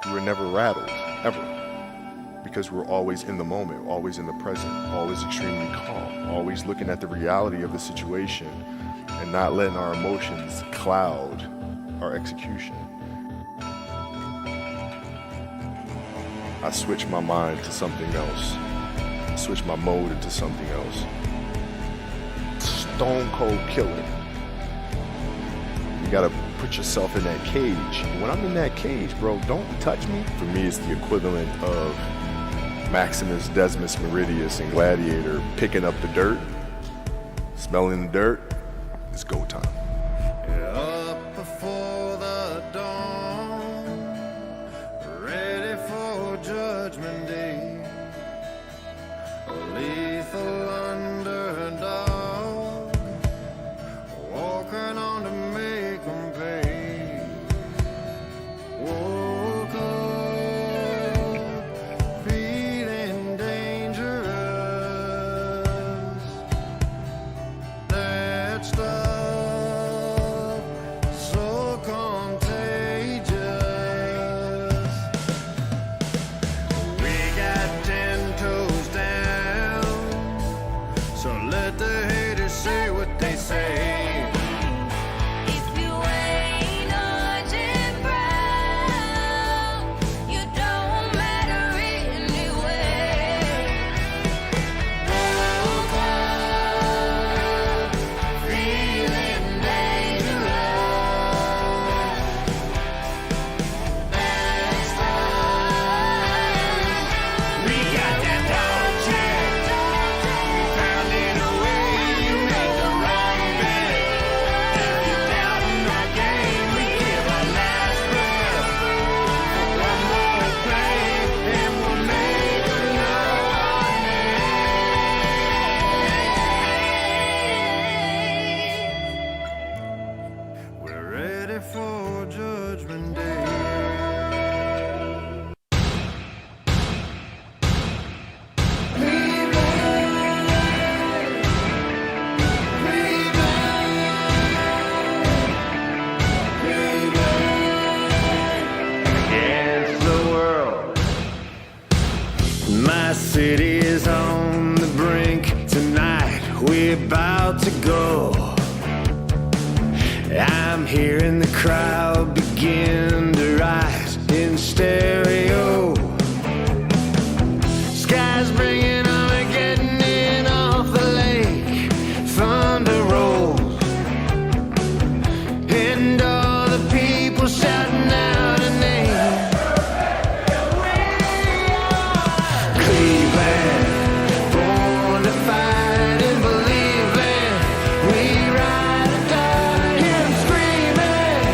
We were never rattled, ever, because we're always in the moment, always in the present, always extremely calm, always looking at the reality of the situation and not letting our emotions cloud our execution. I switch my mind to something else, switch my mode into something else. Stone cold killer. You gotta put yourself in that cage. When I'm in that cage, bro, don't touch me. For me, it's the equivalent of Maximus Decimus Meridius in Gladiator picking up the dirt, smelling the dirt. It's go time. Up before the dawn, ready for Judgment Day. A lethal underdog, walking on to make 'em pay. Woke up feeling dangerous. That stuff so contagious. We got 10 toes down, so let the haters say what they say. If you ain't orange and brown, you don't matter anyway. Woke up feeling dangerous. That's time. We got that dog check. We found it a way you make the right bet. If you're doubting our game, we give our last breath. One more play, and we'll make them know our name. We're ready for Judgment Day. Against the world. My city is on the brink. Tonight we're about to go. I'm hearing the crowd begin to rise in stereo. Sky's bringing Armageddon in off the lake. Thunder rolls. And all the people shouting out a name. Cleveland, born to fight and believe in. We ride or die, hear 'em screaming.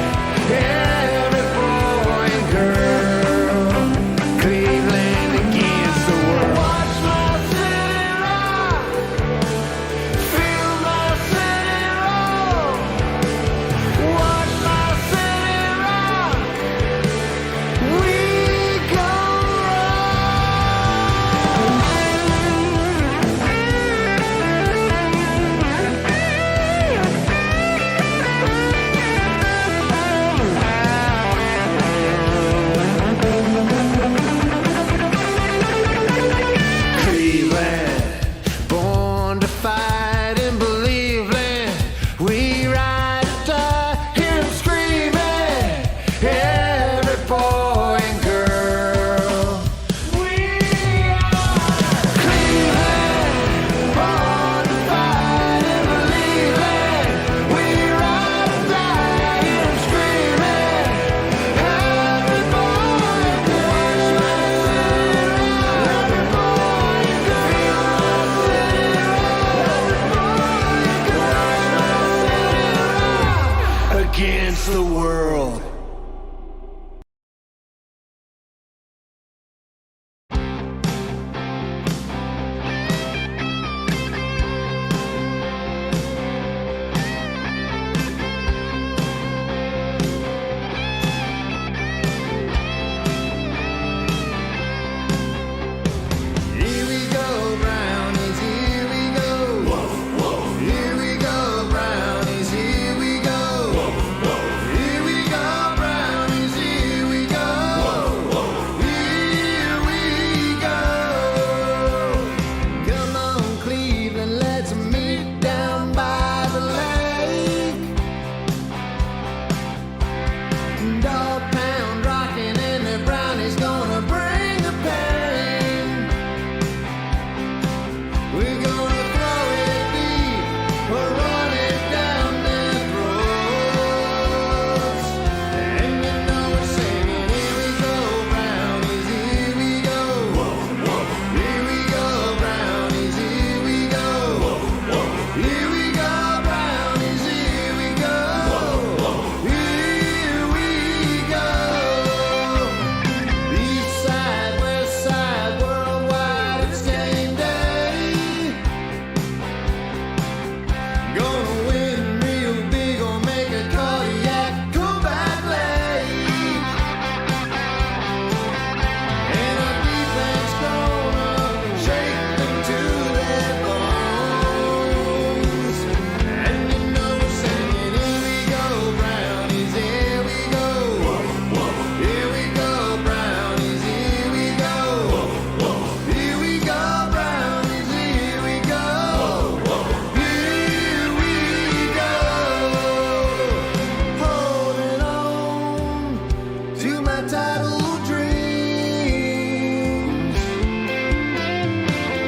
my title dreams.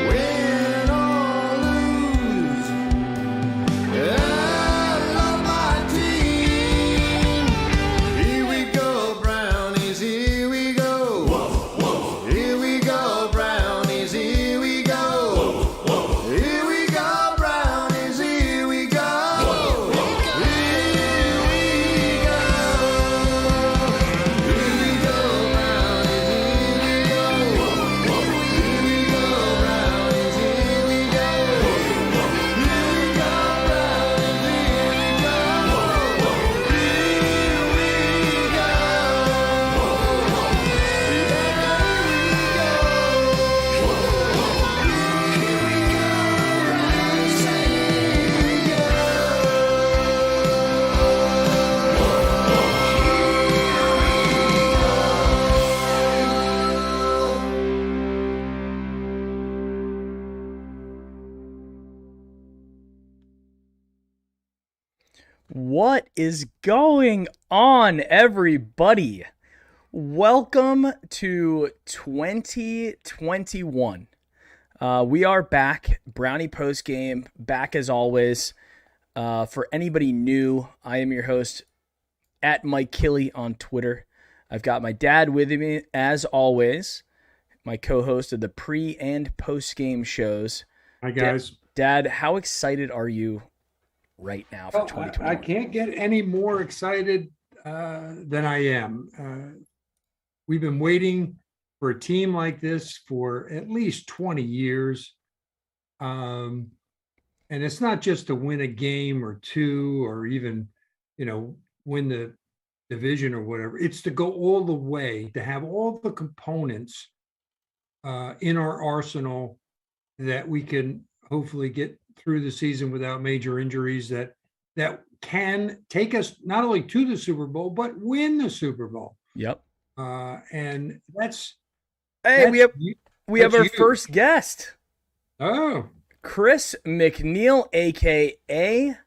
Win or lose, I love my team. Here we go, Brownies, here we go. Here we go, Brownies, here we go. Here we go, Brownies, here we go. What is going on, everybody? Welcome to 2021. We are back, Brownie Post Game, back as always. For anybody new, I am your host at Mike Killi on Twitter. I've got my dad with me as always, my co-host of the pre and post game shows. Hi guys. Dad, how excited are you right now for 2021? I can't get any more excited than I am. We've been waiting for a team like this for at least 20 years. And it's not just to win a game or two or even, win the division or whatever. It's to go all the way, to have all the components in our arsenal that we can hopefully get through the season without major injuries that can take us not only to the Super Bowl, but win the Super Bowl. Yep. And that's we have our you. first guest, Oh, Takkarist McKinley, aka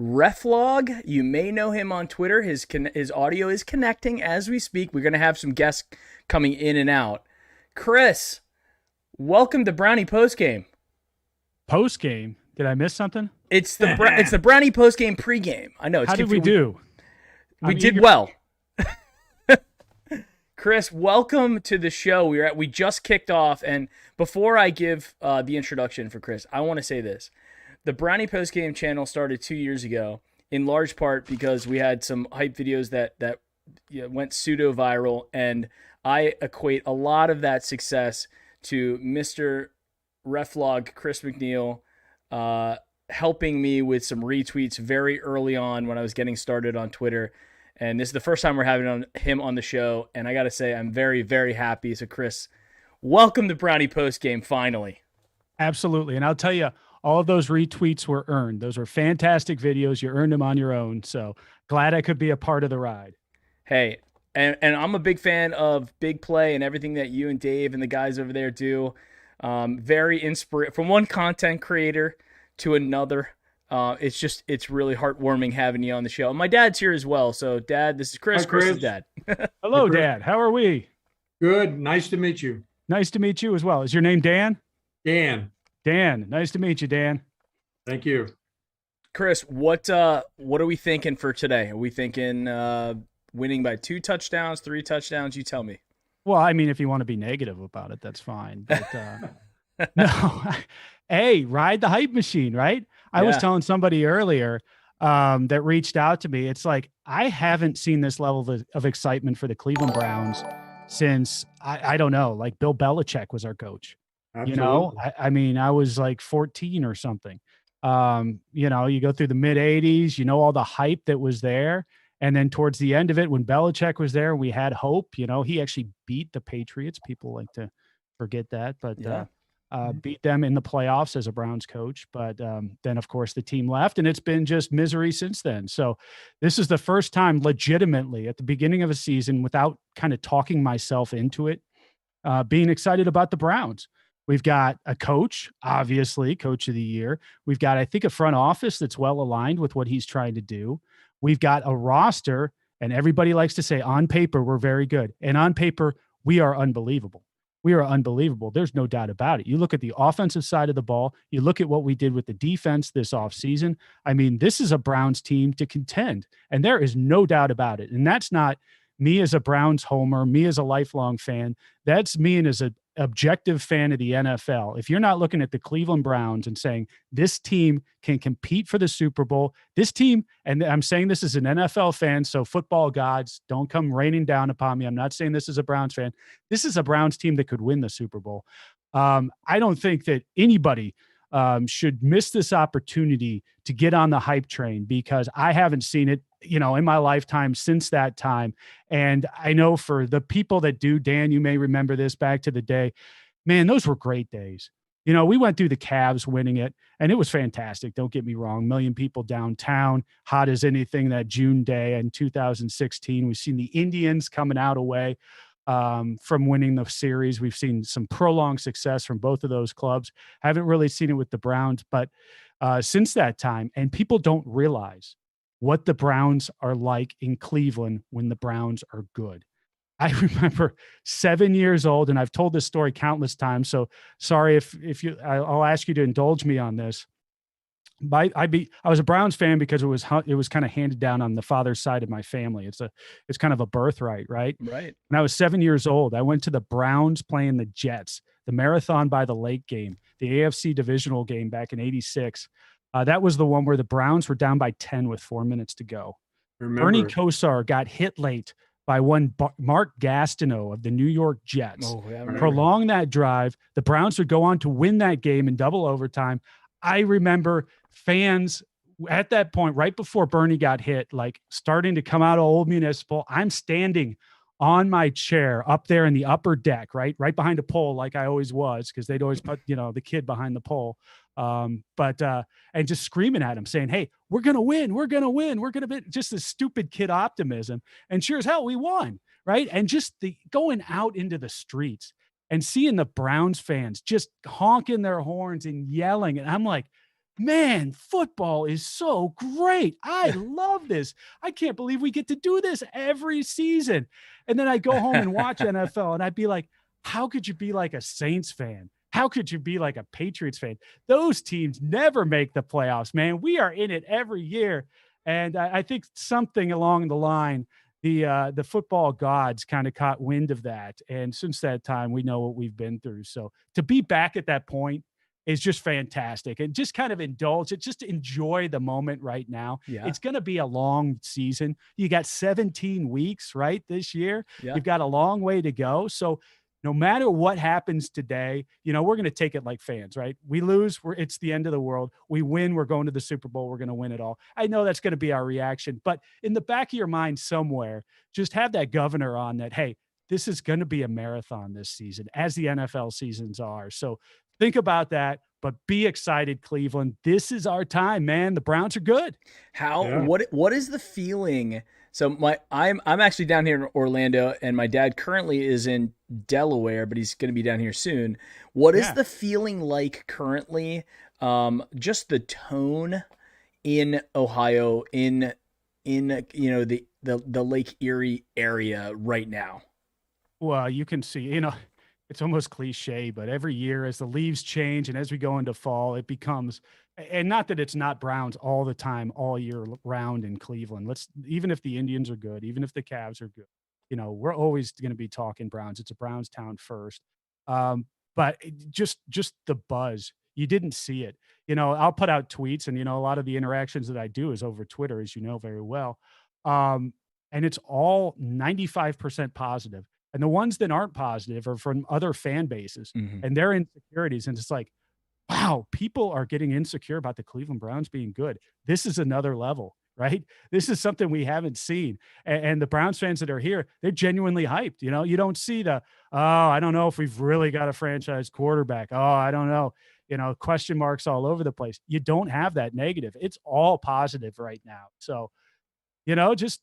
Reflog. You may know him on Twitter. His audio is connecting as we speak. We're going to have some guests coming in and out. Chris, welcome to Brownie Postgame. Post game? Did I miss something? It's the Brownie Postgame pregame. I know. How did we do? We did well. Chris, welcome to the show. We just kicked off, and before I give the introduction for Chris, I want to say this: the Brownie Postgame channel started 2 years ago, in large part because we had some hype videos that went pseudo viral, and I equate a lot of that success to Mr. Reflog, Takkarist McKinley, helping me with some retweets very early on when I was getting started on Twitter. And this is the first time we're having him on the show. And I got to say, I'm very, very happy. So, Chris, welcome to Brownie Post Game finally. Absolutely. And I'll tell you, all of those retweets were earned. Those were fantastic videos. You earned them on your own. So glad I could be a part of the ride. Hey, and I'm a big fan of Big Play and everything that you and Dave and the guys over there do. Very inspirational from one content creator to another. It's really heartwarming having you on the show. And my dad's here as well. So, Dad, this is Chris. Hi, Chris. Chris's dad. Hello, Dad. How are we? good. Nice to meet you. Nice to meet you as well. Is your name Dan? Dan, Dan. Nice to meet you, Dan. thank you. Chris, what are we thinking for today? Are we thinking winning by 2 touchdowns, 3 touchdowns? You tell me. Well, I mean, if you want to be negative about it, that's fine. But no, hey, ride the hype machine, right? I was Yeah. telling somebody earlier that reached out to me. It's like, I haven't seen this level of excitement for the Cleveland Browns since, I don't know, like Bill Belichick was our coach. Absolutely. You know, I mean, I was like 14 or something. You know, you go through the mid 80s, you know, all the hype that was there. And then towards the end of it, when Belichick was there, we had hope. You know, he actually beat the Patriots. People like to forget that, but Yeah. beat them in the playoffs as a Browns coach. But then, of course, the team left, and it's been just misery since then. So this is the first time legitimately at the beginning of a season, without kind of talking myself into it, being excited about the Browns. We've got a coach, obviously, coach of the year. We've got, I think, a front office that's well aligned with what he's trying to do. We've got a roster And everybody likes to say on paper, we're very good. And on paper, we are unbelievable. We are unbelievable. There's no doubt about it. You look at the offensive side of the ball. You look at what we did with the defense this offseason. I mean, this is a Browns team to contend, and there is no doubt about it. And that's not me as a Browns homer, me as a lifelong fan. That's me and as an objective fan of the NFL. If you're not looking at the Cleveland Browns and saying this team can compete for the Super Bowl, this team, and I'm saying this as an NFL fan, so football gods, don't come raining down upon me. I'm not saying this as a Browns fan. This is a Browns team that could win the Super Bowl. I don't think that anybody should miss this opportunity to get on the hype train, because I haven't seen it, in my lifetime since that time. And I know for the people that do, Dan, you may remember this back to the day, man, those were great days. We went through the Cavs winning it, and it was fantastic. Don't get me wrong. 1 million people downtown, hot as anything that June day in 2016. We've seen the Indians coming out away from winning the series. We've seen some prolonged success from both of those clubs. Haven't really seen it with the Browns, but since that time, and people don't realize what the Browns are like in Cleveland when the Browns are good. I remember 7 years old, and I've told this story countless times, so sorry if you, I'll ask you to indulge me on this. I was a Browns fan because it was kind of handed down on the father's side of my family. It's kind of a birthright, right? Right. When I was 7 years old, I went to the Browns playing the Jets, the Marathon by the Lake game, the AFC divisional game back in '86. That was the one where the Browns were down by 10 with 4 minutes to go. Bernie Kosar got hit late by one Mark Gastineau of the New York Jets. Oh, yeah, I remember. Prolonged that drive. The Browns would go on to win that game in double overtime. I remember fans at that point, right before Bernie got hit, like starting to come out of Old Municipal. I'm standing on my chair up there in the upper deck, right behind a pole, like I always was, because they'd always put, the kid behind the pole. And just screaming at him saying, hey, we're going to win. We're going to win. We're going to be just this stupid kid optimism. And sure as hell, we won. Right. And just the going out into the streets and seeing the Browns fans just honking their horns and yelling. And I'm like, man, football is so great. I love this. I can't believe we get to do this every season. And then I go home and watch NFL, and I'd be like, how could you be like a Saints fan? How could you be like a Patriots fan? Those teams never make the playoffs, man. We are in it every year. And I think something along the line, the football gods kind of caught wind of that. And since that time, we know what we've been through. So to be back at that point is just fantastic, and just kind of indulge it, just enjoy the moment right now. Yeah. It's going to be a long season. You got 17 weeks, right? This year, Yeah. You've got a long way to go. So no matter what happens today, we're going to take it like fans, right? We lose, it's the end of the world. We win, we're going to the Super Bowl. We're going to win it all. I know that's going to be our reaction, but in the back of your mind somewhere, just have that governor on that. Hey, this is going to be a marathon this season, as the NFL seasons are. So think about that, but be excited, Cleveland. This is our time, man. The Browns are good. What is the feeling? So I'm actually down here in Orlando, and my dad currently is in Delaware, but he's going to be down here soon. What is the feeling like currently? Just the tone in Ohio, in the Lake Erie area right now. Well, you can see, it's almost cliche, but every year as the leaves change and as we go into fall, it becomes, and not that it's not Browns all the time, all year round in Cleveland. Even if the Indians are good, even if the Cavs are good, we're always going to be talking Browns. It's a Browns town first. But just the buzz, you didn't see it. I'll put out tweets, and, a lot of the interactions that I do is over Twitter, as you know very well. And it's all 95% positive. And the ones that aren't positive are from other fan bases and their insecurities. And it's like, wow, people are getting insecure about the Cleveland Browns being good. This is another level, right? This is something we haven't seen. And the Browns fans that are here, they're genuinely hyped. You don't see I don't know if we've really got a franchise quarterback. Oh, I don't know. Question marks all over the place. You don't have that negative. It's all positive right now. So, just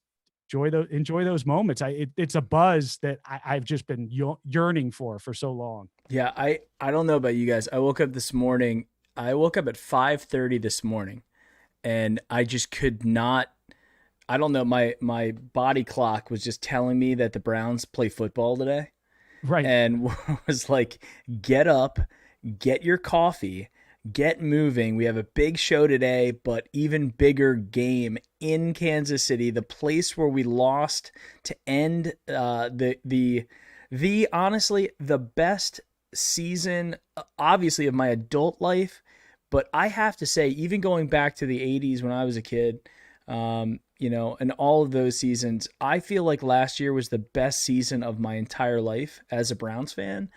enjoy those moments. It's a buzz that I've just been yearning for so long. Yeah, I don't know about you guys. I woke up this morning. I woke up at 5:30 this morning, and I just could not. I don't know, my body clock was just telling me that the Browns play football today, Right. and was like, get up, get your coffee, get moving. We have a big show today, but even bigger game in Kansas City, the place where we lost to end the honestly the best season, obviously, of my adult life. But I have to say, even going back to the 80s when I was a kid, and all of those seasons, I feel like last year was the best season of my entire life as a Browns fan.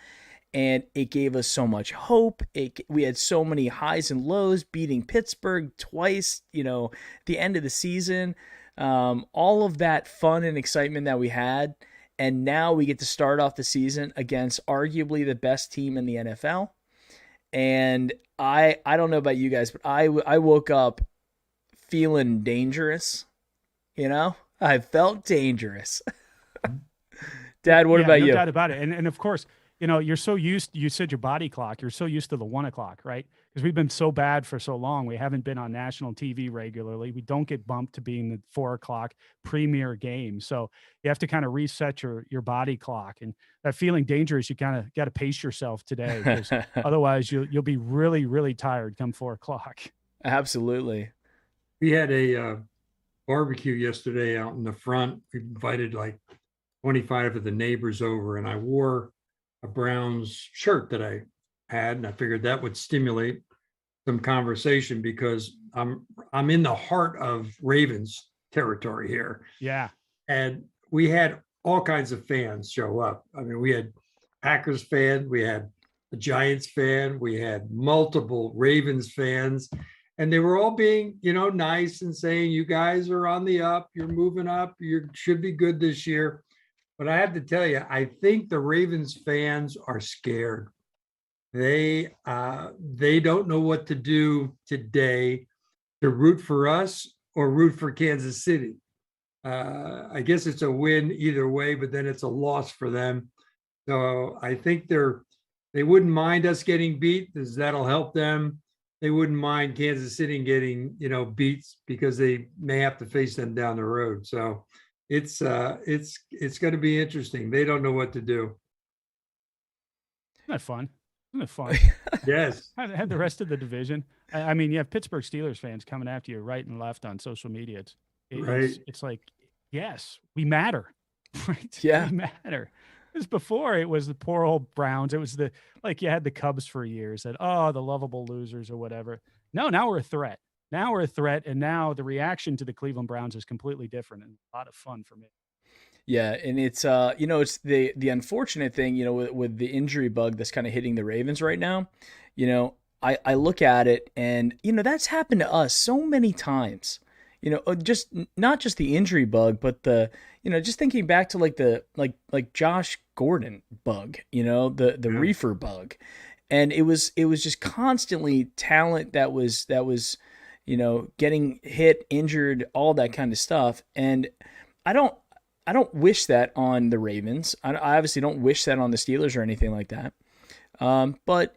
And it gave us so much hope. We had so many highs and lows, beating Pittsburgh twice, the end of the season, all of that fun and excitement that we had. And now we get to start off the season against arguably the best team in the NFL. And I don't know about you guys, but I woke up feeling dangerous. I felt dangerous. Dad, what about no you? doubt about it. And of course, you're so used, you said your body clock, you're so used to the 1:00, right? Because we've been so bad for so long. We haven't been on national TV regularly. We don't get bumped to being the 4:00 premier game. So you have to kind of reset your body clock, and that feeling dangerous, you kind of got to pace yourself today, because otherwise you'll be really, really tired come 4:00. Absolutely. We had a barbecue yesterday out in the front. We invited like 25 of the neighbors over, and I wore a Browns shirt that I had, and I figured that would stimulate some conversation because I'm in the heart of Ravens territory here. Yeah. And we had all kinds of fans show up. I mean, we had Packers fan, we had a Giants fan, we had multiple Ravens fans, and they were all being, nice and saying, you guys are on the up, you're moving up, you should be good this year. But I have to tell you, I think the Ravens fans are scared. They don't know what to do today, to root for us or root for Kansas City. I guess it's a win either way, but then it's a loss for them. So I think they wouldn't mind us getting beat, because that'll help them. They wouldn't mind Kansas City getting, beats, because they may have to face them down the road. So it's going to be interesting. They don't know what to do. Isn't that fun? Isn't it fun? Yes. I had the rest of the division. I mean, you have Pittsburgh Steelers fans coming after you right and left on social media. It's like, yes, we matter, right? Yeah. We matter. Because before it was the poor old Browns. It was you had the Cubs for years that, the lovable losers or whatever. No, now we're a threat. Now we're a threat, and now the reaction to the Cleveland Browns is completely different, and a lot of fun for me. Yeah, and it's it's the unfortunate thing, with the injury bug that's kind of hitting the Ravens right now. I look at it, and that's happened to us so many times. Just not just the injury bug, but just thinking back to like Josh Gordon bug, the reefer bug, and it was just constantly talent that was getting hit, injured, all that kind of stuff. And I don't wish that on the Ravens. I obviously don't wish that on the Steelers or anything like that. But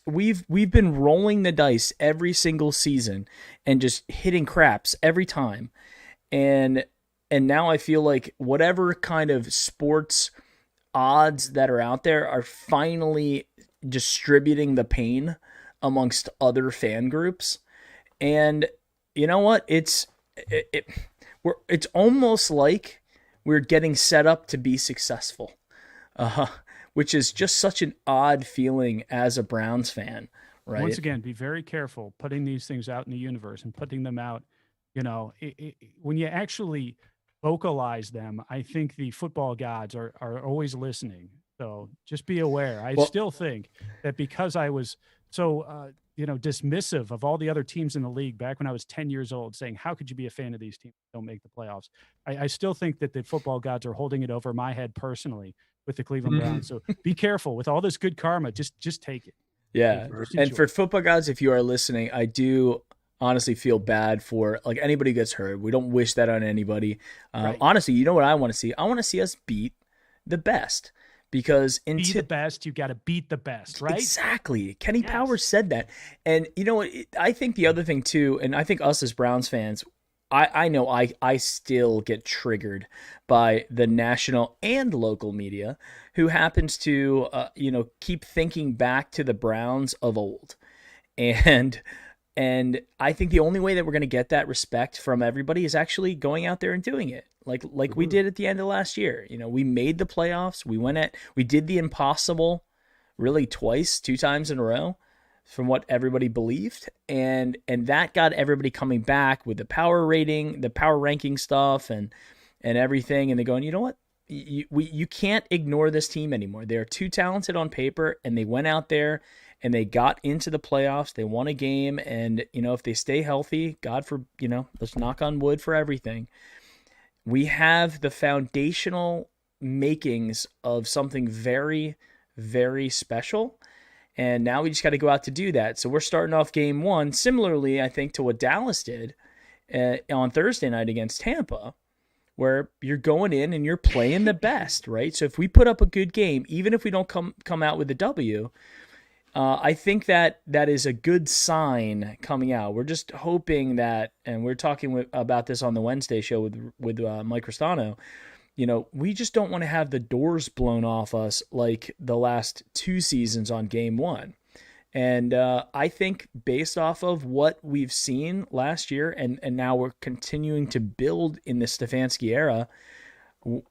we've been rolling the dice every single season and just hitting craps every time. And now I feel like whatever kind of sports odds that are out there are finally distributing the pain amongst other fan groups. And you know what? It's almost like we're getting set up to be successful, which is just such an odd feeling as a Browns fan, right? Once again, be very careful putting these things out in the universe and putting them out. When you actually vocalize them, I think the football gods are always listening. So just be aware. I still think that because I was so dismissive of all the other teams in the league back when I was 10 years old, saying, how could you be a fan of these teams that don't make the playoffs? I still think that the football gods are holding it over my head personally with the Cleveland Browns. So be careful with all this good karma. Just take it. Yeah. And for football gods, if you are listening, I do honestly feel bad for anybody gets hurt. We don't wish that on anybody. Right. Honestly, you know what I want to see? I want to see us beat the best. Because be the best, you got to beat the best, right? Exactly. Kenny Powers said that. And you know what? I think the other thing too, and I think us as Browns fans, I know I still get triggered by the national and local media who happens to keep thinking back to the Browns of old. And I think the only way that we're going to get that respect from everybody is actually going out there and doing it. Like we did at the end of last year. We made the playoffs. We did the impossible really twice, 2 times in a row from what everybody believed. And that got everybody coming back with the power rating, the power ranking stuff and everything. And they're going, you know what? You can't ignore this team anymore. They're too talented on paper, and they went out there and they got into the playoffs. They won a game, and if they stay healthy, let's knock on wood for everything. We have the foundational makings of something very, very special, and now we just got to go out to do that. So we're starting off game one similarly, I think, to what Dallas did on Thursday night against Tampa, where you're going in and you're playing the best, right? So if we put up a good game, even if we don't come out with a W, I think that is a good sign coming out. We're just hoping that, and we're talking about this on the Wednesday show with Mike Ristano, we just don't want to have the doors blown off us like the last 2 seasons on game one. And I think based off of what we've seen last year and now we're continuing to build in the Stefanski era,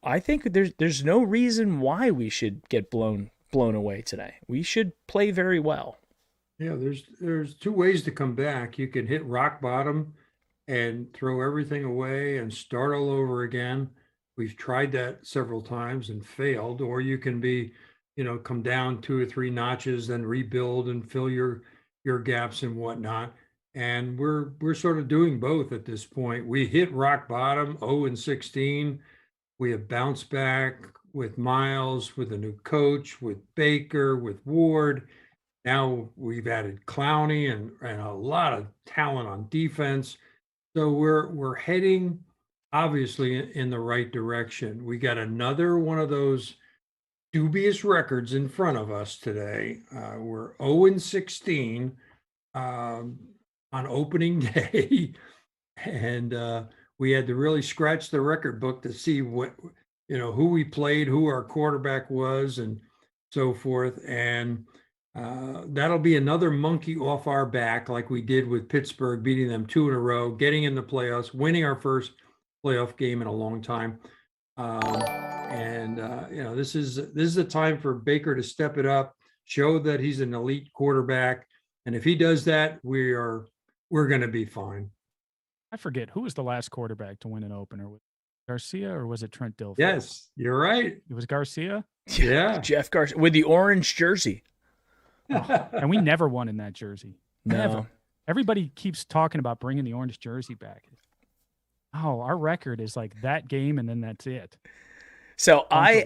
I think there's no reason why we should get blown away today. We should play very well. Yeah, there's 2 ways to come back. You can hit rock bottom and throw everything away and start all over again. We've tried that several times and failed. Or you can be, come down 2 or 3 notches, then rebuild and fill your gaps and whatnot. And we're sort of doing both at this point. We hit rock bottom, 0-16. We have bounced back with Myles, with a new coach, with Baker, with Ward. Now we've added Clowney and a lot of talent on defense. So we're heading obviously in the right direction. We got another one of those dubious records in front of us today. We're 0-16 on opening day, and we had to really scratch the record book to see what who we played, who our quarterback was, and so forth. And that'll be another monkey off our back, like we did with Pittsburgh, beating them 2 in a row, getting in the playoffs, winning our first playoff game in a long time. This is the time for Baker to step it up, show that he's an elite quarterback, and if he does that, we're going to be fine. I forget who was the last quarterback to win an opener. Was it Garcia or was it Trent Dilfer? Yes, you're right. It was Garcia. Yeah, Jeff Garcia with the orange jersey. And we never won in that jersey. No. Never. Everybody keeps talking about bringing the orange jersey back. Oh, our record is like that game, and then that's it. So I'm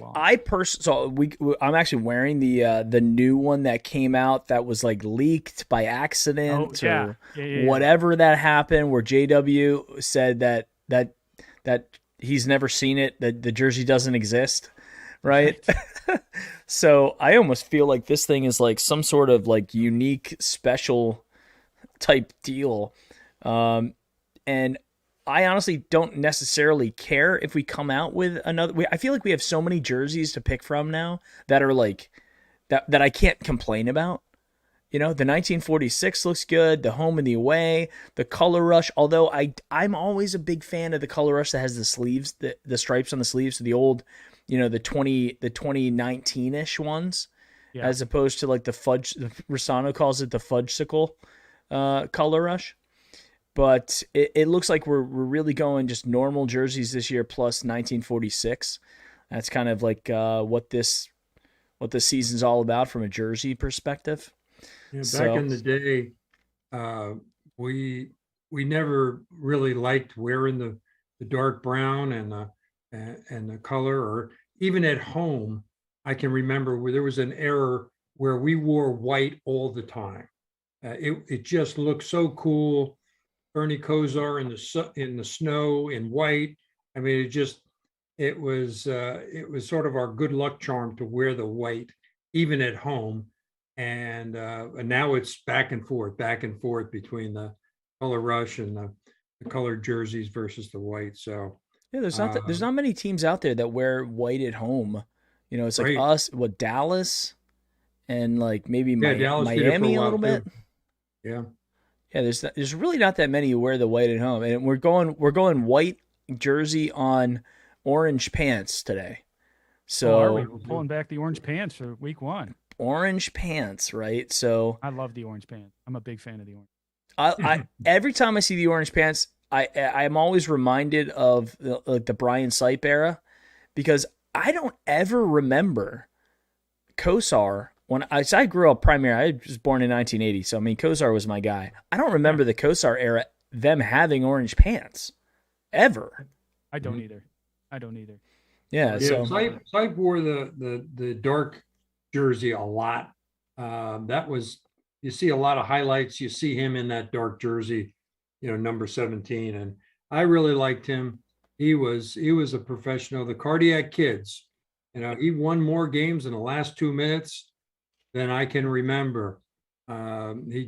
actually wearing the new one that came out that was like leaked by accident or whatever that happened, where JW said that he's never seen it, that the jersey doesn't exist, right? So I almost feel like this thing is like some sort of like unique special type deal. And I honestly don't necessarily care if we come out with another. I feel like we have so many jerseys to pick from now that are like that I can't complain about. The 1946 looks good, the home and the away, the color rush. Although I'm always a big fan of the color rush that has the sleeves, the stripes on the sleeves, so the old, the 2019-ish ones, as opposed to like the fudge. Ristano calls it the fudgesicle color rush. But it looks like we're really going just normal jerseys this year plus 1946. That's kind of like what this season's all about from a jersey perspective. Yeah, back in the day, we never really liked wearing the dark brown and the color, or even at home. I can remember where there was an era where we wore white all the time. It just looked so cool. Bernie Kosar in the snow in white. I mean, it was sort of our good luck charm to wear the white, even at home. And now it's back and forth between the color rush and the colored jerseys versus the white. So, Yeah, there's uh, not many teams out there that wear white at home. You know, it's like right. us, what Dallas and like maybe Yeah, Dallas did it for a Miami a while little bit. too. Yeah. Yeah, there's really not that many who wear the white at home, and we're going white jersey on orange pants today. Oh, are we? So We're pulling back the orange pants for week 1. orange pants, right? So I love the orange pants. I'm a big fan of the orange. I every time I see the orange pants, I'm always reminded of like the Brian Sipe era because I don't ever remember Kosar when I grew up primarily. I was born in 1980, so I mean Kosar was my guy. I don't remember the Kosar era them having orange pants ever. I don't either. I don't either. Yeah, Yeah, so Sipe wore the dark jersey a lot. That was you see a lot of highlights. You see him in that dark jersey, number 17, and I really liked him. He was a professional. The Cardiac Kids, he won more games in the last 2 minutes than I can remember. You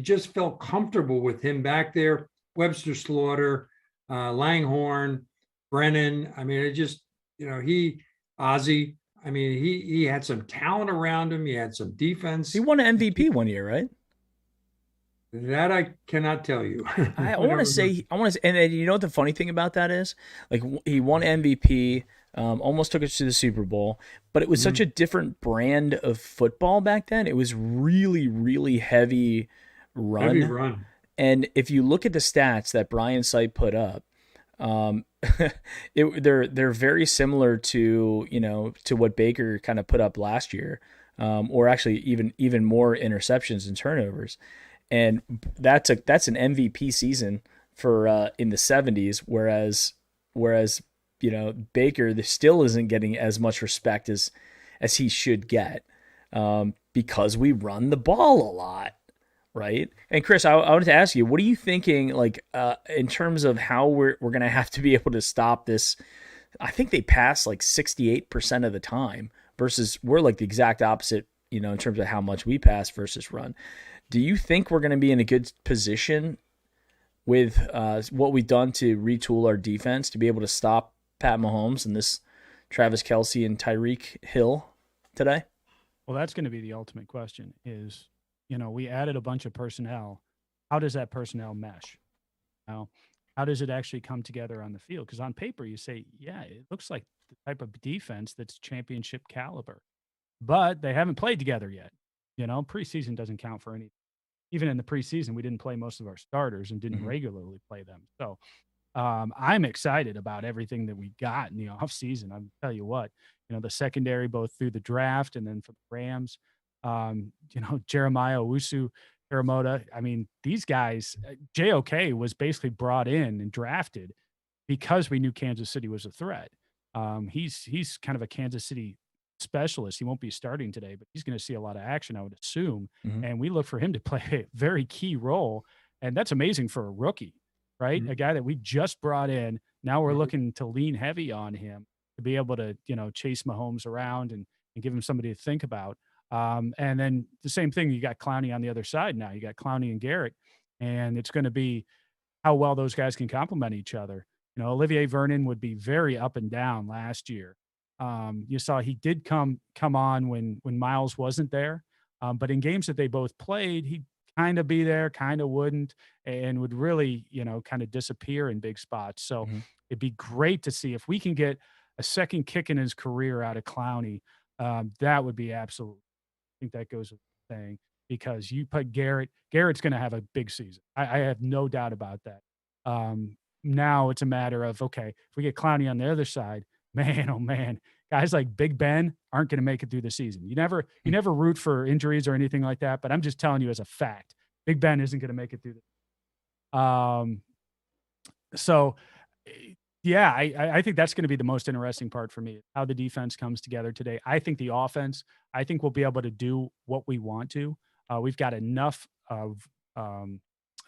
just felt comfortable with him back there. Webster Slaughter, Langhorne, Brennan. I mean, it just Ozzy. I mean, he had some talent around him. He had some defense. he won an MVP one year, right? That I cannot tell you. I want to say, and you know what the funny thing about that is? Like he won MVP, almost took us to the Super Bowl, but it was such a different brand of football back then. It was really, really heavy run. Heavy run. And if you look at the stats that Brian Sipe put up, they're very similar to to what Baker kind of put up last year, or actually even more interceptions and turnovers. And that's an MVP season for in the 70s, whereas Baker still isn't getting as much respect as he should get because we run the ball a lot, right? And Chris, I wanted to ask you, what are you thinking like in terms of how we're going to have to be able to stop this? I think they pass like 68% of the time versus we're like the exact opposite, in terms of how much we pass versus run. Do you think we're going to be in a good position with what we've done to retool our defense to be able to stop Pat Mahomes and this Travis Kelce and Tyreek Hill today? Well, that's going to be the ultimate question is, we added a bunch of personnel. How does that personnel mesh? How does it actually come together on the field? Because on paper, you say, yeah, it looks like the type of defense that's championship caliber, but they haven't played together yet. Preseason doesn't count for anything. Even in the preseason, we didn't play most of our starters and didn't regularly play them. So I'm excited about everything that we got in the offseason. I'll tell you what, the secondary, both through the draft and then for the Rams, Jeremiah Owusu-Koramoah. I mean, these guys, JOK was basically brought in and drafted because we knew Kansas City was a threat. He's kind of a Kansas City specialist. He won't be starting today, but he's going to see a lot of action, I would assume. And we look for him to play a very key role. And that's amazing for a rookie, right? A guy that we just brought in. Now we're looking to lean heavy on him to be able to, chase Mahomes around and give him somebody to think about. And then the same thing, you got Clowney on the other side now. You got Clowney and Garrett, and it's going to be how well those guys can complement each other. Olivier Vernon would be very up and down last year. You saw he did come on when Myles wasn't there, but in games that they both played, he'd kind of be there, kind of wouldn't, and would really, kind of disappear in big spots. So it'd be great to see if we can get a second kick in his career out of Clowney. That would be absolutely. I think that goes with saying because you put Garrett's going to have a big season. I have no doubt about that. Now it's a matter of, okay, if we get Clowney on the other side, man, oh man, guys like Big Ben aren't going to make it through the season. You never root for injuries or anything like that, but I'm just telling you as a fact, Big Ben isn't going to make it through. So yeah, I think that's going to be the most interesting part for me, how the defense comes together today. I think the offense, I think we'll be able to do what we want to. We've got enough of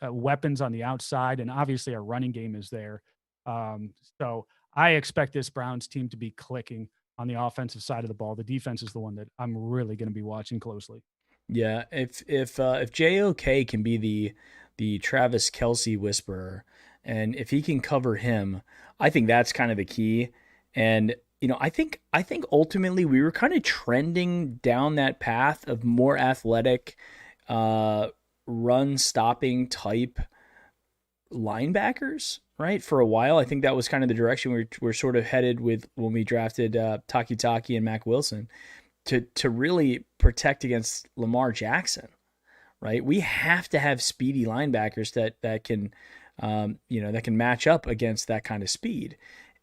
weapons on the outside, and obviously our running game is there. So I expect this Browns team to be clicking on the offensive side of the ball. The defense is the one that I'm really going to be watching closely. Yeah, if JOK can be the Travis Kelce whisperer, And if he can cover him, I think that's kind of the key. And I think ultimately we were kind of trending down that path of more athletic, run stopping type linebackers, right? For a while, I think that was kind of the direction we're sort of headed with when we drafted Taki and Mac Wilson to really protect against Lamar Jackson, right? We have to have speedy linebackers that can, that can match up against that kind of speed.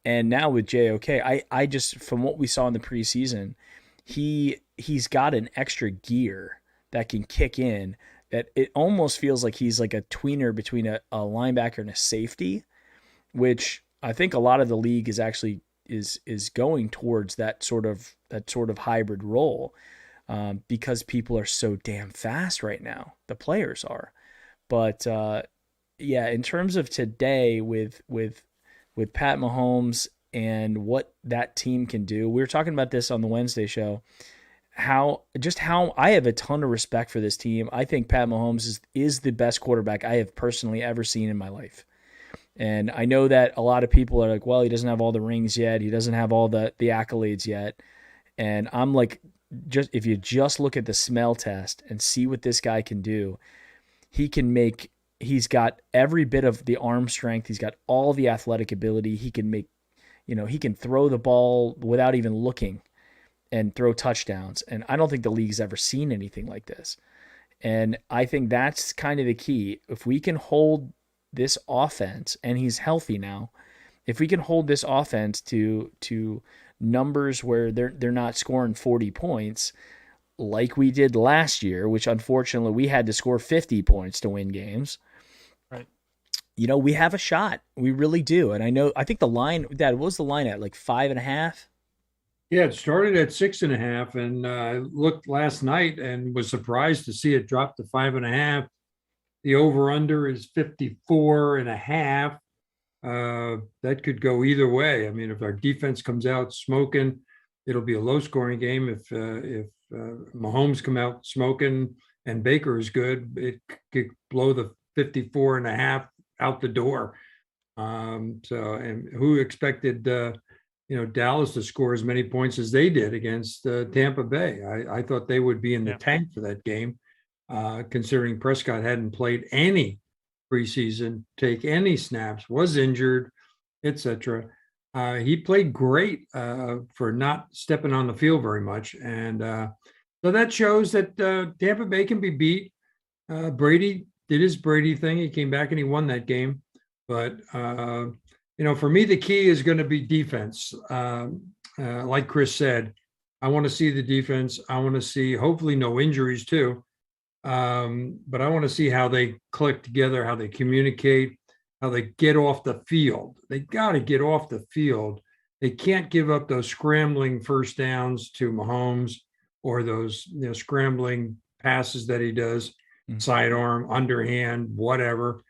And now with JOK, I just, from what we saw in the preseason, he's got an extra gear that can kick in, that it almost feels like he's like a tweener between a linebacker and a safety, which I think a lot of the league is actually is going towards that sort of hybrid role, because people are so damn fast right now. The players are, but yeah, in terms of today with Pat Mahomes and what that team can do, we were talking about this on the Wednesday show. How I have a ton of respect for this team. I think Pat Mahomes is the best quarterback I have personally ever seen in my life. And I know that a lot of people are like, well, he doesn't have all the rings yet. He doesn't have all the accolades yet. And I'm like, if you just look at the smell test and see what this guy can do, he's got every bit of the arm strength. He's got all the athletic ability. He can he can throw the ball without even looking and throw touchdowns. And I don't think the league's ever seen anything like this. And I think that's kind of the key. If we can hold this offense, and he's healthy now, if we can hold this offense to numbers where they're not scoring 40 points like we did last year, which unfortunately we had to score 50 points to win games. Right. We have a shot. We really do. And I think the line, Dad, what was the line at? Like 5.5? Yeah, it started at 6.5, and I looked last night and was surprised to see it drop to 5.5. The over-under is 54.5. That could go either way. I mean, if our defense comes out smoking, it'll be a low-scoring game. If Mahomes come out smoking and Baker is good, it could blow the 54.5 out the door. And who expected Dallas to score as many points as they did against Tampa Bay? I thought they would be in the tank for that game, considering Prescott hadn't played any preseason, take any snaps, was injured, etc. He played great for not stepping on the field very much. And so that shows that Tampa Bay can be beat. Brady did his Brady thing. He came back and he won that game. But, for me, the key is going to be defense. Like Chris said, I want to see the defense. I want to see hopefully no injuries too. But I want to see how they click together, how they communicate, how they get off the field. They got to get off the field. They can't give up those scrambling first downs to Mahomes, or those scrambling passes that he does, sidearm, underhand, whatever.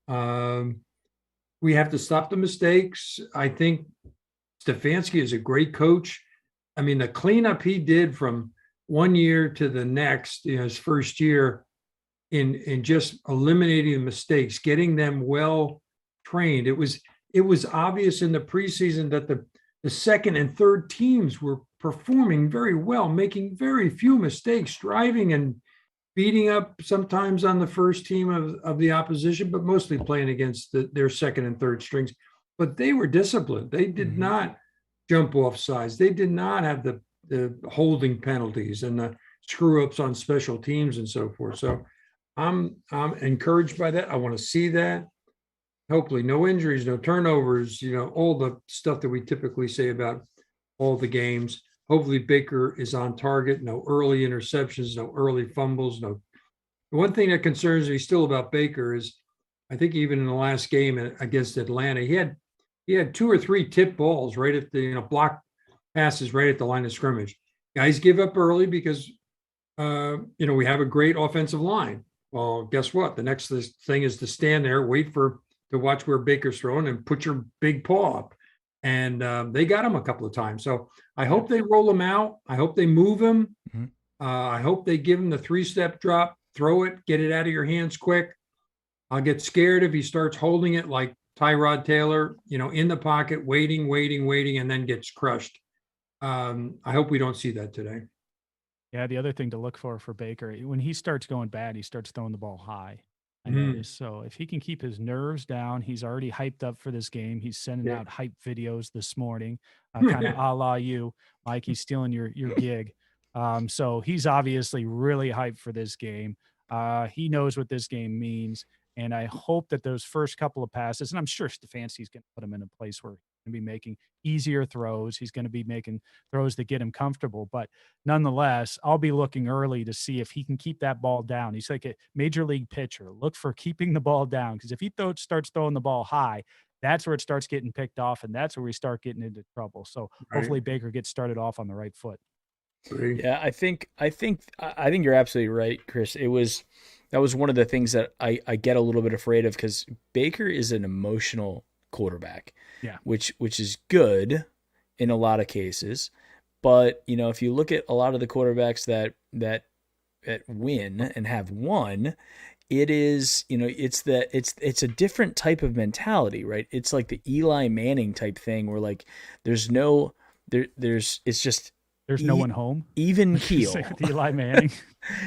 We have to stop the mistakes. I think Stefanski is a great coach. I mean, the cleanup he did from one year to the next, his first year, in just eliminating the mistakes, getting them well trained. It was obvious in the preseason that the second and third teams were performing very well, making very few mistakes, driving and beating up sometimes on the first team of the opposition, but mostly playing against their second and third strings. But they were disciplined. They did not jump off sides. They did not have the holding penalties and the screw ups on special teams and so forth. So I'm encouraged by that. I want to see that. Hopefully no injuries, no turnovers, all the stuff that we typically say about all the games. Hopefully Baker is on target, no early interceptions, no early fumbles. The one thing that concerns me still about Baker is, I think even in the last game against Atlanta, he had 2 or 3 tip balls right at the block passes right at the line of scrimmage. Guys give up early because we have a great offensive line. Well, guess what? The next thing is to stand there, wait to watch where Baker's throwing, and put your big paw up. And they got him a couple of times. So I hope they roll him out. I hope they move him. I hope they give him the 3-step drop, throw it, get it out of your hands quick. I'll get scared if he starts holding it like Tyrod Taylor, in the pocket, waiting, and then gets crushed. I hope we don't see that today. Yeah, the other thing to look for Baker, when he starts going bad, he starts throwing the ball high. I Mm. noticed. So if he can keep his nerves down, he's already hyped up for this game. He's sending Yeah. out hype videos this morning, kind of a la you, Mike. He's stealing your gig. So he's obviously really hyped for this game. He knows what this game means, and I hope that those first couple of passes, and I'm sure Stefanski's going to put him in a place where he's going to be making easier throws. He's going to be making throws that get him comfortable, but nonetheless, I'll be looking early to see if he can keep that ball down. He's like a major league pitcher. Look for keeping the ball down, because if he starts throwing the ball high, that's where it starts getting picked off, and that's where we start getting into trouble. So Right. hopefully Baker gets started off on the right foot. Agree. Yeah, I think you're absolutely right, Chris. That was one of the things that I get a little bit afraid of, because Baker is an emotional quarterback. Yeah. Which is good in a lot of cases. But, if you look at a lot of the quarterbacks that win and have won, it is, it's a different type of mentality, right? It's like the Eli Manning type thing where like it's just There's no one home. even You keel. say with Eli Manning,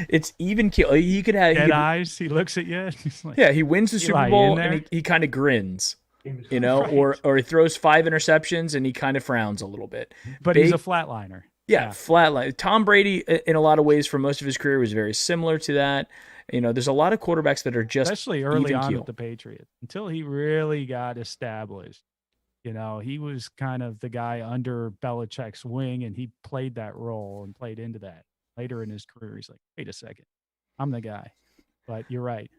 It's even keel. You could have dead eyes. He looks at you. He's like, yeah, he wins the Super Eli Bowl in and there? he kind of grins, Right. or he throws 5 interceptions and he kind of frowns a little bit. but he's a flatliner. Yeah, flatline. Tom Brady, in a lot of ways, for most of his career, was very similar to that. There's a lot of quarterbacks that are just Especially early even on keel. with the Patriots, until he really got established. He was kind of the guy under Belichick's wing, and he played that role and played into that. Later in his career, he's like, wait a second, I'm the guy. But you're right.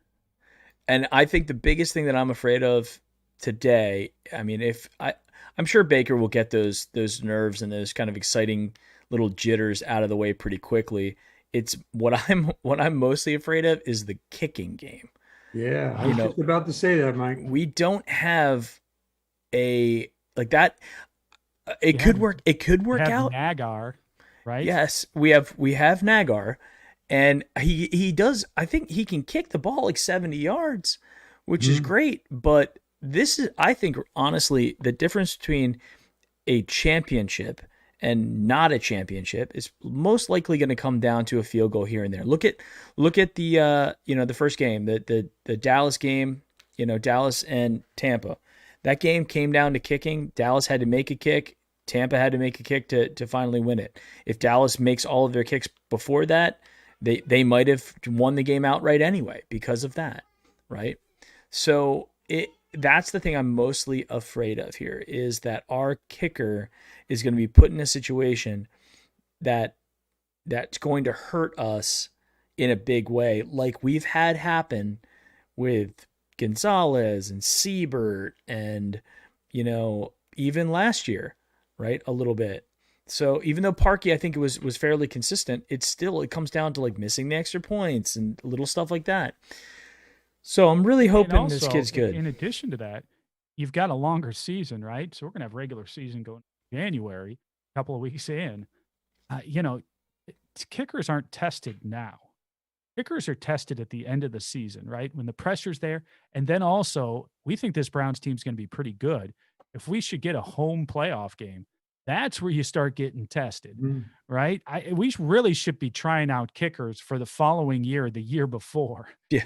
And I think the biggest thing that I'm afraid of today, I'm sure Baker will get those nerves and those kind of exciting little jitters out of the way pretty quickly. It's what I'm mostly afraid of is the kicking game. Yeah, I was just about to say that, Mike. We don't have a like that. It You could have- work. It could work You have out. Nagar, right? Yes, we have Nagar, and he does. I think he can kick the ball like 70 yards, which is great. But this is, I think, honestly, the difference between a championship and not a championship is most likely going to come down to a field goal here and there. Look at the the first game, the Dallas game, Dallas and Tampa. That game came down to kicking. Dallas had to make a kick. Tampa had to make a kick to finally win it. If Dallas makes all of their kicks before that, they might have won the game outright anyway because of that, right? So that's the thing I'm mostly afraid of here, is that our kicker is going to be put in a situation that's going to hurt us in a big way, like we've had happen with Gonzalez and Siebert and, even last year, right? A little bit. So even though Parkey, I think it was fairly consistent, it comes down to like missing the extra points and little stuff like that. So I'm really hoping And this also, kid's good. In addition to that, you've got a longer season, right? So we're going to have regular season going January, a couple of weeks in. Kickers aren't tested now. Kickers are tested at the end of the season, right? When the pressure's there. And then also, we think this Browns team's going to be pretty good. If we should get a home playoff game, that's where you start getting tested, right? We really should be trying out kickers for the following year, the year before. Yeah.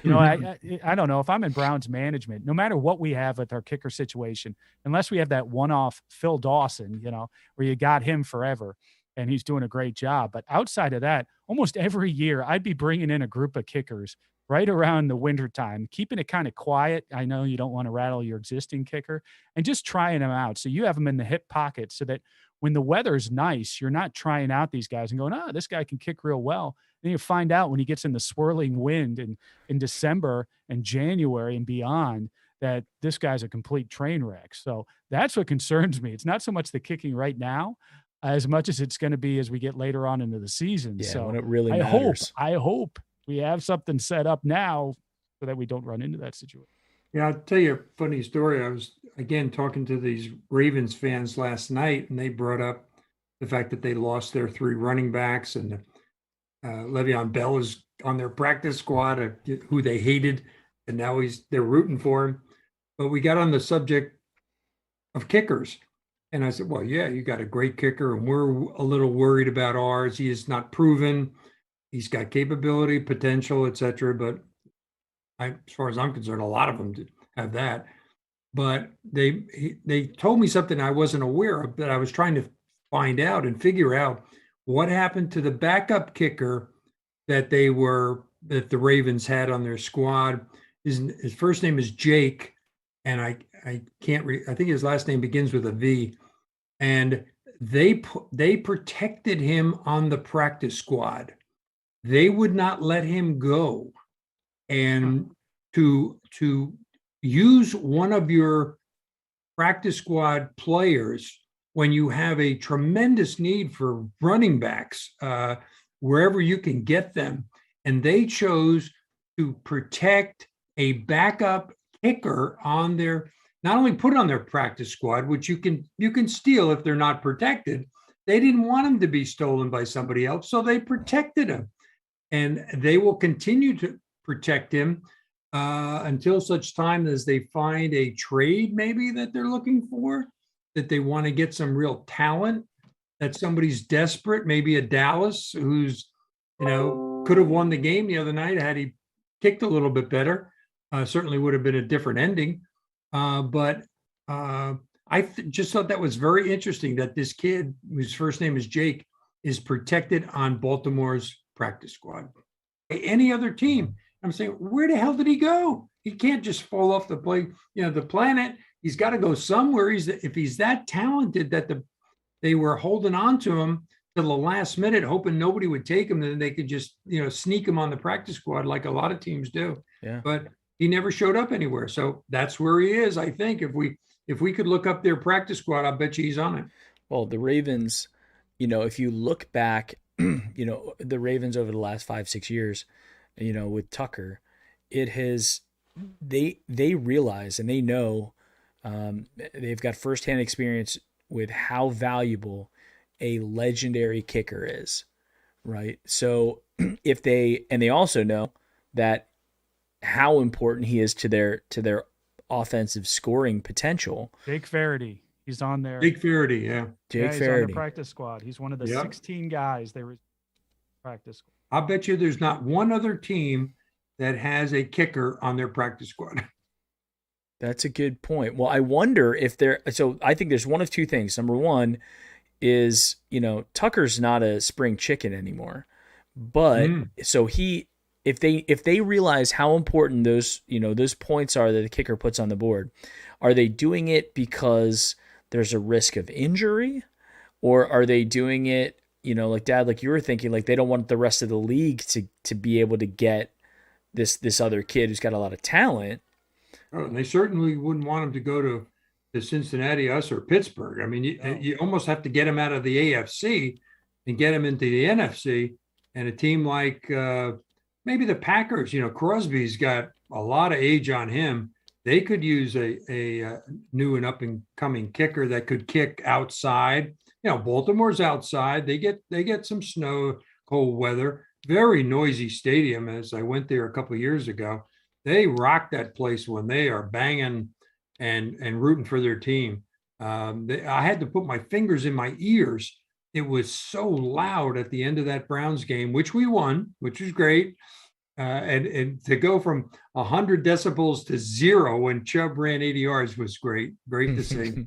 I don't know if I'm in Browns management, no matter what we have with our kicker situation, unless we have that one-off Phil Dawson, where you got him forever and he's doing a great job. But outside of that, almost every year I'd be bringing in a group of kickers right around the winter time, keeping it kind of quiet. I know you don't want to rattle your existing kicker, and just trying them out. So you have them in the hip pocket so that when the weather's nice, you're not trying out these guys and going, this guy can kick real well. Then you find out when he gets in the swirling wind in December and January and beyond that this guy's a complete train wreck. So that's what concerns me. It's not so much the kicking right now as much as it's going to be as we get later on into the season. Yeah, so when it really I matters. hope we have something set up now so that we don't run into that situation. Yeah, I'll tell you a funny story. I was, again, talking to these Ravens fans last night, and they brought up the fact that they lost their 3 running backs, and Le'Veon Bell is on their practice squad, who they hated, and now they're rooting for him. but we got on the subject of kickers. And I said, well, yeah, you got a great kicker, and we're a little worried about ours. He is not proven. He's got capability, potential, etc. But as far as I'm concerned, a lot of them have that. But they told me something I wasn't aware of that I was trying to find out and figure out what happened to the backup kicker that the Ravens had on their squad. His first name is Jake, and I can't I think his last name begins with a V. And they protected him on the practice squad. They would not let him go. And to use one of your practice squad players when you have a tremendous need for running backs, wherever you can get them, and they chose to protect a backup kicker on their, not only put on their practice squad, which you can steal if they're not protected. They didn't want him to be stolen by somebody else, so they protected him, and they will continue to protect him until such time as they find a trade maybe that they're looking for, that they want to get some real talent, that somebody's desperate, maybe a Dallas who's, could have won the game the other night had he kicked a little bit better. Certainly would have been a different ending. But I just thought that was very interesting that this kid, whose first name is Jake, is protected on Baltimore's practice squad. Any other team, I'm saying, where the hell did he go? He can't just fall off the planet. He's got to go somewhere. If he's that talented that they were holding on to him till the last minute, hoping nobody would take him, then they could just sneak him on the practice squad like a lot of teams do. Yeah. But he never showed up anywhere. So that's where he is. I think if we could look up their practice squad, I'll bet you he's on it. Well, the Ravens, if you look back, the Ravens over the last 5-6 years, with Tucker, they realize and they know, they've got firsthand experience with how valuable a legendary kicker is, right? So they also know that how important he is to their offensive scoring potential. Jake Faraday, he's on there. Jake Faraday, yeah. He's on the practice squad. He's one of the Yep. 16 guys they were practice squad. I'll bet you there's not one other team that has a kicker on their practice squad. That's a good point. Well, I wonder if so I think there's one of two things. Number one is, Tucker's not a spring chicken anymore, but so if they realize how important those points are that the kicker puts on the board, are they doing it because there's a risk of injury, or are they doing it, like Dad, like you were thinking, like they don't want the rest of the league to be able to get this other kid who's got a lot of talent? Oh, and they certainly wouldn't want him to go to Cincinnati, us, or Pittsburgh. I mean, you almost have to get him out of the AFC and get him into the NFC. And a team like maybe the Packers, Crosby's got a lot of age on him. They could use a new and up and coming kicker that could kick outside. Baltimore's outside. They get some snow, cold weather. Very noisy stadium. As I went there a couple of years ago, they rock that place when they are banging and rooting for their team. I had to put my fingers in my ears. It was so loud at the end of that Browns game, which we won, which was great. And to go from 100 decibels to 0 when Chubb ran 80 yards was great. Great to see.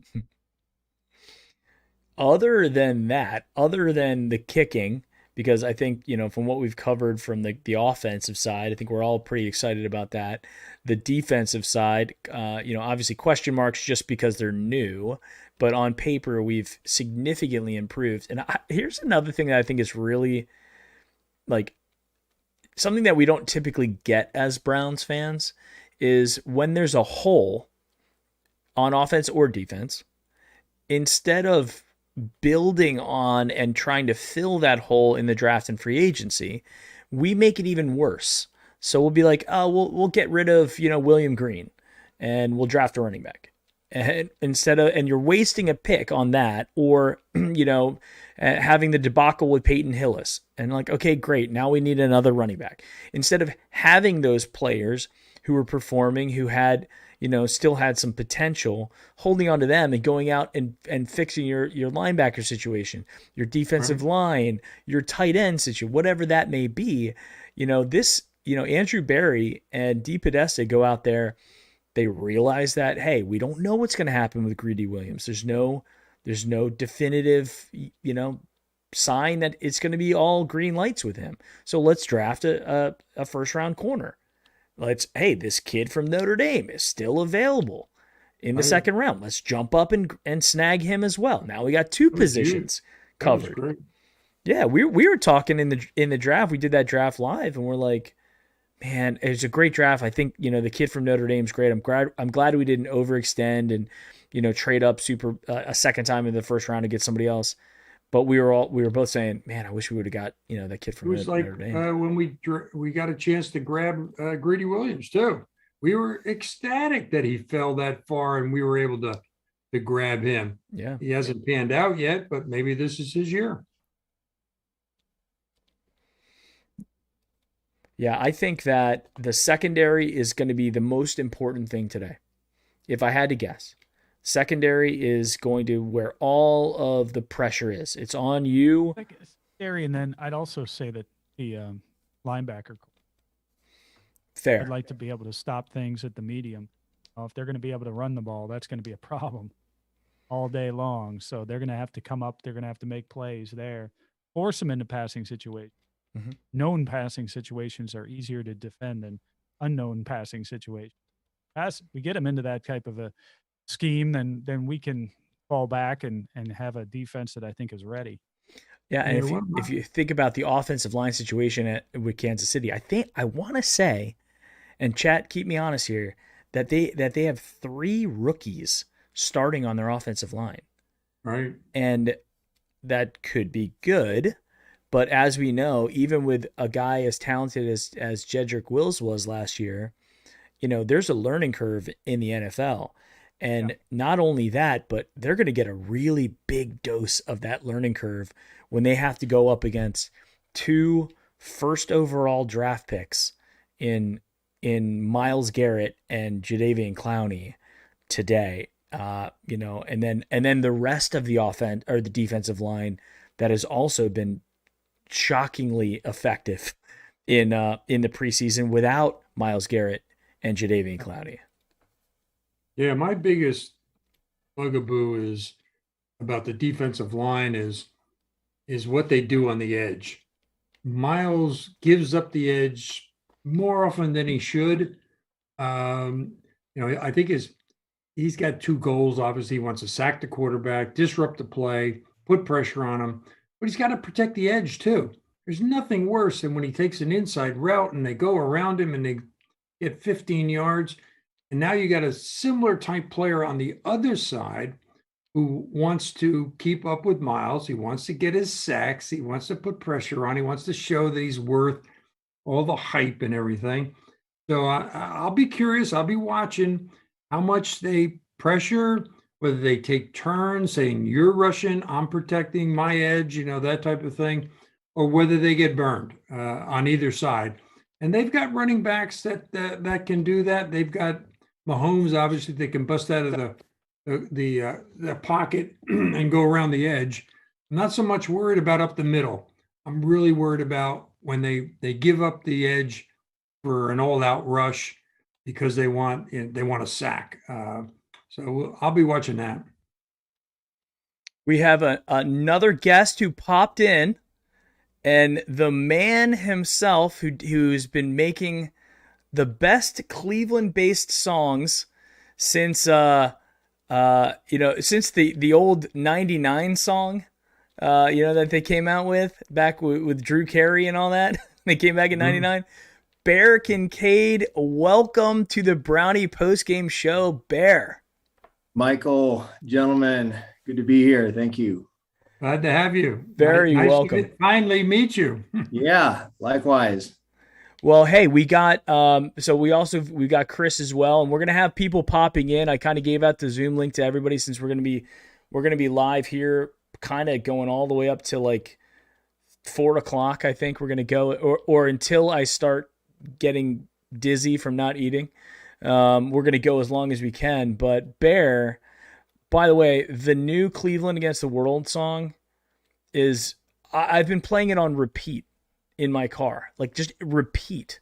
Other than the kicking, because I think, from what we've covered from the offensive side, I think we're all pretty excited about that. The defensive side, obviously question marks just because they're new, but on paper we've significantly improved. And here's another thing that I think is really like something that we don't typically get as Browns fans is when there's a hole on offense or defense, instead of building on and trying to fill that hole in the draft and free agency, we make it even worse. So we'll be like, oh, we'll get rid of, William Green and we'll draft a running back. And and you're wasting a pick on that, or, having the debacle with Peyton Hillis and like, okay, great. Now we need another running back, instead of having those players who were performing, who had, still had some potential, holding on to them and going out and fixing your linebacker situation, your defensive line, your tight end situation, whatever that may be. Andrew Berry and Dee Podesta go out there. They realize that, hey, we don't know what's going to happen with Greedy Williams. There's no definitive, sign that it's going to be all green lights with him. So let's draft a first round corner. This kid from Notre Dame is still available in the second round. Let's jump up and snag him as well. Now we got two positions covered. Yeah, we were talking in the draft. We did that draft live, and we're like, man, it's a great draft. I think the kid from Notre Dame's great. I'm glad we didn't overextend and trade up a second time in the first round to get somebody else. But we were both saying, man, I wish we would have got that kid from Notre Dame. When we got a chance to grab Greedy Williams too. We were ecstatic that he fell that far, and we were able to grab him. Yeah, he hasn't panned out yet, but maybe this is his year. Yeah, I think that the secondary is going to be the most important thing today. If I had to guess, secondary is going to where all of the pressure is. It's on you. Secondary, and then I'd also say that the linebacker. Fair. I'd like to be able to stop things at the medium. If they're going to be able to run the ball, that's going to be a problem all day long. So they're going to have to come up. They're going to have to make plays there, force them into passing situations. Mm-hmm. Known passing situations are easier to defend than unknown passing situations. We get them into that type of a scheme, then we can fall back and have a defense that I think is ready. Yeah, and if you think about the offensive line situation with Kansas City, I want to say, and chat, keep me honest here, that they have 3 rookies starting on their offensive line. Right. And that could be good. But as we know, even with a guy as talented as Jedrick Wills was last year, there's a learning curve in the NFL. And not only that, but they're going to get a really big dose of that learning curve when they have to go up against 2 first overall draft picks in Myles Garrett and Jadeveon Clowney today. And then the rest of the offense or the defensive line that has also been shockingly effective in the preseason without Myles Garrett and Jadeveon Clowney. Yeah, my biggest bugaboo is about the defensive line is what they do on the edge. Myles gives up the edge more often than he should. I think he's got 2 goals. Obviously, he wants to sack the quarterback, disrupt the play, put pressure on him. But he's got to protect the edge too. There's nothing worse than when he takes an inside route and they go around him and they get 15 yards. And now you got a similar type player on the other side who wants to keep up with Myles. He wants to get his sacks. He wants to put pressure on. He wants to show that he's worth all the hype and everything. So I'll be curious. I'll be watching how much they pressure, whether they take turns saying you're rushing, I'm protecting my edge, that type of thing, or whether they get burned on either side. And they've got running backs that can do that. They've got Mahomes, obviously, they can bust out of the pocket and go around the edge. I'm not so much worried about up the middle. I'm really worried about when they give up the edge for an all-out rush because they want a sack. So I'll be watching that. We have another guest who popped in, and the man himself who's been making the best Cleveland-based songs since since the old '99 song, that they came out with back with Drew Carey and all that. They came back in '99. Bear Kincaid, welcome to the Brownie postgame show, Bear. Michael, gentlemen, good to be here. Thank you. Glad to have you. Very nice welcome. To finally meet you. Yeah, likewise. Well, hey, we got we got Chris as well, and we're gonna have people popping in. I kind of gave out the Zoom link to everybody since we're gonna be live here, kind of going all the way up to like 4 o'clock. I think we're gonna go, or until I start getting dizzy from not eating. We're going to go as long as we can. But Bear, by the way, the new Cleveland Against the World song is, I've been playing it on repeat in my car, like just repeat.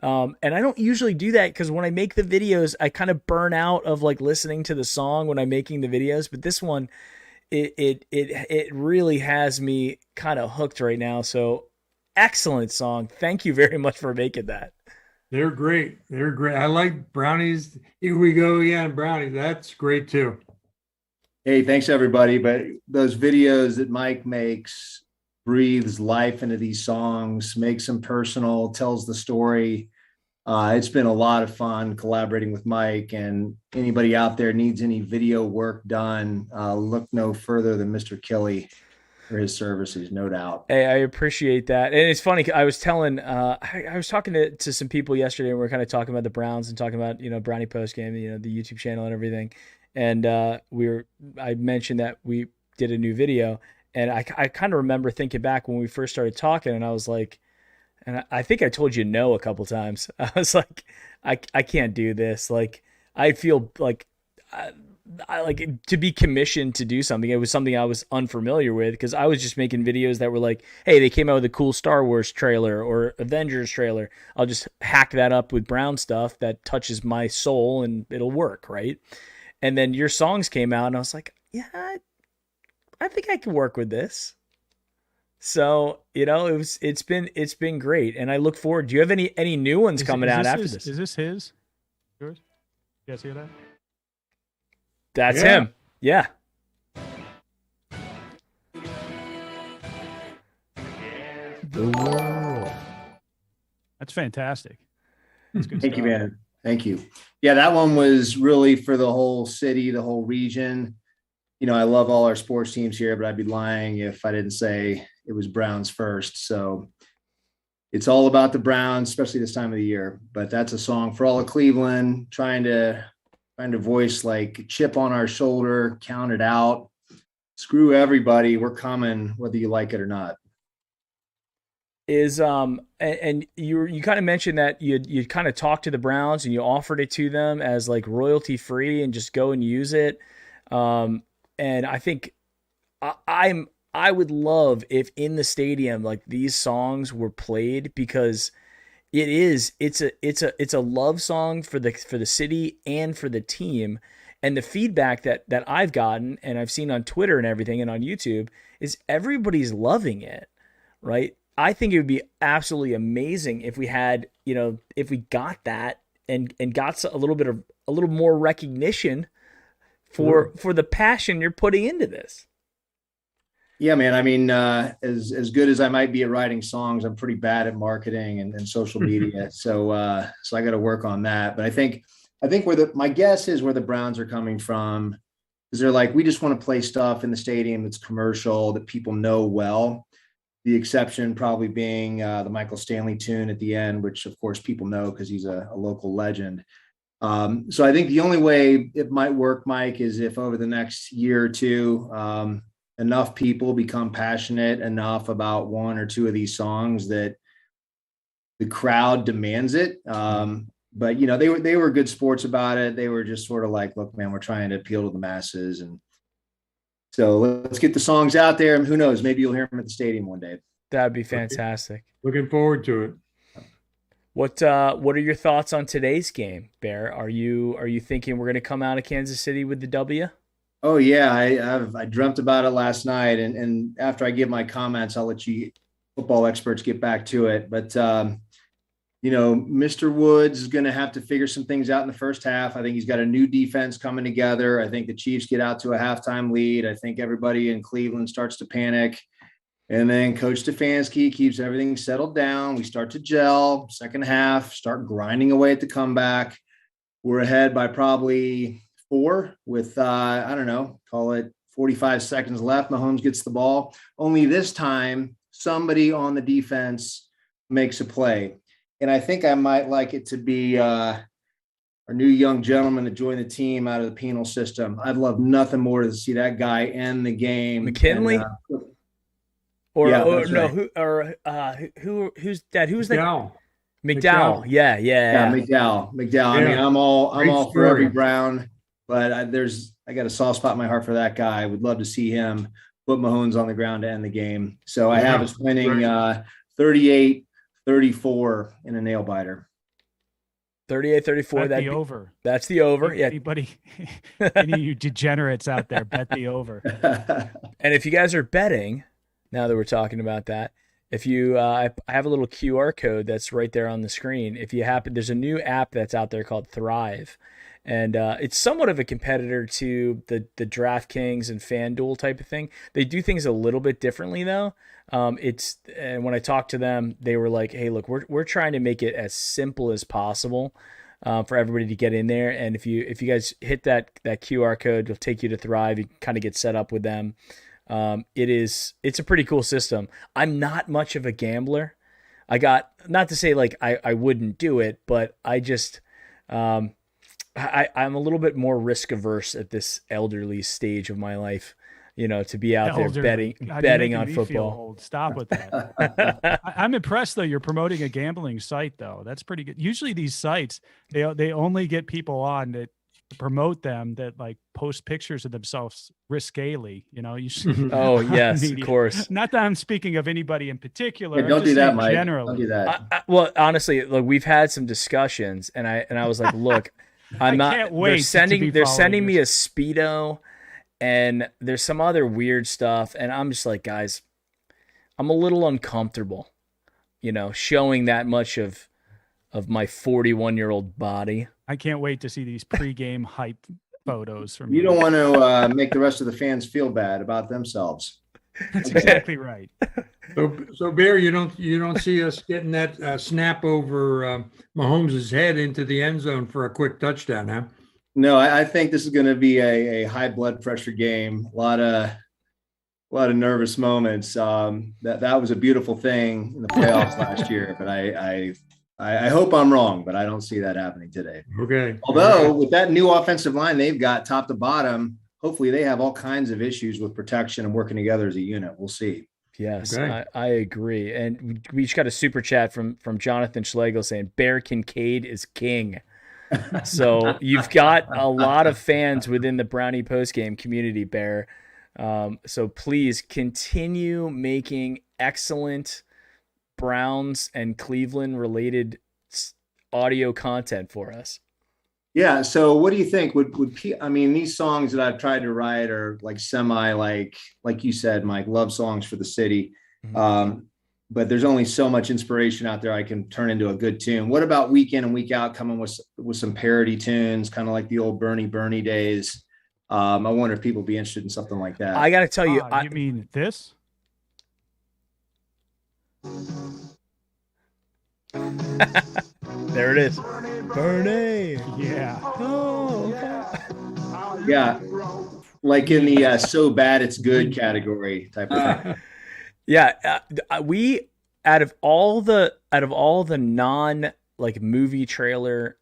And I don't usually do that because when I make the videos, I kind of burn out of like listening to the song when I'm making the videos. But this one, it really has me kind of hooked right now. So excellent song. Thank you very much for making that. They're great. They're great. I like Brownies. Here we go again, Brownies. That's great too. Hey, thanks everybody. But those videos that Mike makes breathes life into these songs, makes them personal, tells the story. It's been a lot of fun collaborating with Mike, and anybody out there needs any video work done, look no further than Mr. Killi for his services, no doubt. Hey, I appreciate that. And it's funny, I was telling, I was talking to some people yesterday, and we were kind of talking about the Browns and talking about, Brownie Post Game, the YouTube channel and everything. And I mentioned that we did a new video, and I kind of remember thinking back when we first started talking, and I was like, and I think I told you no a couple times. I was like, I can't do this. Like, I feel like I like to be commissioned to do something. It was something I was unfamiliar with because I was just making videos that were like, hey, they came out with a cool Star Wars trailer or Avengers trailer. I'll just hack that up with Brown stuff that touches my soul and it'll work, right? And then your songs came out and I was like, yeah, I think I can work with this. So, it's been great. And I look forward. Do you have any new ones coming out after this? Is this his? Yours? You guys hear that? That's him. Yeah. The world. That's fantastic. That's good Thank stuff. you, man. Thank you. Yeah, that one was really for the whole city, the whole region. I love all our sports teams here, but I'd be lying if I didn't say it was Browns first. So it's all about the Browns, especially this time of the year. But that's a song for all of Cleveland, trying to voice like chip on our shoulder, count it out, screw everybody. We're coming, whether you like it or not. Is and you kind of mentioned that you kind of talked to the Browns and you offered it to them as like royalty free and just go and use it. And I think I would love if in the stadium like these songs were played because it's a love song for the city and for the team. And the feedback that I've gotten and I've seen on Twitter and everything and on YouTube is everybody's loving it, right? I think it would be absolutely amazing if we had, if we got that and got a little more recognition for the passion you're putting into this. Yeah, man. I mean, as good as I might be at writing songs, I'm pretty bad at marketing and social media. So I got to work on that. But I think my guess is where the Browns are coming from is they're like, we just want to play stuff in the stadium that's commercial that people know well. The exception probably being the Michael Stanley tune at the end, which of course people know because he's a local legend. So I think the only way it might work, Mike, is if over the next year or two, enough people become passionate enough about one or two of these songs that the crowd demands it. But they were good sports about it. They were just sort of like, look, man, we're trying to appeal to the masses. And so let's get the songs out there. And who knows, maybe you'll hear them at the stadium one day. That'd be fantastic. Looking forward to it. What are your thoughts on today's game, Bear? Are you thinking we're going to come out of Kansas City with the W? Oh yeah, I dreamt about it last night, and after I give my comments, I'll let you football experts get back to it. But Mr. Woods is going to have to figure some things out in the first half. I think he's got a new defense coming together. I think the Chiefs get out to a halftime lead. I think everybody in Cleveland starts to panic. And then Coach Stefanski keeps everything settled down. We start to gel. Second half, start grinding away at the comeback. We're ahead by probably 4 with, call it 45 seconds left. Mahomes gets the ball. Only this time, somebody on the defense makes a play. And I think I might like it to be our new young gentleman to join the team out of the penal system. I'd love nothing more to see that guy end the game. McKinley? Who's that? Who's that? Gal. McDowell. Yeah. Yeah, McDowell. I Yeah. mean, I'm all Great for every story. Brown, but I got a soft spot in my heart for that guy. I would love to see him put Mahomes on the ground to end the game. So I have us winning 38-34 in a nail biter. 38-34. Bet the over. That's the over. Yeah. Anybody, any of you degenerates out there, bet the over. And if you guys are betting, now that we're talking about that, if you, I have a little QR code that's right there on the screen. If you happen, there's a new app that's out there called Thrive, and it's somewhat of a competitor to the DraftKings and FanDuel type of thing. They do things a little bit differently though. And when I talked to them, they were like, "Hey, look, we're trying to make it as simple as possible for everybody to get in there. And if you guys hit that QR code, it'll take you to Thrive. You kind of get set up with them. It's a pretty cool system. I'm not much of a gambler. Not to say like I wouldn't do it, but I just I'm a little bit more risk averse at this elderly stage of my life. To be out there betting on football. Stop with that. I'm impressed though. You're promoting a gambling site though. That's pretty good. Usually these sites, they only get people on that promote them that like post pictures of themselves risquely. You should. Oh yes, of course. Not that I'm speaking of anybody in particular. Yeah, don't do that, Mike. Generally. Don't do that. Well, honestly, look, we've had some discussions, and I was like, look, I'm not. Can't wait They're sending me a Speedo. And there's some other weird stuff. And I'm just like, guys, I'm a little uncomfortable, showing that much of my 41-year-old body. I can't wait to see these pregame hype photos from You don't want to make the rest of the fans feel bad about themselves. That's exactly right. So Bear, you don't see us getting that snap over Mahomes' head into the end zone for a quick touchdown, huh? No, I think this is going to be a high blood pressure game. A lot of nervous moments. That was a beautiful thing in the playoffs last year, but I hope I'm wrong, but I don't see that happening today. Okay. Although with that new offensive line they've got top to bottom, hopefully they have all kinds of issues with protection and working together as a unit. We'll see. Yes, Okay. I agree. And we just got a super chat from Jonathan Schlegel saying Bear Kincaid is king. So you've got a lot of fans within the Brownie postgame community, Bear. So please continue making excellent Browns and Cleveland related audio content for us. Yeah. So what do you think? These songs that I've tried to write are like semi, like you said, Mike, love songs for the city. Mm-hmm. But there's only so much inspiration out there I can turn into a good tune. What about week in and week out coming with some parody tunes, kind of like the old Bernie days? I wonder if people would be interested in something like that. I got to tell you, You mean this? there it is. Bernie. Yeah. Oh, Yeah. Like in the so bad it's good category type of thing. yeah. We out of all the non like movie trailer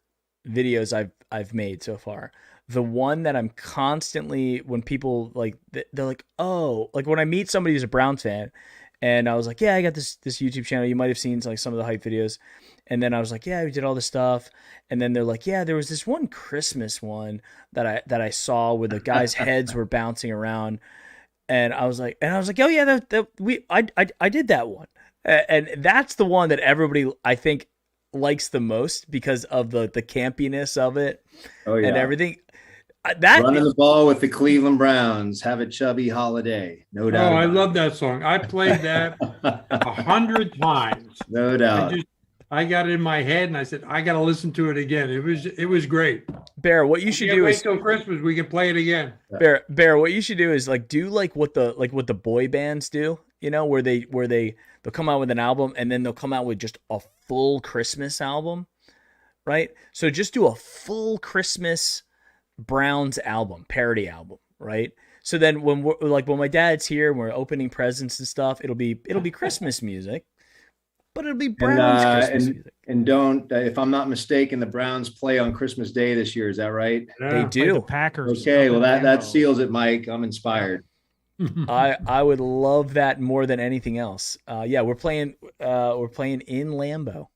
videos I've made so far, the one that I'm constantly, when people like, they're like, oh, like when I meet somebody who's a Browns fan, and I was like, yeah, I got this YouTube channel. You might have seen like some of the hype videos. And then I was like, yeah, we did all this stuff. And then they're like, yeah, there was this one Christmas one that I saw where the guys' heads were bouncing around. And I was like, oh yeah, I did that one. And that's the one that everybody, I think, likes the most because of the campiness of it. Oh yeah. And everything. Running the ball with the Cleveland Browns, have a chubby holiday, no doubt. Oh, I love that song. I played that 100 times. No doubt. I got it in my head, and I said, I got to listen to it again. It was great. Bear, what you should do wait is till Christmas. We can play it again. Bear, what you should do is do what the boy bands do, where they'll come out with an album and then they'll come out with just a full Christmas album, right? So just do a full Christmas Browns album, parody album, right? So then when my dad's here and we're opening presents and stuff, it'll be Christmas music, but it'll be Browns Christmas music. And don't, if I'm not mistaken, the Browns play on Christmas Day this year. Is that right? They Yeah. do. The Packers. Okay, well that seals it, Mike. I'm inspired. I would love that more than anything else. Yeah, we're playing in Lambeau.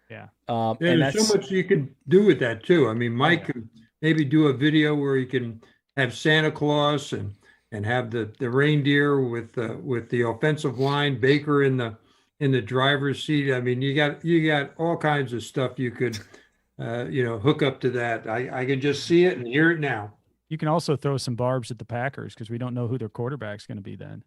Yeah. Yeah, And there's that's so much you could do with that too. I mean, Mike could maybe do a video where you can have Santa Claus and have the reindeer with the offensive line, Baker in the driver's seat. I mean, you got all kinds of stuff you could hook up to that. I can just see it and hear it now. You can also throw some barbs at the Packers because we don't know who their quarterback's going to be then.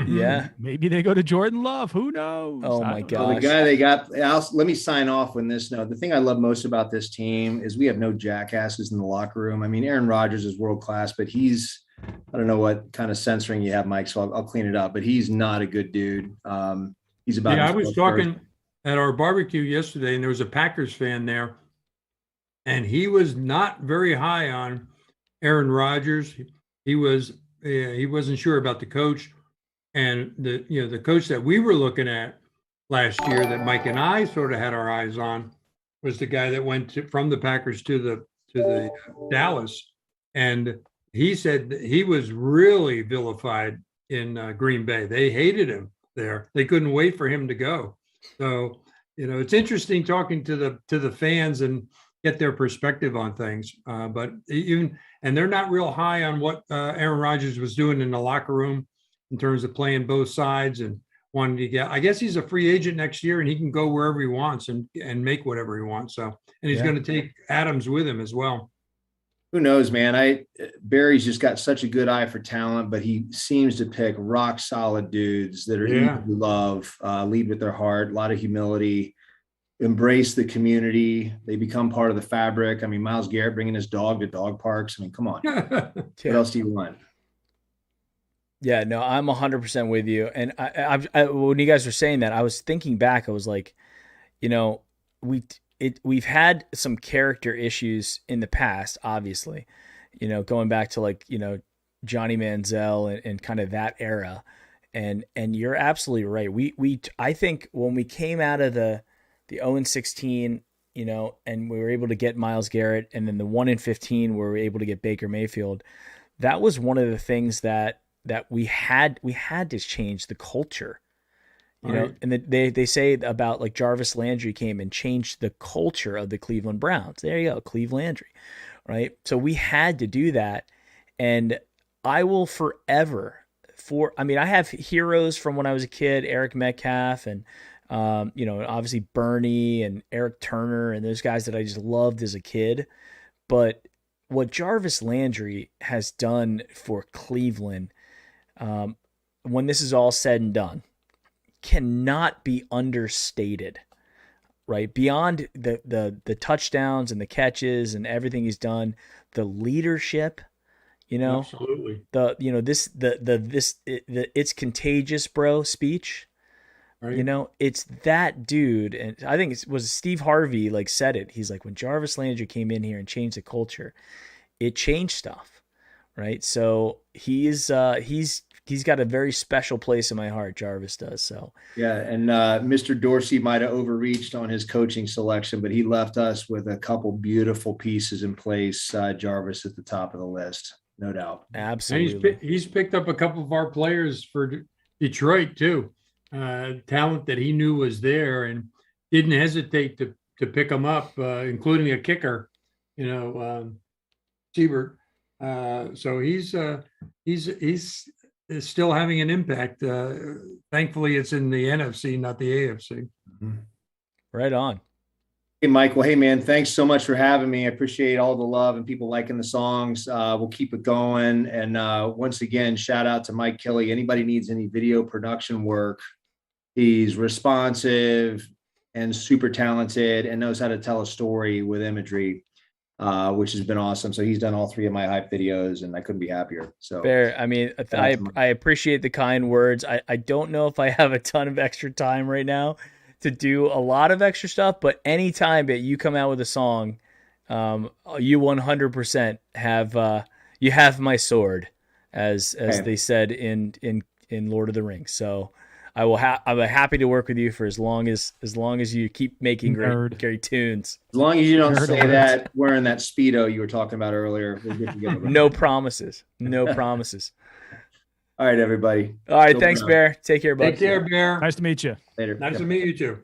yeah. Maybe they go to Jordan Love. Who knows? Oh I my don't know. Well, the gosh. guy they got, let me sign off on this note. The thing I love most about this team is we have no jackasses in the locker room. I mean, Aaron Rodgers is world class, but I don't know what kind of censoring you have, Mike, so I'll clean it up, but he's not a good dude. He's about. Yeah, I was talking at our barbecue yesterday, and there was a Packers fan there, and he was not very high on Aaron Rodgers. He wasn't sure about the coach, and the coach that we were looking at last year that Mike and I sort of had our eyes on was the guy that went from the Packers to the Dallas, and he said that he was really vilified in Green Bay. They hated him there. They couldn't wait for him to go. So it's interesting talking to the fans and get their perspective on things. But they're not real high on what Aaron Rodgers was doing in the locker room in terms of playing both sides and wanting to get. I guess he's a free agent next year and he can go wherever he wants and make whatever he wants. So, and he's going to take Adams with him as well. Who knows, man? Barry's just got such a good eye for talent, but he seems to pick rock solid dudes that are easy to love, lead with their heart, a lot of humility, embrace the community. They become part of the fabric. I mean, Myles Garrett bringing his dog to dog parks. I mean, come on. What else do you want? Yeah, no, I'm 100% with you. And I when you guys were saying that, I was thinking back. I was like, we've had some character issues in the past, obviously, going back to Johnny Manziel and kind of that era. And you're absolutely right. I think when we came out of the 0-16, and we were able to get Myles Garrett, and then the 1-15 where we were able to get Baker Mayfield, that was one of the things that we had to change the culture. And they say about like Jarvis Landry came and changed the culture of the Cleveland Browns. There you go, Cleve Landry, right? So we had to do that. And I will forever I have heroes from when I was a kid, Eric Metcalf and, obviously Bernie and Eric Turner and those guys that I just loved as a kid. But what Jarvis Landry has done for Cleveland, when this is all said and done, cannot be understated, right? Beyond the touchdowns and the catches and everything he's done, the leadership, absolutely. It's contagious, bro speech, right? It's that dude. And I think it was Steve Harvey said it. He's like, when Jarvis Landry came in here and changed the culture, it changed stuff, right? So he's got a very special place in my heart. Jarvis does. So yeah. And Mr. Dorsey might've overreached on his coaching selection, but he left us with a couple beautiful pieces in place. Jarvis at the top of the list, no doubt. Absolutely. And he's picked up a couple of our players for Detroit too. Talent that he knew was there and didn't hesitate to pick them up, including a kicker, Siebert. So he's still having an impact. Thankfully, it's in the NFC, not the AFC. Right on. Hey, Mike. Well, hey, man, thanks so much for having me. I appreciate all the love and people liking the songs. We'll keep it going. And once again, shout out to Mike Killi. Anybody needs any video production work, he's responsive and super talented and knows how to tell a story with imagery. Which has been awesome. So he's done all 3 of my hype videos and I couldn't be happier. So fair. I mean, I appreciate the kind words. I don't know if I have a ton of extra time right now to do a lot of extra stuff, but anytime that you come out with a song, you 100% have my sword, as they said in Lord of the Rings. So I'm happy to work with you for as long as you keep making great tunes. As long as you don't say that wearing that Speedo you were talking about earlier. We're good to go. No promises. No promises. All right, everybody. All right. Thanks, Bear. Take care, buddy. Take care, Bear. Nice to meet you. Later. Nice to meet you too.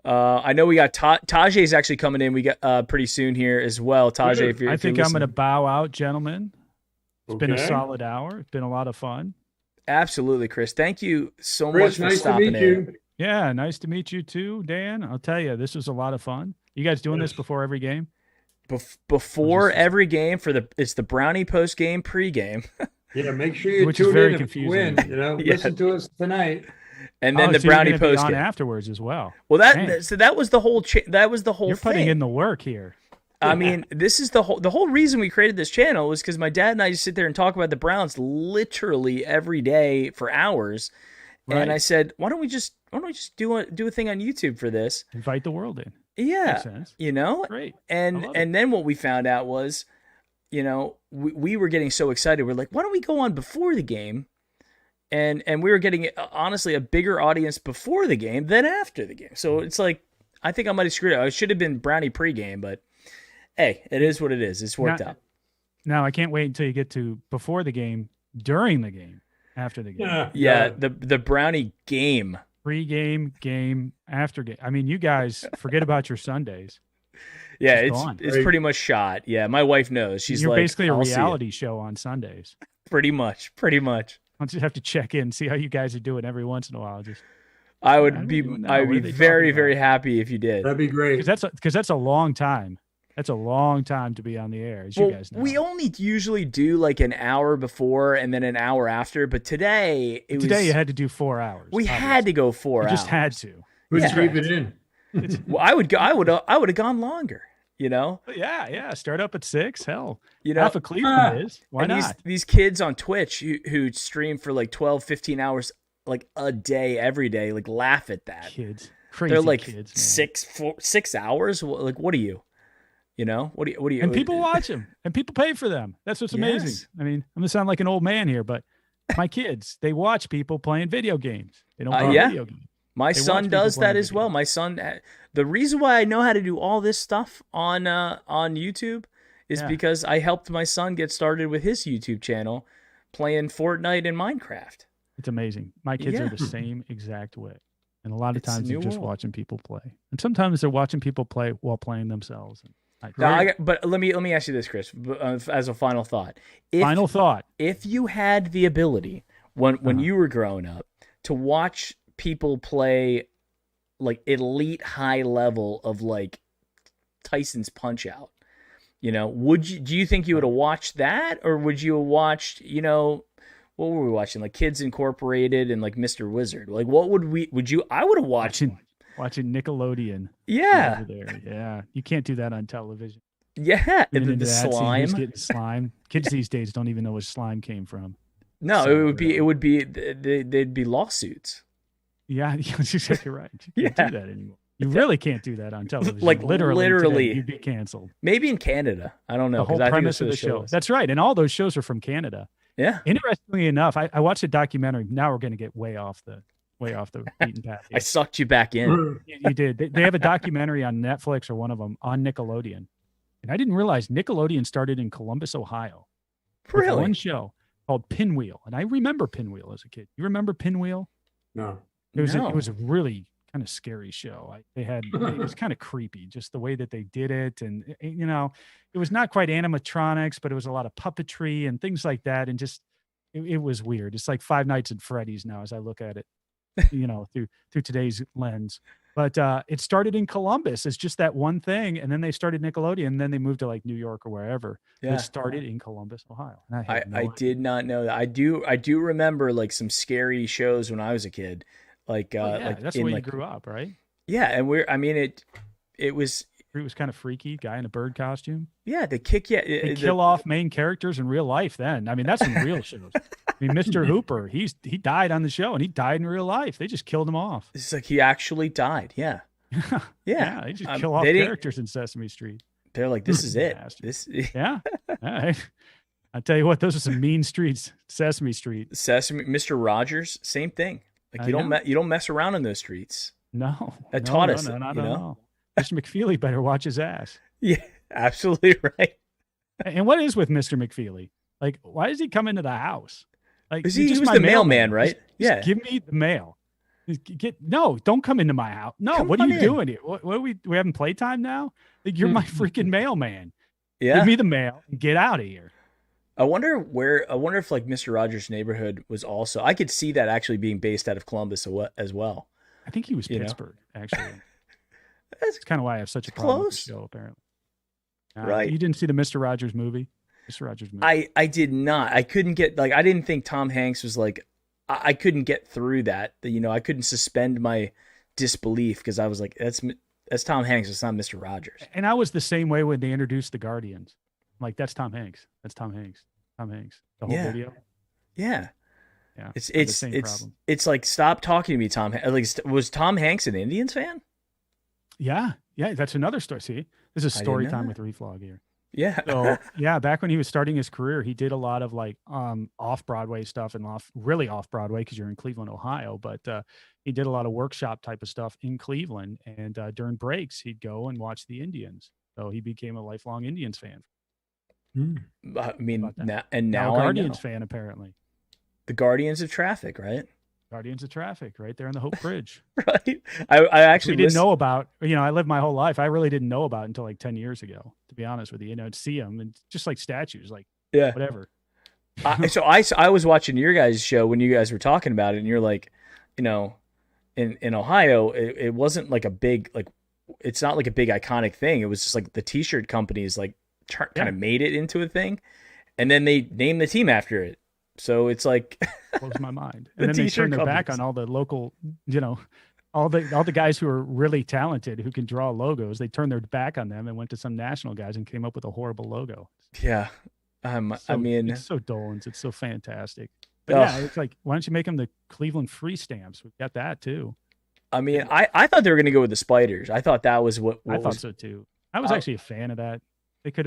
I know we got Tajay is actually coming in. We got pretty soon here as well. Tajay, Good. if you're, I if you're think I'm going to listening. bow out, gentlemen. It's been a Okay. solid hour. It's been a lot of fun. Absolutely, Chris. Thank you so Chris, much for nice to stopping meet in. you. Yeah, nice to meet you too, Dan. I'll tell you, this was a lot of fun. You guys doing this Yes. before every game? Before Just- every game it's the Brownie post game pre-game, Yeah, make sure you Which is tune very in if you confusing. win. You know, Yeah. listen to us tonight. and then Oh, the so you're Brownie gonna be post on game. afterwards as well. Well, Dang. that was the whole that was the whole You're thing. putting in the work here. I mean, this is the whole reason we created this channel was because my dad and I just sit there and talk about the Browns literally every day for hours. And Right. I said, why don't we just do a thing on YouTube for this? Invite the world in. Yeah, Makes sense. you know. Great. And I love and then what we found out was, you know, we were getting so excited. We're like, why don't we go on before the game? And we were getting honestly a bigger audience before the game than after the game. So it's like, I think I might have screwed up. I should have been Brownie pregame, but hey, it is what it is. It's worked Now- out. Now I can't wait until you get to before the game, during the game, after the game. Yeah, the Brownie game. Pre-game, game, after game. I mean, you guys forget about your Sundays. Yeah, It's it's gone. it's pretty much shot. Yeah, my wife knows. She's You're like, basically a "I'll see it." reality show on Sundays. Pretty much. I'll just have to check in, see how you guys are doing every once in a while. Just I I would don't be even know. I would What be are they very talking very about? happy if you did. That'd be great. because that's a long time. That's a long time to be on the air, as you Well, guys know. we only usually do like an hour before and then an hour after, but today Today you had to do 4 hours. we had to go 4 You hours. just had to. Couldn't yeah. keep it in. Well, I would have gone longer. You know, Yeah. Start up at 6. Hell, you know. half of Cleveland is. Why and not? these kids on Twitch who stream for like 12, 15 hours like a day every day, like laugh at that. Kids, crazy They're like kids, man. 6 hours. Like, what are you? You know, what do you? And people watch them, and people pay for them. That's what's amazing. Yes. I mean, I'm gonna sound like an old man here, but my kids, they watch people playing video games. They don't play yeah. video games. My They son watch does people that playing as well. video My son, the reason why I know how to do all this stuff on YouTube is Yeah. because I helped my son get started with his YouTube channel, playing Fortnite and Minecraft. It's amazing. My kids Yeah. are the same exact way. And a lot of It's a times they're new just world. watching people play. And sometimes they're watching people play while playing themselves. Now, but let me ask you this, Chris, as a final thought. Final thought. If you had the ability when you were growing up to watch people play like elite high level of like Tyson's Punch Out, you know, do you think you would have watched that, or would you have watched, you know, what were we watching, like Kids Incorporated and like Mr. Wizard? Like, what would you? I would have watched. Watching Nickelodeon. Yeah, Over there. Yeah. You can't do that on television. yeah, Even and into the that scene, slime. who's getting slime. Kids these days don't even know where slime came from. No, So, it would be they'd be lawsuits. Yeah, you're exactly right. You can't Yeah. do that anymore. You really can't do that on television. Like, literally, literally. today, you'd be canceled. Maybe in Canada, I don't know. The whole 'cause I think premise that's of what the show. is. That's right. And all those shows are from Canada. Yeah, Interestingly enough, I watched a documentary. Now we're going to get way off the beaten path. I sucked you back in. You did. They have a documentary on Netflix or one of them on Nickelodeon. And I didn't realize Nickelodeon started in Columbus, Ohio. with Really? One show called Pinwheel. And I remember Pinwheel as a kid. You remember Pinwheel? No. It was No. it was a really kind of scary show. It was kind of creepy, just the way that they did it, and you know, it was not quite animatronics, but it was a lot of puppetry and things like that, and just it was weird. It's like Five Nights at Freddy's now, as I look at it, you know, through today's lens. But it started in Columbus as just that one thing, and then they started Nickelodeon, and then they moved to like New York or wherever. But Yeah. It started in Columbus, Ohio. And I, had no I idea. did not know that. I do remember like some scary shows when I was a kid. Like Oh, yeah, like that's in where like you grew up, right? yeah, and it was It was kind of freaky, guy in a bird costume. yeah, the kick yeah They kill off main characters in real life then. I mean, that's some real shows. I mean, Mr. Hooper, he died on the show and he died in real life. They just killed him off. It's like he actually died. Yeah. Yeah. They just kill off they didn't- characters in Sesame Street. They're like, this is it. Bastards. This Yeah. All right. I tell you what, those are some mean streets. Sesame Street. Sesame Mr. Rogers, same thing. Like I know. you don't mess around in those streets. No. That no, taught no, us no, it, not you at know? all. Mr. McFeely better watch his ass. Yeah, absolutely right. And what is with Mr. McFeely? Like, why does he come into the house? Like, Is you're he just was my the mailman, right? Just Yeah. give me the mail. Don't come into my house. No, Come what are on you in. doing here? What are we having playtime now? Like, you're my freaking mailman. Yeah. Give me the mail and get out of here. I wonder if like Mr. Rogers' Neighborhood was also. I could see that actually being based out of Columbus as well. I think he was You know? Pittsburgh, actually. That's That's kind of why I have such a problem with the close. show, apparently. Right. You didn't see the Mr. Rogers movie? Mr. Rogers movie. I did not. I couldn't get like I didn't think Tom Hanks was like I couldn't get through that. You know, I couldn't suspend my disbelief because I was like, that's Tom Hanks. It's not Mr. Rogers. And I was the same way when they introduced the Guardians. I'm like, that's Tom Hanks. That's Tom Hanks. Tom Hanks. The whole Yeah. video. Yeah. Yeah. It's I had the same problem. it's like stop talking to me, Tom. Like, was Tom Hanks an Indians fan? Yeah. Yeah. That's another story. See, this is I didn't story know time that. with Reflog here. Yeah. So yeah, back when he was starting his career, he did a lot of like off Broadway stuff and really off Broadway because you're in Cleveland, Ohio. But he did a lot of workshop type of stuff in Cleveland, and during breaks he'd go and watch the Indians. So he became a lifelong Indians fan. I mean, about that? now Now now a I know. Guardians fan, apparently. The Guardians of Traffic, right? Guardians of Traffic, right there on the Hope Bridge. Right. I actually We didn't know about. I lived my whole life. I really didn't know about it until like 10 years ago, to be honest with you. I'd see them and just like statues, like Yeah. whatever. So I was watching your guys' show when you guys were talking about it, and you're like, in Ohio, it wasn't like a big it's not like a big iconic thing. It was just like the T-shirt companies like kind of made it into a thing, and then they named the team after it. So it's like Blows my mind. The And then they t-shirt turned their back companies. on all the local, all the guys who are really talented who can draw logos. They turned their back on them and went to some national guys and came up with a horrible logo. yeah. I mean, it's so Dolan's. It's so fantastic. But Oh. yeah, it's like, why don't you make them the Cleveland free stamps? We've got that too. I mean, I thought they were going to go with the spiders. I thought that was what I thought was. so too. I was Oh. actually a fan of that. They could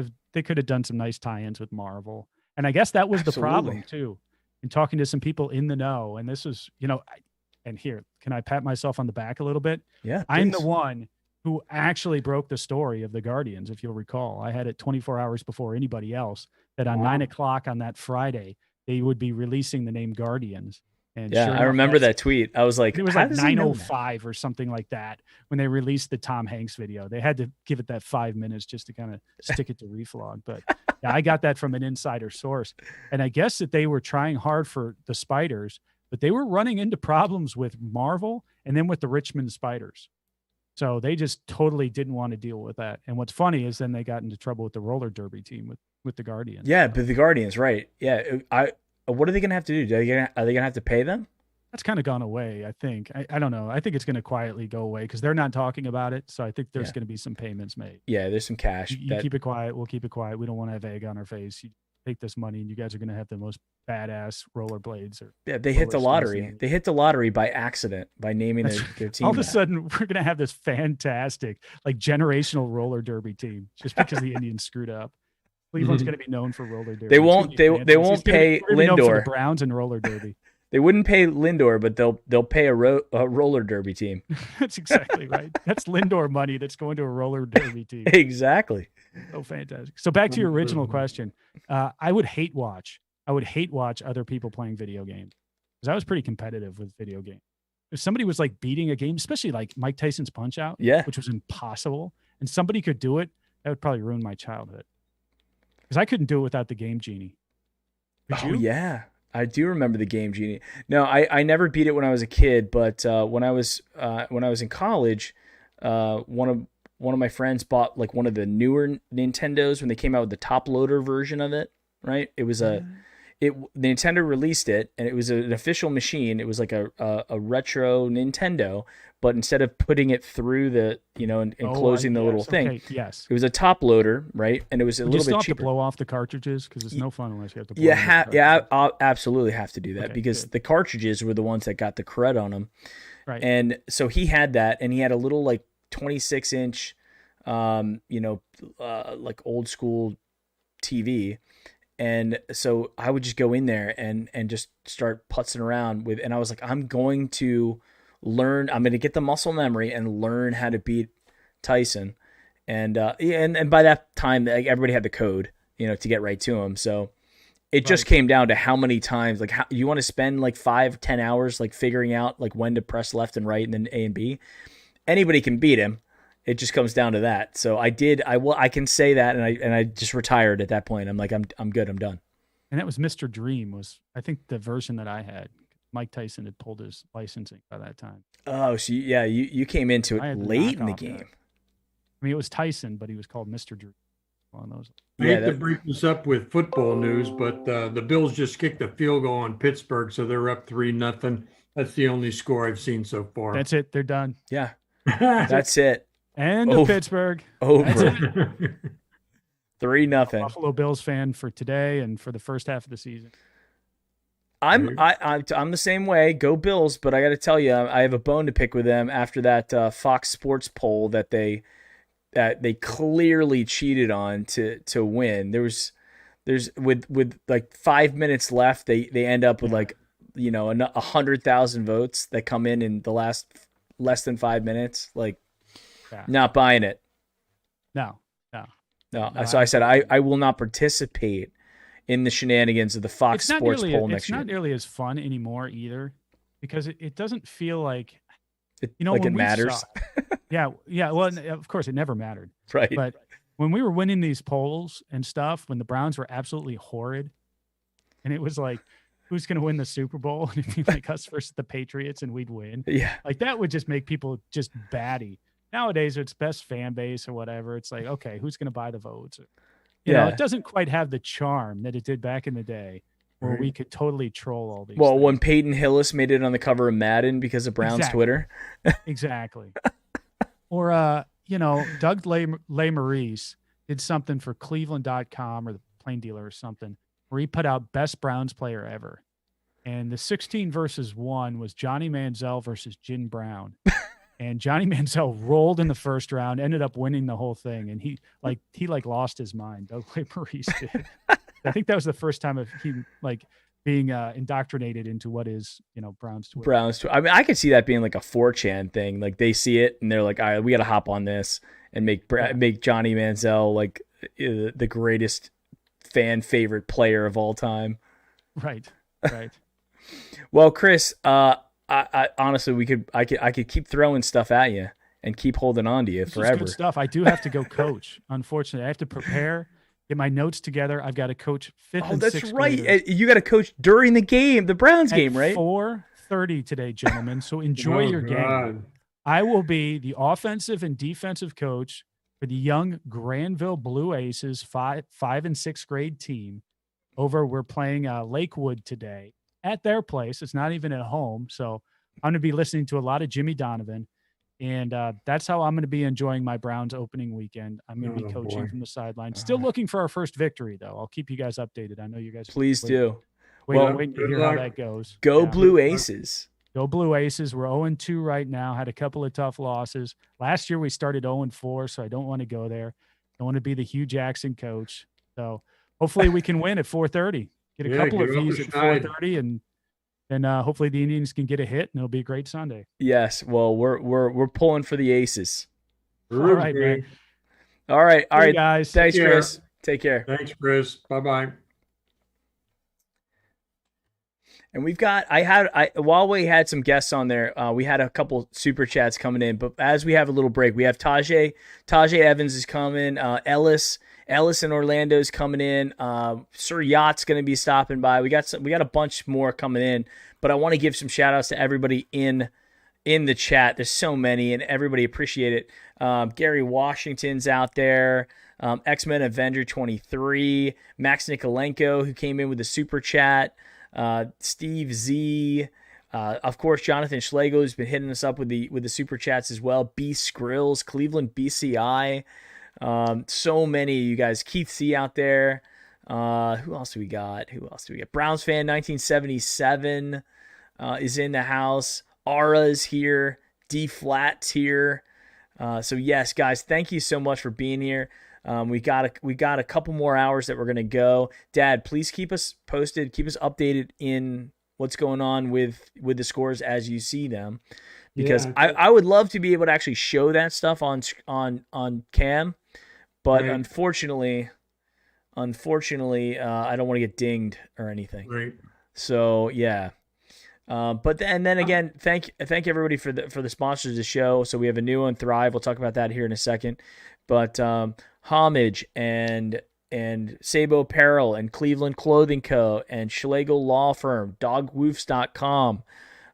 have done some nice tie-ins with Marvel. And I guess that was the problem Absolutely. too. In talking to some people in the know, and this was, and here, can I pat myself on the back a little bit? Yeah, I'm the please. one who actually broke the story of the Guardians. If you'll recall, I had it 24 hours before anybody else that on 9:00 on that Friday, they would be releasing the name Guardians. And Yeah, sure I enough, remember that's- that tweet. I was like, It was how like does he know that? 9:05 or something like that when they released the Tom Hanks video. They had to give it that 5 minutes just to kind of stick it to Reflog. But yeah, I got that from an insider source. And I guess that they were trying hard for the Spiders, but they were running into problems with Marvel and then with the Richmond Spiders. So they just totally didn't want to deal with that. And what's funny is then they got into trouble with the roller derby team with the Guardians. Yeah, but the Guardians, right? Yeah, what are they going to have to do? Are they going to have to pay them? That's kind of gone away, I think. I don't know. I think it's going to quietly go away because they're not talking about it. So I think there's Yeah. going to be some payments made. Yeah, there's some cash. You keep it quiet. We'll keep it quiet. We don't want to have egg on our face. You take this money and you guys are going to have the most badass rollerblades. Yeah, they hit the roller lottery. skates. They hit the lottery by accident by naming their team. All of a that. sudden, we're going to have this fantastic, like generational roller derby team just because the Indians screwed up. Cleveland's going to be known for roller derby. They It's won't- gonna be they fantastic. won't It's gonna be- pay we're gonna be known for the Lindor. Browns and roller derby. They wouldn't pay Lindor, but they'll pay a roller derby team. That's exactly right. That's Lindor money that's going to a roller derby team. Exactly. Oh, fantastic. So back to your original question. I would hate watch other people playing video games because I was pretty competitive with video games. If somebody was like beating a game, especially like Mike Tyson's Punch Out, Yeah. which was impossible, and somebody could do it, that would probably ruin my childhood because I couldn't do it without the Game Genie. Could Oh you? yeah, I do remember the Game Genie. No, I never beat it when I was a kid, but when I was in college, one of my friends bought like one of the newer Nintendos when they came out with the top loader version of it. Right, it was Nintendo released it, and it was an official machine. It was like a retro Nintendo, but instead of putting it through the and Oh, closing the little yes, thing, okay, yes. it was a top loader, right? And it was a You little still bit have to cheaper. blow off the cartridges because it's no fun unless you have to. Blow Yeah, off the cartridges. I'll absolutely have to do that Okay, because good. the cartridges were the ones that got the crud on them. Right. And so he had that, and he had a little like 26-inch, like old school TV. And so I would just go in there and just start putzing around with, and I was like, I'm going to get the muscle memory and learn how to beat Tyson. And and by that time, like, everybody had the code, to get right to him. So It just Right. came down to how many times, like, how you want to spend like 5-10 hours like figuring out like when to press left and right and then A and B. Anybody can beat him. It just comes down to that. So I did. I can say that, and I just retired at that point. I'm like, I'm good. I'm done. And that was Mr. Dream was, I think, the version that I had. Mike Tyson had pulled his licensing by that time. Oh, so you came into I it had the late in the knockoff, yeah. game. I mean, it was Tyson, but he was called Mr. Dream. On those. I Yeah, hate to break this up with football news, but the Bills just kicked a field goal on Pittsburgh, so they're up 3-0. That's the only score I've seen so far. That's it. They're done. Yeah, that's it. And Over. Pittsburgh. Over 3-0. Buffalo Bills fan for today and for the first half of the season. I'm the same way. Go Bills, but I got to tell you, I have a bone to pick with them after that Fox Sports poll that they clearly cheated on to win. There's with like 5 minutes left, they end up with like 100,000 votes that come in the last less than 5 minutes. Like, Yeah. not buying it. No. No. So I said I will not participate in the shenanigans of the Fox Sports poll next It's year. not nearly as fun anymore either, because it doesn't feel like Like when it we matters, suck- yeah. Well, of course it never mattered. right? But when we were winning these polls and stuff, when the Browns were absolutely horrid, and it was like, who's going to win the Super Bowl? And it'd be like us versus the Patriots, and we'd win. Yeah. Like that would just make people just batty. Nowadays, it's best fan base or whatever. It's like, okay, who's going to buy the votes? You know, Yeah. it doesn't quite have the charm that it did back in the day, where Right. we could totally troll all these. Well, things. when Peyton Hillis made it on the cover of Madden because of Brown's Exactly. Twitter. Exactly. Or, Doug Maurice did something for Cleveland.com or the Plain Dealer or something, where he put out best Browns player ever. And the 16 versus 1 was Johnny Manziel versus Jim Brown. And Johnny Manziel rolled in the first round, ended up winning the whole thing. And he lost his mind. Doug Maurice did. I think that was the first time of he being indoctrinated into what is, Browns Twitter. I mean, I could see that being like a 4chan thing. Like they see it and they're like, all right, we got to hop on this and make Johnny Manziel like the greatest fan favorite player of all time. Right. Well, Chris, I honestly, I could keep throwing stuff at you and keep holding on to you This is forever. good stuff. I do have to go coach. Unfortunately, I have to prepare, get my notes together. I've got to coach fifth Oh, and that's sixth right. graders You got to coach during the game, the Browns at game, right? 4:30 today, gentlemen. So enjoy Oh, your game. God. I will be the offensive and defensive coach for the young Granville Blue Aces 5 and 6th grade team. We're playing Lakewood today at their place. It's not even at home. So I'm going to be listening to a lot of Jimmy Donovan. And that's how I'm going to be enjoying my Browns opening weekend. I'm going to be Oh, coaching boy. from the sideline. Still looking for our first victory, though. I'll keep you guys updated. I know you guys. Please do. Wait, Well, wait to good hear how luck. that goes. Go Yeah. Blue Aces. Go Blue Aces. We're 0-2 right now. Had a couple of tough losses. Last year we started 0-4, so I don't want to go there. I want to be the Hugh Jackson coach. So hopefully we can win at 4:30. Get a Yeah, couple of get off these the at side. 4:30, and then hopefully the Indians can get a hit, and it'll be a great Sunday. Yes. Well, we're pulling for the Aces. All right, man. All right. Hey, guys. Thanks, Take care. Chris. Take care. Thanks, Chris. Bye-bye. And while we had some guests on there, we had a couple super chats coming in. But as we have a little break, we have Tajay Evans is coming. Ellis in Orlando is coming in. Sir Yacht's going to be stopping by. We got a bunch more coming in. But I want to give some shout outs to everybody in the chat. There's so many, and everybody appreciate it. Gary Washington's out there. X-Men Avenger 23. Max Nikolenko, who came in with a super chat. Steve Z, of course, Jonathan Schlegel, who's been hitting us up with the super chats as well. B Skrills, Cleveland BCI, so many of you guys. Keith C out there. Who else do we got? Browns fan 1977 is in the house. Ara's here. D Flat's here. So yes, guys, thank you so much for being here. We got a couple more hours that we're gonna go. Dad, please keep us posted, keep us updated in what's going on with the scores as you see them, because Yeah. I would love to be able to actually show that stuff on cam, but Right. unfortunately, unfortunately, I don't want to get dinged or anything. Right. So yeah. And then again, thank everybody for the sponsors of the show. So we have a new one, Thrive. We'll talk about that here in a second. But Homage and Sabo Apparel and Cleveland Clothing Co. and Schlegel Law Firm, dogwoofs.com.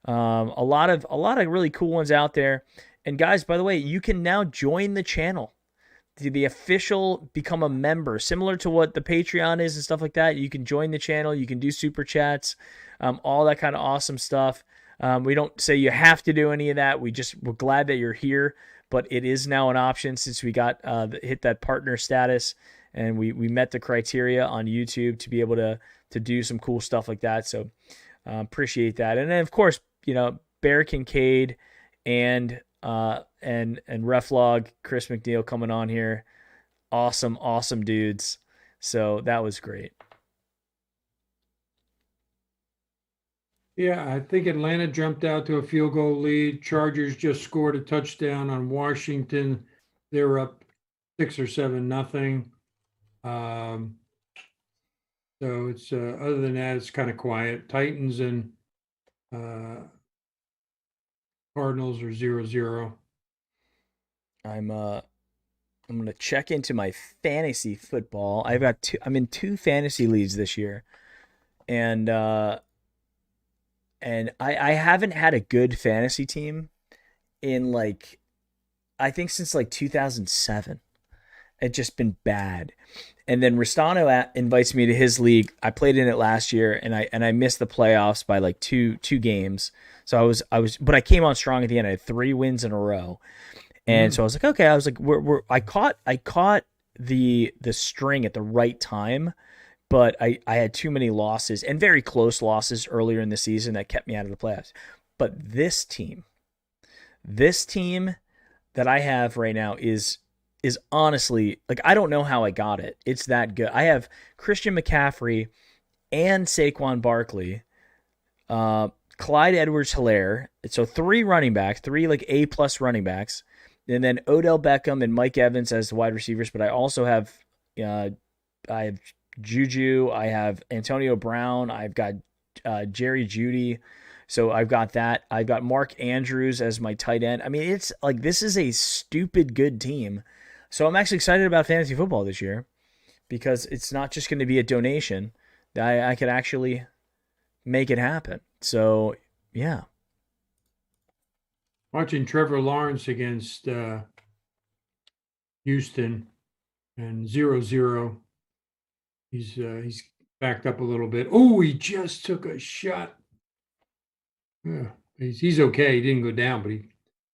A lot of really cool ones out there. And guys, by the way, you can now join the channel. The official, become a member, similar to what the Patreon is and stuff like that. You can join the channel. You can do super chats, all that kind of awesome stuff. We don't say you have to do any of that. we're glad that you're here, but it is now an option since we got hit that partner status, and we met the criteria on YouTube to be able to do some cool stuff like that. So appreciate that. And then of course, Bear Kincaid and Reflog, Chris McNeil coming on here. Awesome dudes. So that was great. Yeah, I think Atlanta jumped out to a field goal lead. Chargers just scored a touchdown on Washington. They were up 6 or 7-0. So it's other than that, it's kind of quiet. Titans and Cardinals are 0-0. I'm gonna check into my fantasy football. I'm in 2 fantasy leagues this year, and I haven't had a good fantasy team in I think since 2007. It's just been bad. And then Ristano invites me to his league. I played in it last year, and I missed the playoffs by two games. So but I came on strong at the end. I had 3 wins in a row, and so I was like, okay. I was like, I caught the string at the right time, but I had too many losses and very close losses earlier in the season that kept me out of the playoffs. But this team that I have right now is honestly, I don't know how I got it. It's that good. I have Christian McCaffrey and Saquon Barkley, Clyde Edwards-Helaire. So 3 running backs, 3 A+ running backs, and then Odell Beckham and Mike Evans as the wide receivers. But I also have, I have Juju, I have Antonio Brown, I've got Jerry Jeudy. So I've got that. I've got Mark Andrews as my tight end. I mean, it's this is a stupid good team. So I'm actually excited about fantasy football this year because it's not just going to be a donation. I could actually make it happen. So, yeah. Watching Trevor Lawrence against Houston and 0-0. He's backed up a little bit. Oh, he just took a shot. Yeah, he's okay. He didn't go down, but he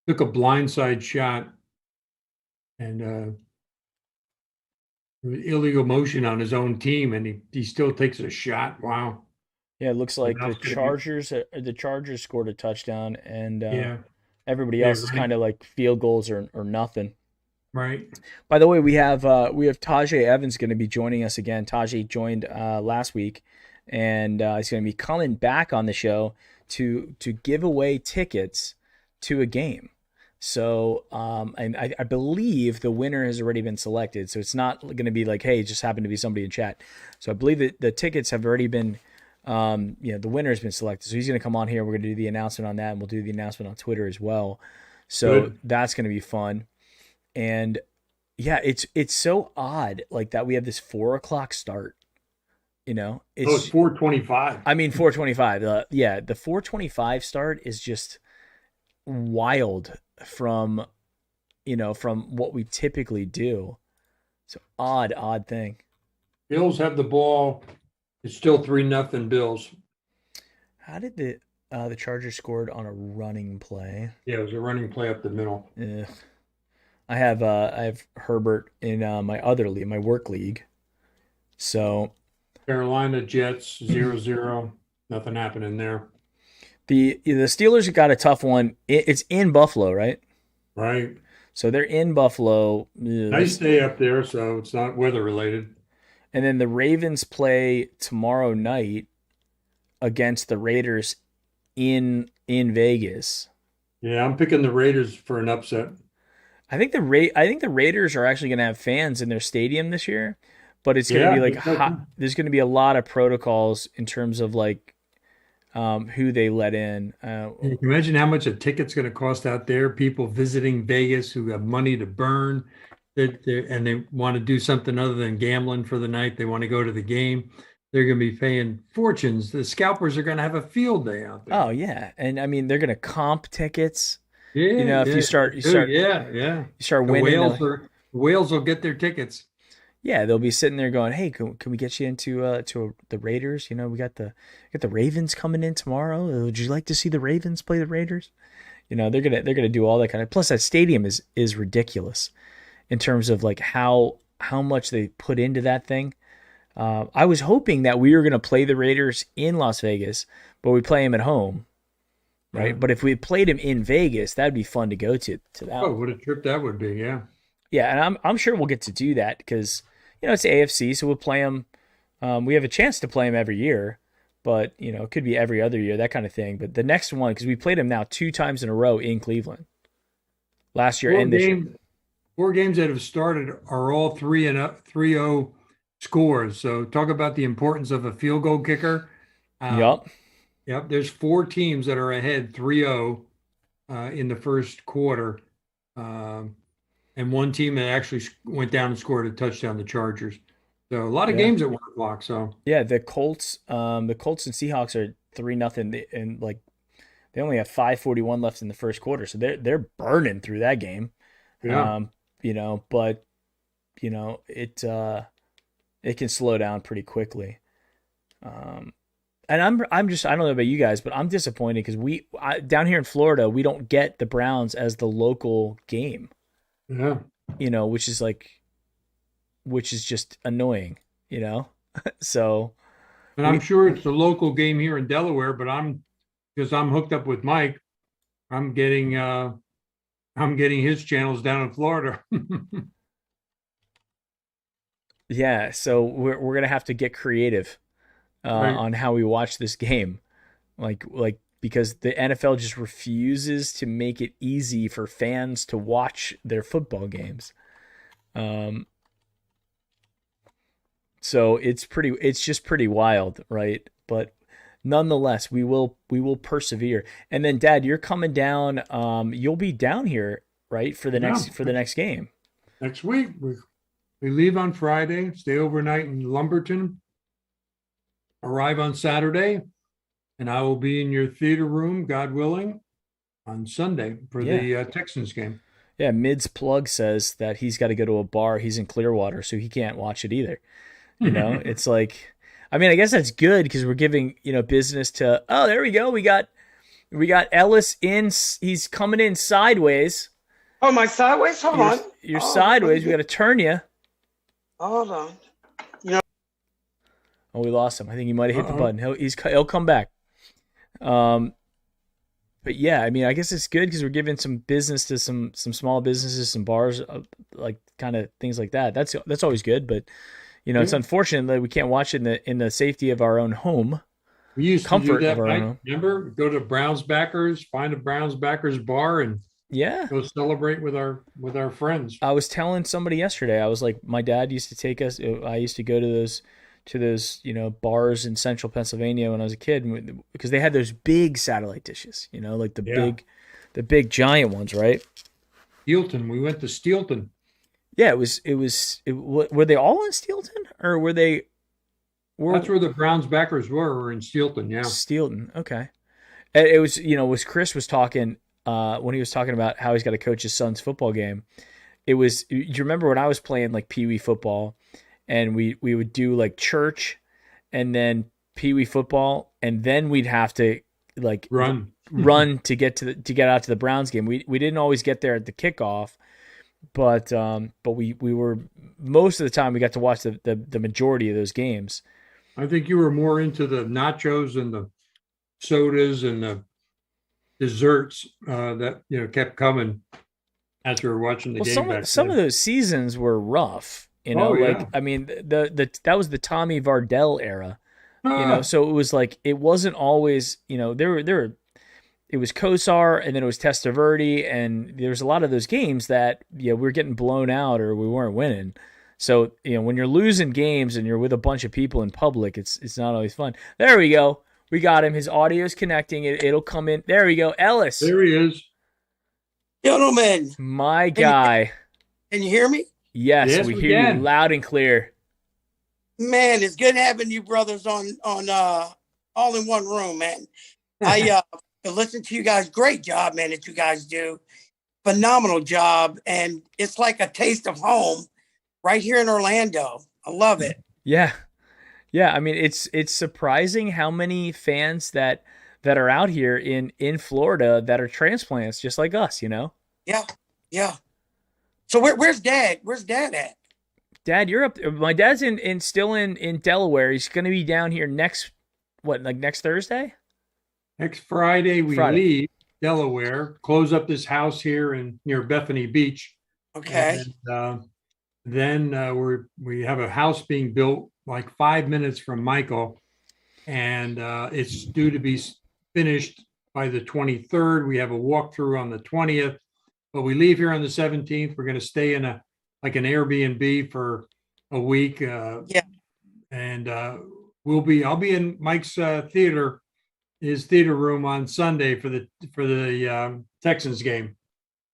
took a blindside shot and illegal motion on his own team, and he still takes a shot. Wow. Yeah, it looks like the Enough to be- Chargers scored a touchdown, and Yeah, everybody else is right. kind of field goals or nothing. right. By the way, we have Tajay Evans going to be joining us again. Tajay joined last week, and he's going to be coming back on the show to give away tickets to a game. So, and I believe the winner has already been selected. So it's not going to be hey, it just happened to be somebody in chat. So I believe that the tickets have already been, the winner has been selected. So he's going to come on here. We're going to do the announcement on that, and we'll do the announcement on Twitter as well. So Good. that's going to be fun. And yeah, it's so odd that we have this 4:00 start. It's 4:25. I mean 4:25. Yeah, the 4:25 start is just wild from what we typically do. So odd thing. Bills have the ball. It's still 3-0 Bills. How did the Chargers scored on a running play? Yeah, it was a running play up the middle. Ugh. I have Herbert in my other league, my work league. So Carolina Jets 0-0. Nothing happening there. the Steelers got a tough one. It's in Buffalo, right? Right. So they're in Buffalo. Nice day up there, so it's not weather related. And then the Ravens play tomorrow night against the Raiders in Vegas. Yeah, I'm picking the Raiders for an upset. I think the Raiders are actually going to have fans in their stadium this year, but it's going to be like it's okay. there's going to be a lot of protocols in terms of like who they let in. You can imagine how much a ticket's going to cost out there. People visiting Vegas who have money to burn, and they want to do something other than gambling for the night. They want to go to the game. They're going to be paying fortunes. The scalpers are going to have a field day out there. Oh yeah, and I mean they're going to comp tickets. Yeah, You know, if you start yeah, start yeah. you start The winning. the whales will get their tickets. Yeah, they'll be sitting there going, "Hey, can we get you into the Raiders? You know, we got the Ravens coming in tomorrow. Would you like to see the Ravens play the Raiders?" You know, they're gonna do all that kind of. Plus, that stadium is ridiculous in terms of like how much they put into that thing. I was hoping that we were gonna play the Raiders in Las Vegas, but we play them at home, right? Yeah. But if we played them in Vegas, that'd be fun to go to that. Oh, what a trip that would be! Yeah. Yeah, and I'm sure we'll get to do that because it's AFC, so we'll play them. We have a chance to play them every year, but it could be every other year, that kind of thing. But the next one, because we played them now 2 times in a row in Cleveland, last year and this year. 4 games that have started are all 3-0 scores. So talk about the importance of a field goal kicker. Yup. Yep. There's 4 teams that are ahead 3-0 in the first quarter. And one team that actually went down and scored a touchdown, the Chargers. So a lot of games at 1 o'clock. So yeah, the Colts and Seahawks are 3-0, and like they only have 5:41 left in the first quarter, so they're burning through that game. yeah. But it can slow down pretty quickly. And I'm just, I don't know about you guys, but I'm disappointed because down here in Florida, we don't get the Browns as the local game. Yeah. Which is just annoying, So And I'm sure it's a local game here in Delaware, but because I'm hooked up with Mike, I'm getting his channels down in Florida. yeah, so we're gonna have to get creative Right. on how we watch this game, like because the NFL just refuses to make it easy for fans to watch their football games. So it's just pretty wild, right? But nonetheless, we will persevere. And then, Dad, you're coming down. You'll be down here, right, for the next game. Next week, we leave on Friday, stay overnight in Lumberton, arrive on Saturday, and I will be in your theater room, God willing, on Sunday for the Texans game. Yeah, Mid's plug says that he's got to go to a bar. He's in Clearwater, so he can't watch it either. It's like, I mean, I guess that's good because we're giving business to. Oh, there we go. We got Ellis in. He's coming in sideways. Oh, my sideways? Hold on. You're sideways. We got to turn you. Hold on. Oh, we lost him. I think he might have hit the button. He'll come back. But yeah, I mean, I guess it's good because we're giving some business to some small businesses, some bars, like kind of things like that. That's always good. But it's unfortunate that we can't watch it in the safety of our own home. We used Comfort to do of that, our right? own. Remember, go to Browns backers, find a Browns backers bar, and Yeah. go celebrate with our friends. I was telling somebody yesterday, I was like, my dad used to take us. I used to go to those bars in central Pennsylvania when I was a kid because they had those big satellite dishes, like the big giant ones, right? Steelton. We went to Steelton. Yeah, were they all in Steelton or were they? That's where the Browns backers were in Steelton. Yeah. Steelton. Okay. It was Chris was talking when he was talking about how he's got to coach his son's football game. Do you remember when I was playing like Pee Wee football? And we would do like church and then Pee Wee football, and then we'd have to like Run to get out to the Browns game. We didn't always get there at the kickoff, but we were most of the time we got to watch the majority of those games. I think you were more into the nachos and the sodas and the desserts that kept coming as we were watching the game. Some of those seasons were rough. I mean, that was the Tommy Vardell era, so it was like, it wasn't always, it was Kosar and then it was Testaverde, and there was a lot of those games that, we were getting blown out or we weren't winning. So, when you're losing games and you're with a bunch of people in public, it's not always fun. There we go. We got him. His audio's connecting. It'll come in. There we go. Ellis, There he is. Gentlemen, my guy. can you hear me? Yes, Yes, we we hear you can. loud and clear. Man, it's good having you brothers on all in one room, man. I listen to you guys. Great job, man, that you guys do. Phenomenal job. And it's like a taste of home right here in Orlando. I love it. Yeah. Yeah, I mean it's surprising how many fans that are out here in Florida that are transplants just like us, Yeah. Yeah. So where's Dad? Where's Dad at? Dad, you're up. My dad's still in Delaware. He's going to be down here next Thursday? Next Friday, we Friday. leave Delaware, close up this house here near Bethany Beach. Okay. And then we have a house being built like 5 minutes from Michael, and it's due to be finished by the 23rd. We have a walkthrough on the 20th, but we leave here on the 17th. We're going to stay in an Airbnb for a week. And I'll be in Mike's his theater room on Sunday for the Texans game.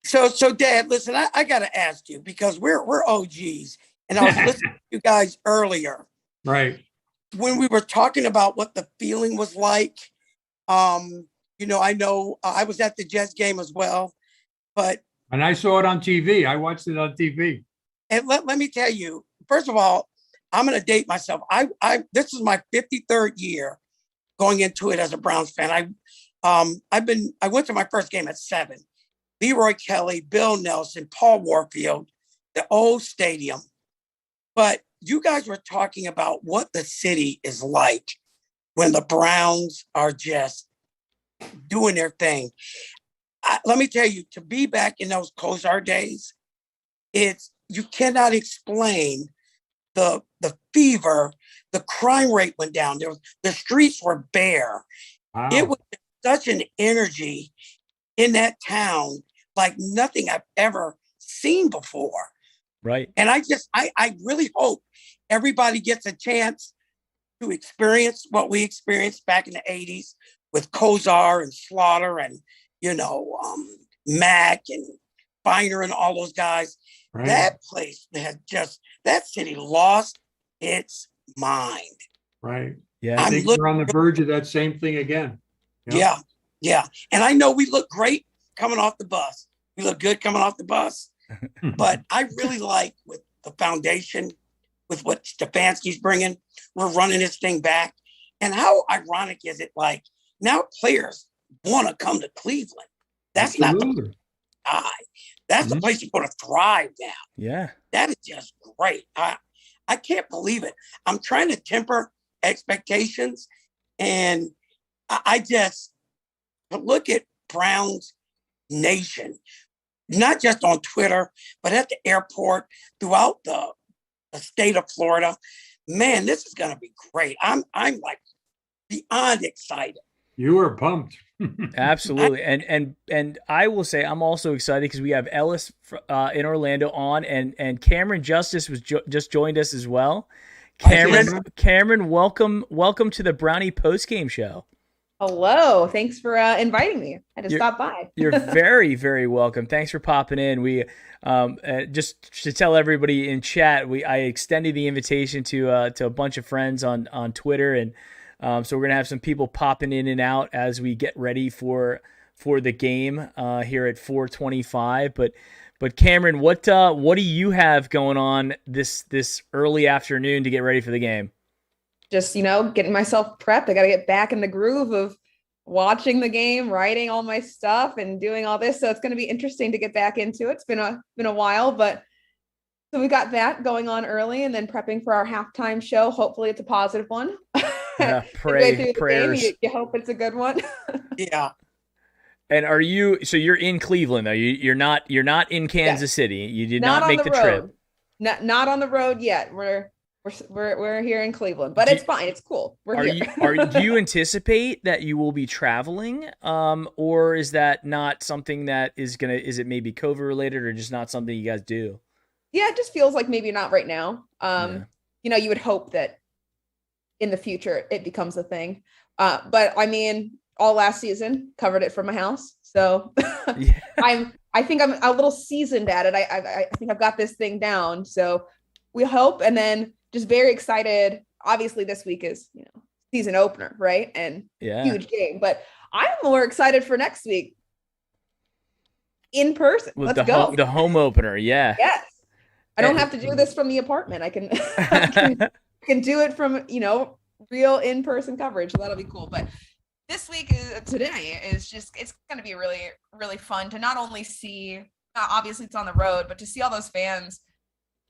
So Dad, listen, I gotta ask you because we're OGs, and I was listening to you guys earlier Right. when we were talking about what the feeling was like. I know I was at the Jets game as well, but And I saw it on TV. I watched it on TV. and let me tell you, first of all, I'm gonna date myself. I this is my 53rd year going into it as a Browns fan. I went to my first game at 7. Leroy Kelly, Bill Nelson, Paul Warfield, the old stadium. But you guys were talking about what the city is like when the Browns are just doing their thing. Let me tell you, to be back in those Kozar days, you cannot explain the fever. The crime rate went down. The streets were bare. Wow. It was such an energy in that town like nothing I've ever seen before. Right. And I really hope everybody gets a chance to experience what we experienced back in the 80s with Kozar and Slaughter and, Mac and Biner and all those guys. Right. That place that city lost its mind. Right. Yeah. I I'm think we're on the verge of that same thing again. Yep. Yeah. And I know we look great coming off the bus. We look good coming off the bus. But I really like with the foundation, with what Stefanski's bringing, we're running this thing back. And how ironic is it? Like now players want to come to Cleveland. That's not the Absolutely. die. That's the place you're going to thrive now. Yeah. That is just great. I can't believe it. I'm trying to temper expectations. And I just look at Browns Nation, not just on Twitter, but at the airport, throughout the state of Florida. Man, this is going to be great. I'm like beyond excited. You were pumped. Absolutely. And I will say I'm also excited because we have Ellis in Orlando on, and Cameron Justice was just joined us as well. Cameron, welcome to the Brownie postgame show. Hello. Thanks for inviting me. I just stopped by. You're very, very welcome. Thanks for popping in. We just to tell everybody in chat, I extended the invitation to a bunch of friends on Twitter, and so we're gonna have some people popping in and out as we get ready for the game here at 4:25. But Cameron, what do you have going on this early afternoon to get ready for the game? Just, getting myself prepped. I got to get back in the groove of watching the game, writing all my stuff and doing all this. So it's going to be interesting to get back into it. It's been a while, but so we got that going on early and then prepping for our halftime show. Hopefully it's a positive one. Yeah, prayers. You hope it's a good one. Yeah. And you're in Cleveland though? You're not in Kansas City. You did not make the trip. Not on the road yet. We're here in Cleveland, but it's fine. It's cool. We're here. Do you anticipate that you will be traveling? Or is that not something that is it maybe COVID related or just not something you guys do? Yeah, it just feels like maybe not right now. Yeah. You would hope that in the future it becomes a thing. But I mean, all last season covered it from my house. So Yeah. I think I'm a little seasoned at it. I think I've got this thing down. So we hope, and then just very excited. Obviously, this week is season opener, right? And Yeah. huge game. But I'm more excited for next week in person. With Let's go. the home opener. Yeah. Yes. I don't have to do this from the apartment. I can I can do it from real in-person coverage. So that'll be cool. But this week today is just, it's going to be really, really fun to not only see, obviously it's on the road, but to see all those fans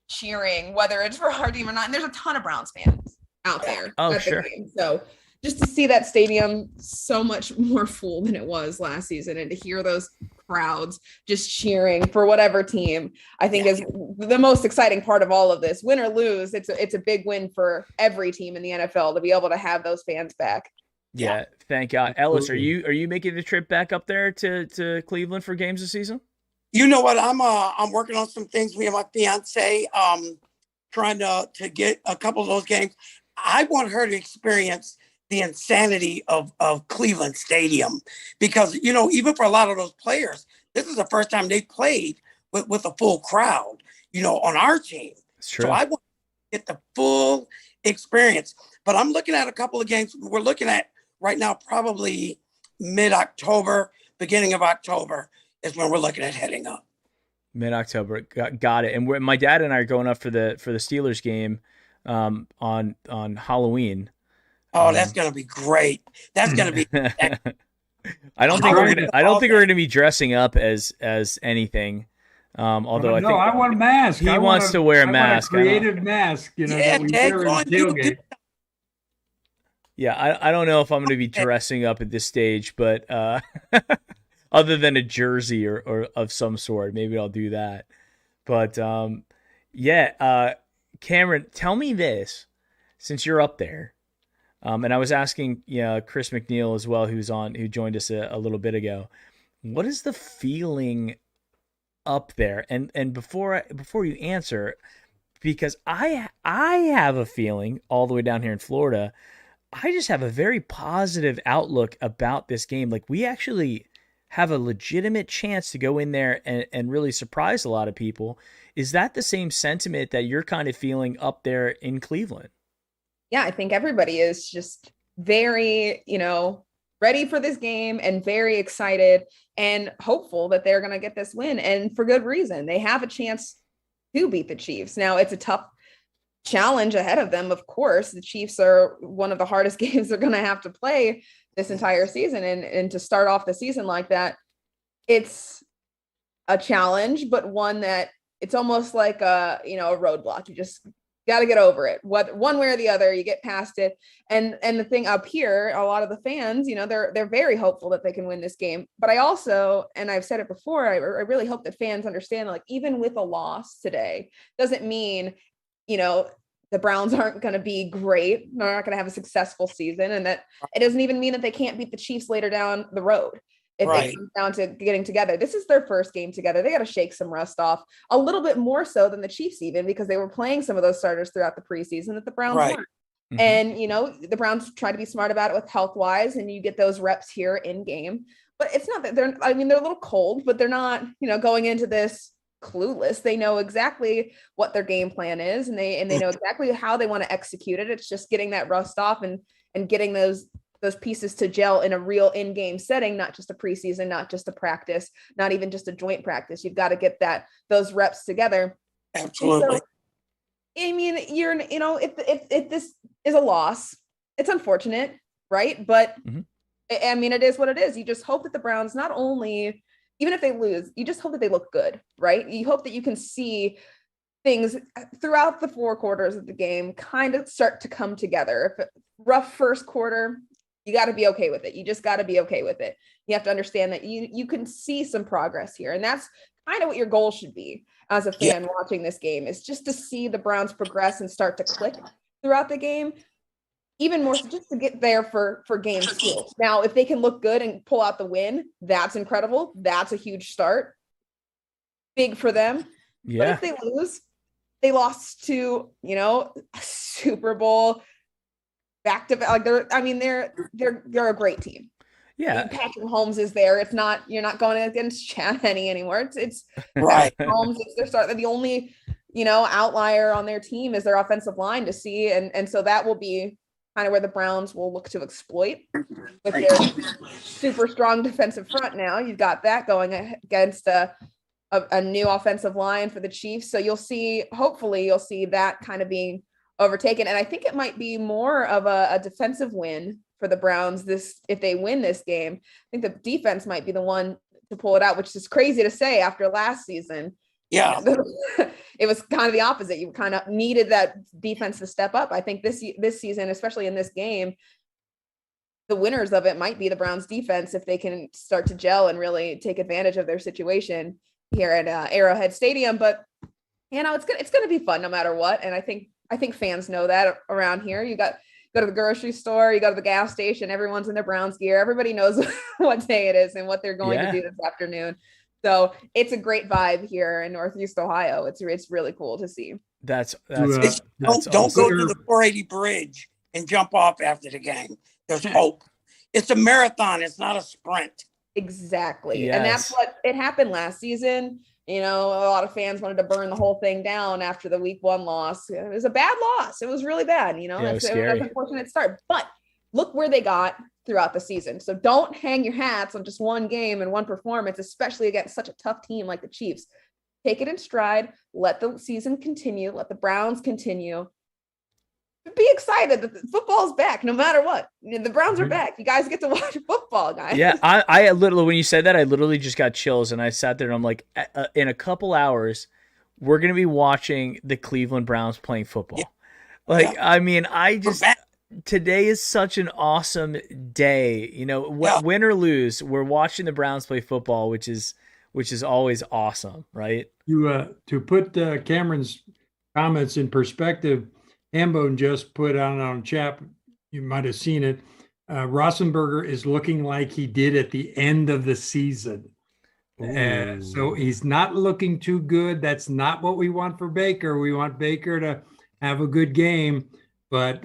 cheering, whether it's for our team or not. And there's a ton of Browns fans out there. Oh, at the sure. game. So just to see that stadium so much more full than it was last season, and to hear those crowds just cheering for whatever team, I think is the most exciting part of all of this. Win or lose, it's a big win for every team in the NFL to be able to have those fans back. Yeah, thank God. Ellis, are you making the trip back up there to Cleveland for games this season? You know what? I'm working on some things. Me and my fiance, trying to get a couple of those games. I want her to experience the insanity of Cleveland Stadium, because even for a lot of those players, this is the first time they played with a full crowd. On our team. It's true. So I want to get the full experience. But I'm looking at a couple of games. We're looking at right now, probably mid-October, beginning of October is when we're looking at heading up. Mid-October, got it. And my dad and I are going up for the Steelers game on Halloween. Oh, that's gonna be great. That's gonna be. I don't think we're gonna be dressing up as anything. Although I want a mask. He wants to wear a mask. A creative mask, that we wear in tailgate. Yeah, I don't know if I'm going to be dressing up at this stage, but other than a jersey or of some sort, maybe I'll do that. But Cameron, tell me this, since you're up there, and I was asking Chris McNeil as well, who joined us a little bit ago. What is the feeling up there? And before you answer, because I have a feeling all the way down here in Florida, I just have a very positive outlook about this game. Like, we actually have a legitimate chance to go in there and really surprise a lot of people. Is that the same sentiment that you're kind of feeling up there in Cleveland? Yeah, I think everybody is just very, ready for this game and very excited and hopeful that they're going to get this win, and for good reason. They have a chance to beat the Chiefs. Now, it's a tough challenge ahead of them. Of course, the Chiefs are one of the hardest games they're going to have to play this entire season. And to start off the season like that, it's a challenge, but one that it's almost like a roadblock. You just got to get over it. One way or the other, you get past it. And the thing up here, a lot of the fans, they're very hopeful that they can win this game. But I also, and I've said it before, I really hope that fans understand, like, even with a loss today, doesn't mean, the Browns aren't going to be great. They're not going to have a successful season. And that it doesn't even mean that they can't beat the Chiefs later down the road. If it comes down to getting together, this is their first game together. They got to shake some rust off, a little bit more so than the Chiefs, even because they were playing some of those starters throughout the preseason that the Browns weren't. Mm-hmm. And, the Browns try to be smart about it with health wise, and you get those reps here in game. But it's not that they're a little cold, but they're not, going into this clueless. They know exactly what their game plan is, and they know exactly how they want to execute it. It's just getting that rust off and getting those pieces to gel in a real in-game setting, not just a preseason, not just a practice, not even just a joint practice. You've got to get those reps together. Absolutely. So, if this is a loss, it's unfortunate, right? But it is what it is. You just hope that the Browns, not only, even if they lose, you just hope that they look good, right? You hope that you can see things throughout the 4 quarters of the game kind of start to come together. If rough first quarter, you got to be okay with it. You just got to be okay with it. You have to understand that you can see some progress here. And that's kind of what your goal should be as a fan watching this game, is just to see the Browns progress and start to click throughout the game. Even more so just to get there for game 2. Now, if they can look good and pull out the win, that's incredible. That's a huge start. Big for them. But Yeah. if they lose, they lost to, a Super Bowl back to back. Like they're a great team. Yeah. Patrick Mahomes is there. It's not, you're not going against Chad Henne anymore. It's Right. Mahomes. It's their start. The only, outlier on their team is their offensive line to see. And so that will be kind of where the Browns will look to exploit with their super strong defensive front. Now you've got that going against a new offensive line for the Chiefs. So hopefully you'll see that kind of being overtaken. And I think it might be more of a defensive win for the Browns if they win this game. I think the defense might be the one to pull it out, which is crazy to say after last season. Yeah. It was kind of the opposite. You kind of needed that defense to step up. I think this season, especially in this game, the winners of it might be the Browns defense if they can start to gel and really take advantage of their situation here at Arrowhead Stadium. But it's going to be fun no matter what. And I think fans know that around here. You go to the grocery store, you go to the gas station, everyone's in their Browns gear. Everybody knows what day it is and what they're going to do this afternoon. So it's a great vibe here in Northeast Ohio. It's really cool to see. That's Don't awesome. go to the 480 bridge and jump off after the game. There's hope. It's a marathon. It's not a sprint. Exactly. Yes. And that's what it happened last season. A lot of fans wanted to burn the whole thing down after the week 1 loss. It was a bad loss. It was really bad. it That's was scary. an unfortunate start. But look where they got throughout the season. So don't hang your hats on just one game and one performance, especially against such a tough team like the Chiefs. Take it in stride. Let the season continue. Let the Browns continue. Be excited that football's back no matter what. The Browns are back. You guys get to watch football, guys. Yeah, I literally, when you said that, I literally just got chills, and I sat there and I'm like, in a couple hours, we're going to be watching the Cleveland Browns playing football. I mean, today is such an awesome day. Win or lose, we're watching the Browns play football, which is always awesome, right? To put Cameron's comments in perspective, Hambone just put on chat, you might have seen it, Roethlisberger is looking like he did at the end of the season. So he's not looking too good. That's not what we want for Baker. We want Baker to have a good game, but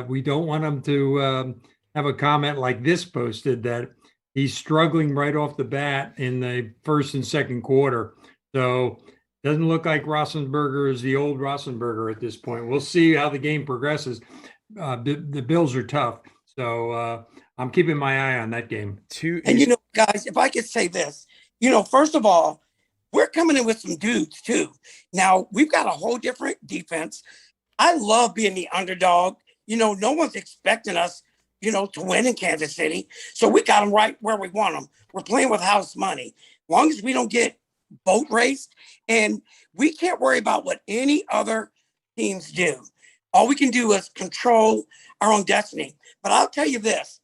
we don't want him to have a comment like this posted that he's struggling right off the bat in the first and second quarter. So doesn't look like Roethlisberger is the old Roethlisberger at this point. We'll see how the game progresses. The Bills are tough, so I'm keeping my eye on that game. And guys, if I could say this, first of all, we're coming in with some dudes too. Now we've got a whole different defense. I love being the underdog. No one's expecting us, to win in Kansas City, so we got them right where we want them. We're playing with house money. As long as we don't get boat raced, and we can't worry about what any other teams do. All we can do is control our own destiny. But I'll tell you this,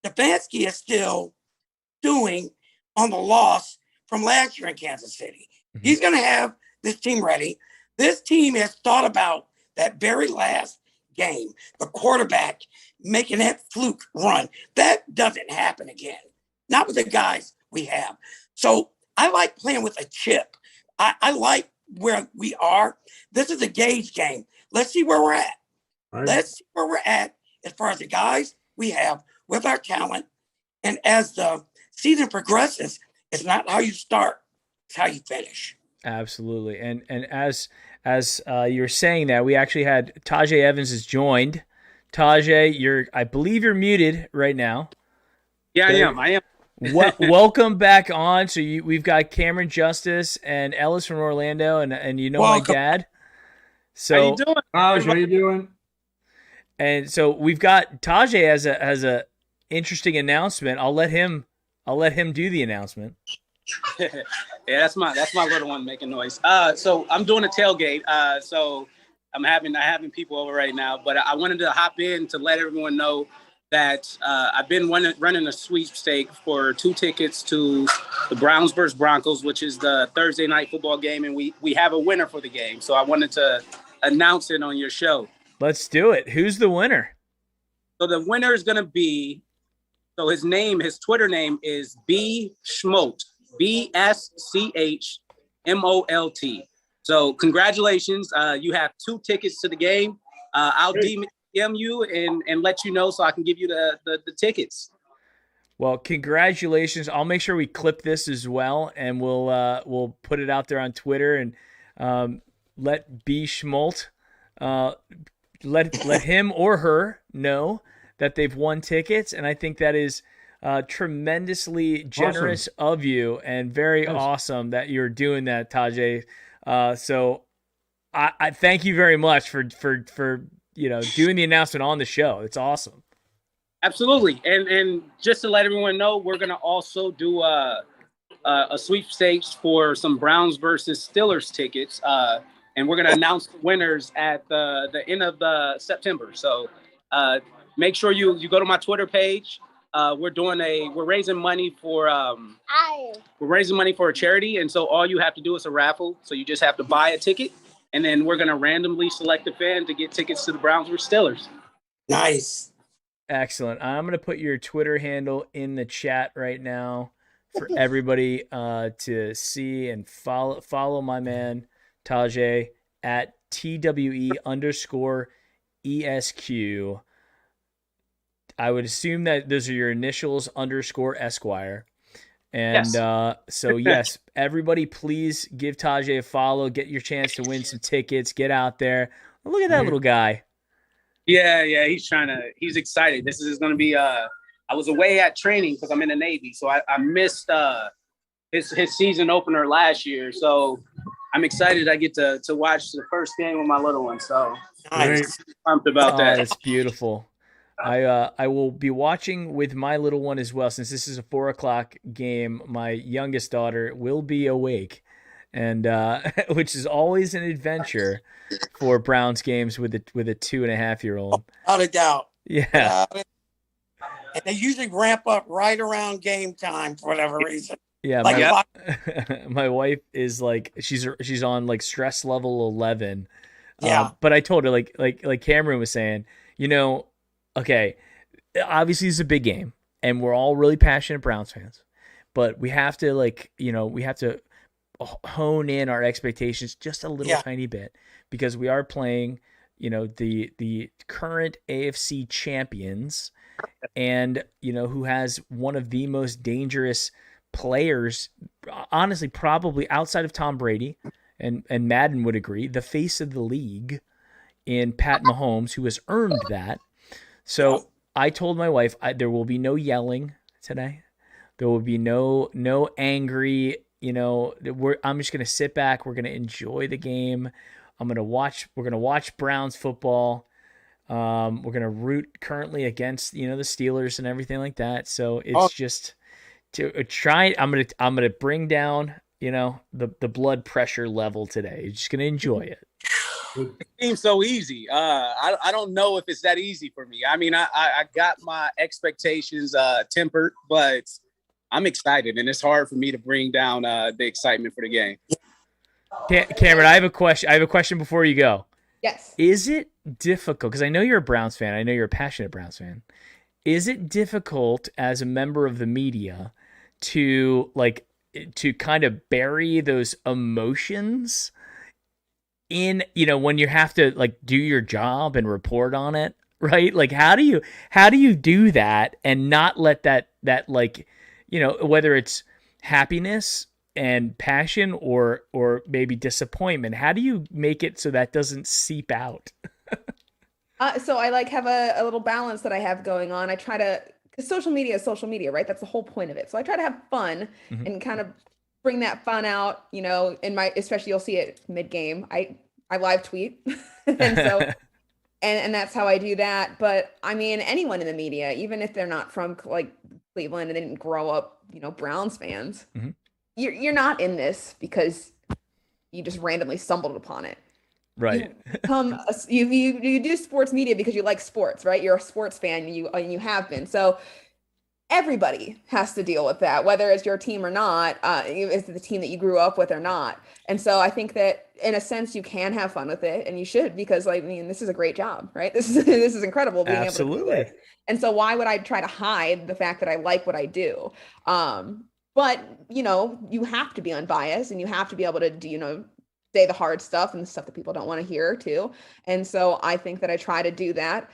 Stefanski is still stewing on the loss from last year in Kansas City. He's going to have this team ready. This team has thought about that very last game, the quarterback making that fluke run. That doesn't happen again. Not with the guys we have. So I like playing with a chip. I like where we are. This is a gauge game. Let's see where we're at. Right. Let's see where we're at as far as the guys we have with our talent. And as the season progresses, it's not how you start, it's how you finish. Absolutely. And as you're saying that, we actually had Tajay Evans has joined. Tajay, I believe you're muted right now. Yeah, I am. Welcome back on. So we've got Cameron Justice and Ellis from Orlando, and my dad. So how you doing? Taj, how you doing? And so we've got Tajay as a interesting announcement. I'll let him do the announcement. Yeah, that's my little one making noise. So I'm doing a tailgate. So I'm having people over right now, but I wanted to hop in to let everyone know that I've been running a sweepstake for 2 tickets to the Browns versus Broncos, which is the Thursday night football game, and we have a winner for the game. So I wanted to announce it on your show. Let's do it. Who's the winner? So the winner is going to be, so his Twitter name is B Schmolt, BSCHMOLT. So congratulations. You have 2 tickets to the game. I'll DM you and let you know so I can give you the tickets. Well, congratulations. I'll make sure we clip this as well, and we'll put it out there on Twitter, and let B Schmolt let him or her know that they've won tickets. And I think that is tremendously generous of you, and very awesome that you're doing that, Tajay. So I thank you very much for doing the announcement on the show. It's awesome. Absolutely. And just to let everyone know, we're going to also do a sweepstakes for some Browns versus Steelers tickets. And we're going to announce the winners at the end of September. So make sure you go to my Twitter page. We're raising money for a charity. And so all you have to do is a raffle. So you just have to buy a ticket, and then we're going to randomly select a fan to get tickets to the Browns versus Steelers. Nice. Excellent. I'm going to put your Twitter handle in the chat right now for everybody to see and follow my man Tajay at TWE_ESQ. I would assume that those are your initials _Esquire. And so, yes, everybody please give Tajay a follow. Get your chance to win some tickets. Get out there. Look at that little guy. Yeah, he's excited. This is going to be, I was away at training because I'm in the Navy. So I missed his season opener last year. So I'm excited I get to watch the first game with my little one. So I'm pumped about that. That's beautiful. I will be watching with my little one as well, since this is a 4:00 game. My youngest daughter will be awake, and which is always an adventure for Browns games with a 2.5-year-old. Without a doubt. Yeah. And they usually ramp up right around game time for whatever reason. Yeah, my wife is like she's on like stress level 11. Yeah. But I told her like Cameron was saying, okay, obviously it's a big game, and we're all really passionate Browns fans, but we have to hone in our expectations just a little tiny bit, because we are playing, the current AFC champions, and who has one of the most dangerous players, honestly, probably outside of Tom Brady, and Madden would agree, the face of the league in Pat Mahomes, who has earned that. So I told my wife there will be no yelling today. There will be no angry, I'm just going to sit back. We're going to enjoy the game. We're going to watch Browns football. We're going to root currently against, the Steelers and everything like that. So it's just to try. I'm going to bring down, the blood pressure level today. You're just going to enjoy it. It seems so easy. I don't know if it's that easy for me. I mean, I got my expectations tempered, but I'm excited, and it's hard for me to bring down the excitement for the game. Cameron, I have a question. I have a question before you go. Yes. Is it difficult? Because I know you're a Browns fan. I know you're a passionate Browns fan. Is it difficult as a member of the media to kind of bury those emotions in, when you have to do your job and report on it, right? Like, how do you do that and not let that whether it's happiness and passion or maybe disappointment, how do you make it so that doesn't seep out? So I have a little balance that I have going on. I try to, because social media is social media, right? That's the whole point of it. So I try to have fun and kind of bring that fun out, especially you'll see it mid-game. I live tweet. And so, and that's how I do that. But I mean, anyone in the media, even if they're not from Cleveland and they didn't grow up, Browns fans, you're not in this because you just randomly stumbled upon it. Right. You do sports media because you like sports, right? You're a sports fan, and you have been. So everybody has to deal with that, whether it's your team or not, is the team that you grew up with or not. And so I think that in a sense you can have fun with it, and you should, because this is a great job, right? This is incredible being Absolutely. able to do it. And so why would I try to hide the fact that I like what I do? But you have to be unbiased, and you have to be able to do, say the hard stuff and the stuff that people don't want to hear too. And so I think that I try to do that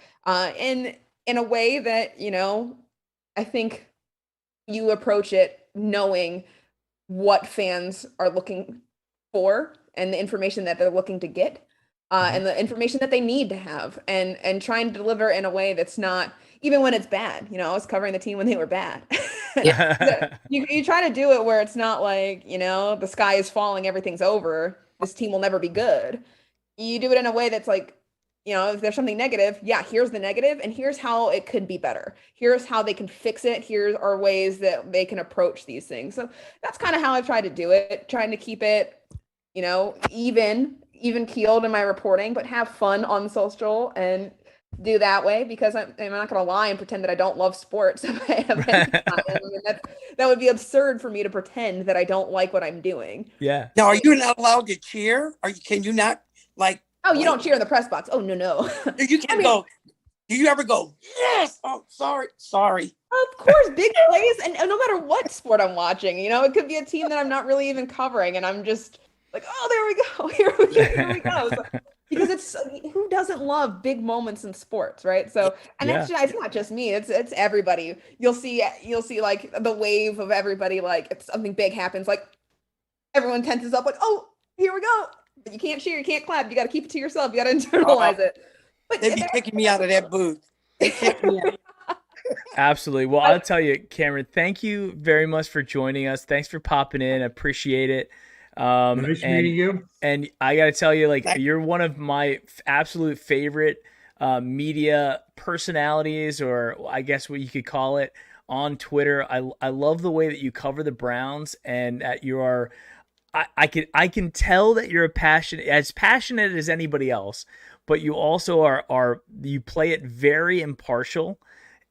in a way that, I think you approach it knowing what fans are looking for and the information that they're looking to get. And the information that they need to have, and trying to deliver in a way that's not, even when it's bad. I was covering the team when they were bad. You try to do it where it's not like, the sky is falling, everything's over, this team will never be good. You do it in a way that's like, if there's something negative, here's the negative, and here's how it could be better. Here's how they can fix it. Here are ways that they can approach these things. So that's kind of how I've tried to do it, trying to keep it, even keeled in my reporting, but have fun on social and do that way, because I'm not going to lie and pretend that I don't love sports. If I have any time. I mean, that would be absurd for me to pretend that I don't like what I'm doing. Yeah. Now, are you not allowed to cheer? Can you not Oh, you don't cheer in the press box? Oh, no. You can't go. Do you ever go, yes? Oh, sorry. Of course, big plays, and no matter what sport I'm watching, it could be a team that I'm not really even covering, and I'm just like, oh, there we go. Here we go. So, because who doesn't love big moments in sports, right? So, and it's not just me, it's everybody. You'll see like the wave of everybody, like if something big happens, like everyone tenses up, like, oh, here we go. But you can't cheer, you can't clap, you got to keep it to yourself, you got to internalize it. But they'd be kicking me out of that booth. They kicked me out. Absolutely. Well, I'll tell you, Cameron, thank you very much for joining us. Thanks for popping in. I appreciate it. Nice meeting you. And I got to tell you, you're one of my absolute favorite media personalities, or I guess what you could call it, on Twitter. I love the way that you cover the Browns, and that you are, I can tell that you're as passionate as anybody else, but you also you play it very impartial,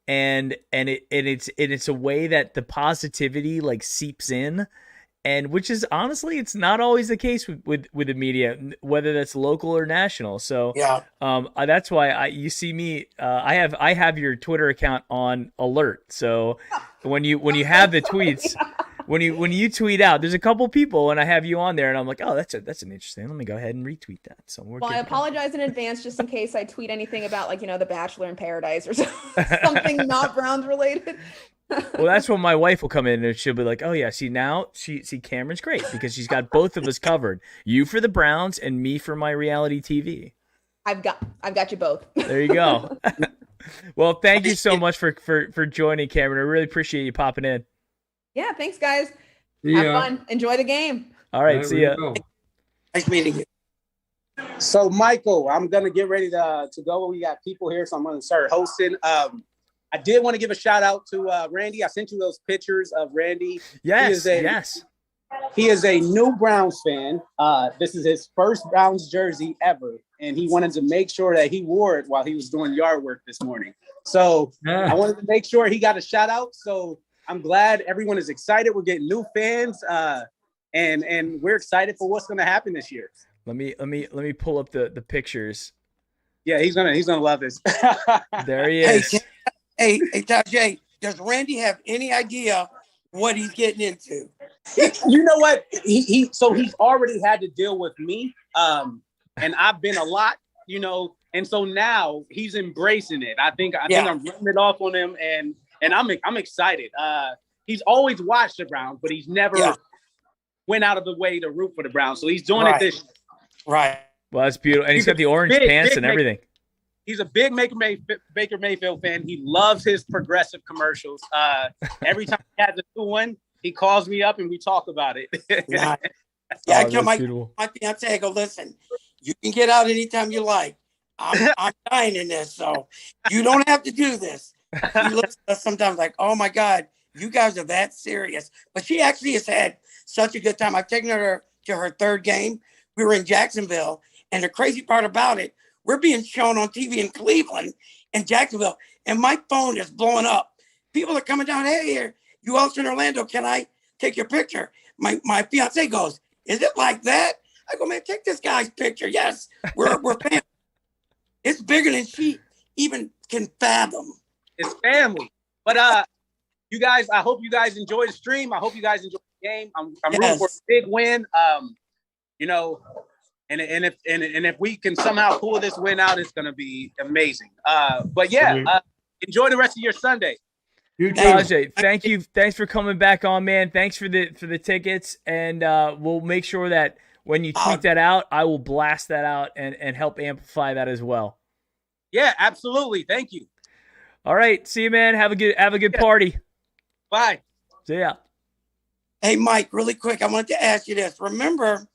and it's a way that the positivity seeps in. And which is honestly, it's not always the case with the media, whether that's local or national. So that's why you see me. I have your Twitter account on alert. So when you have the tweets, when you tweet out, there's a couple people, and I have you on there, and I'm like, oh, that's an interesting. Let me go ahead and retweet that. So I apologize in advance just in case I tweet anything about The Bachelor in Paradise or something not Browns related. Well, that's when my wife will come in and she'll be like, oh yeah, see Cameron's great because she's got both of us covered. You for the Browns and me for my reality TV. I've got you both. There you go. Well, thank you so much for joining, Cameron. I really appreciate you popping in. Yeah, thanks guys. Have fun. Enjoy the game. All right, see ya. Nice meeting you. So, Michael, I'm going to get ready to go. We got people here, so I'm going to start hosting. I did want to give a shout out to Randy. I sent you those pictures of Randy. Yes. He is a new Browns fan. This is his first Browns jersey ever, and he wanted to make sure that he wore it while he was doing yard work this morning. So I wanted to make sure he got a shout out. So I'm glad everyone is excited. We're getting new fans, and we're excited for what's going to happen this year. Let me pull up the pictures. Yeah, he's gonna love this. There he is. Hey, Tajay, does Randy have any idea what he's getting into? You know what? He's already had to deal with me, and I've been a lot, and so now he's embracing it. I think I'm running it off on him, and I'm excited. He's always watched the Browns, but he's never went out of the way to root for the Browns. So he's doing it this year. Right. Well, that's beautiful, and he's got the orange pants and everything. He's a big Baker Mayfield fan. He loves his progressive commercials. Every time he has a new one, he calls me up and we talk about it. I tell my fiance, I go, listen, you can get out anytime you like. I'm dying in this, so you don't have to do this. He looks at us sometimes like, oh my God, you guys are that serious. But she actually has had such a good time. I've taken her to her third game. We were in Jacksonville, and the crazy part about it, we're being shown on TV in Cleveland and Jacksonville, and my phone is blowing up. People are coming down, hey, here, you also in Orlando, can I take your picture? My fiance goes, is it like that? I go, man, take this guy's picture. Yes, we're family. It's bigger than she even can fathom. It's family. But you guys, I hope you guys enjoy the stream. I hope you guys enjoy the game. I'm rooting for a big win. And if we can somehow pull this win out, it's going to be amazing. But yeah, enjoy the rest of your Sunday. You too. Rajay, thank you. Thanks for coming back on, man. Thanks for the tickets, and we'll make sure that when you tweet that out, I will blast that out and help amplify that as well. Yeah, absolutely. Thank you. All right, see you, man. Have a good party. Bye. See ya. Hey, Mike, really quick, I wanted to ask you this. Remember,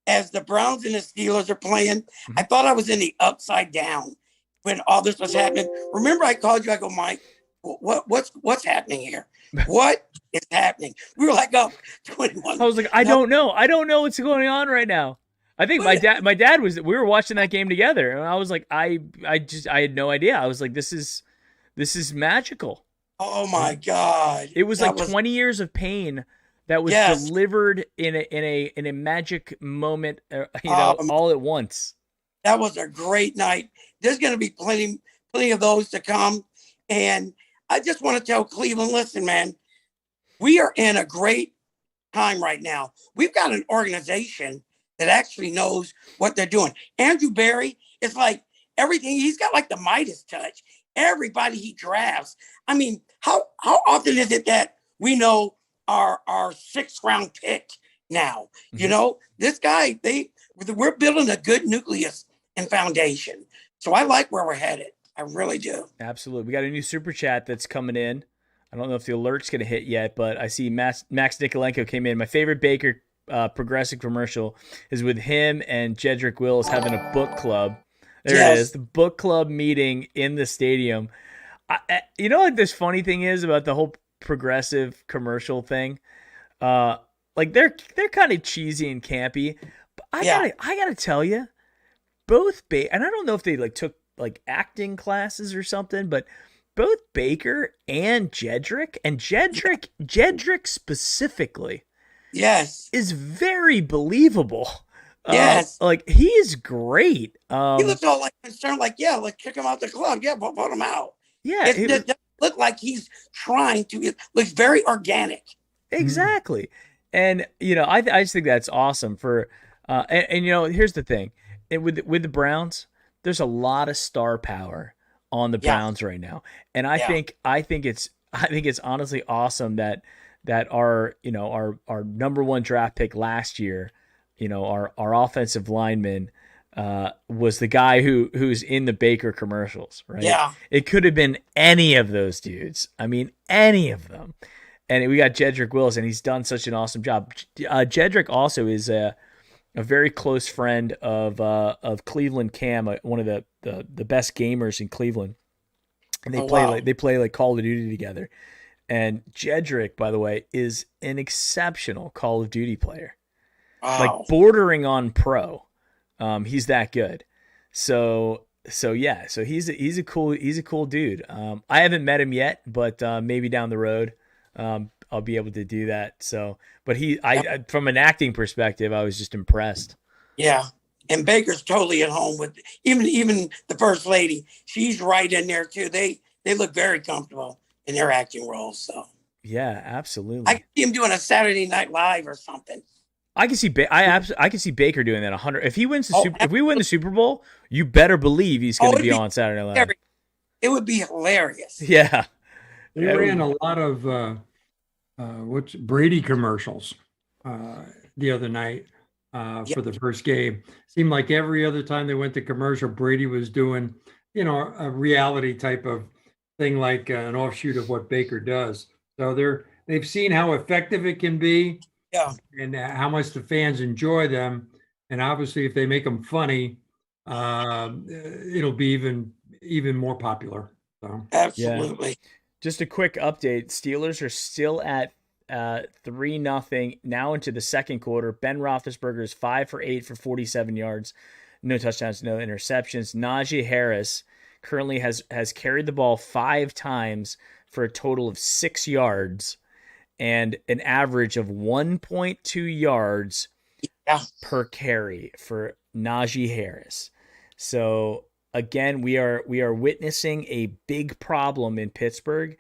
as the Browns and the Steelers are playing, I thought I was in the upside down when all this was happening. Remember, I called you. I go, Mike, what's happening here? What is happening? We were like up 21. I was like, I don't know. I don't know what's going on right now. I think my dad was. We were watching that game together, and I was like, I had no idea. I was like, this is magical. Oh my God! It was like 20 years of pain that was delivered in a magic moment, all at once. That was a great night. There's going to be plenty of those to come, and I just want to tell Cleveland, listen, man, we are in a great time right now. We've got an organization that actually knows what they're doing. Andrew Berry is like everything. He's got like the Midas touch. Everybody he drafts. I mean, how often is it that we know our 6th round pick now? Mm-hmm. You know, this guy, we're building a good nucleus and foundation. So I like where we're headed. I really do. Absolutely. We got a new super chat that's coming in. I don't know if the alert's going to hit yet, but I see Max Nikolenko came in. My favorite Baker progressive commercial is with him and Jedrick Wills having a book club. There it is, the book club meeting in the stadium. You know what this funny thing is about the whole progressive commercial thing? Like they're kind of cheesy and campy. But I gotta tell you, both and I don't know if they like took like acting classes or something, but both Baker and Jedrick specifically, is very believable. Yes. Like he is great. He looks all like concerned, like, let's kick him out the club. Yeah, put him out. Yeah. It doesn't look like he's trying to. It looks very organic. Exactly. And, I just think that's awesome for, and here's the thing. With the Browns, there's a lot of star power on the Browns right now. And I think it's honestly awesome that our number one draft pick last year, our offensive lineman was the guy who's in the Baker commercials, right? Yeah. It could have been any of those dudes. I mean, any of them. And we got Jedrick Wills, and he's done such an awesome job. Jedrick also is a very close friend of Cleveland Cam, one of the best gamers in Cleveland. And they play like Call of Duty together. And Jedrick, by the way, is an exceptional Call of Duty player. Wow. Like bordering on pro. He's that good. So he's a cool dude. I haven't met him yet, but maybe down the road I'll be able to do that. So, but I from an acting perspective, I was just impressed. Yeah. And Baker's totally at home with even the first lady. She's right in there too. They look very comfortable in their acting roles. So yeah, absolutely. I can see him doing a Saturday Night Live or something. I can see I can see Baker doing that 100. If he wins if we win the Super Bowl, you better believe he's going to be on Saturday Night Live. It would be hilarious. Yeah. They ran a lot of Brady commercials the other night for the first game. Seemed like every other time they went to commercial, Brady was doing, a reality type of thing, like an offshoot of what Baker does. So they've seen how effective it can be. Yeah. And how much the fans enjoy them. And obviously, if they make them funny, it'll be even more popular. So absolutely. Yeah. Just a quick update. Steelers are still at 3-0 now into the second quarter. Ben Roethlisberger is 5 for 8 for 47 yards. No touchdowns, no interceptions. Najee Harris currently has carried the ball 5 times for a total of 6 yards and an average of 1.2 yards per carry for Najee Harris. So again, we are witnessing a big problem in Pittsburgh.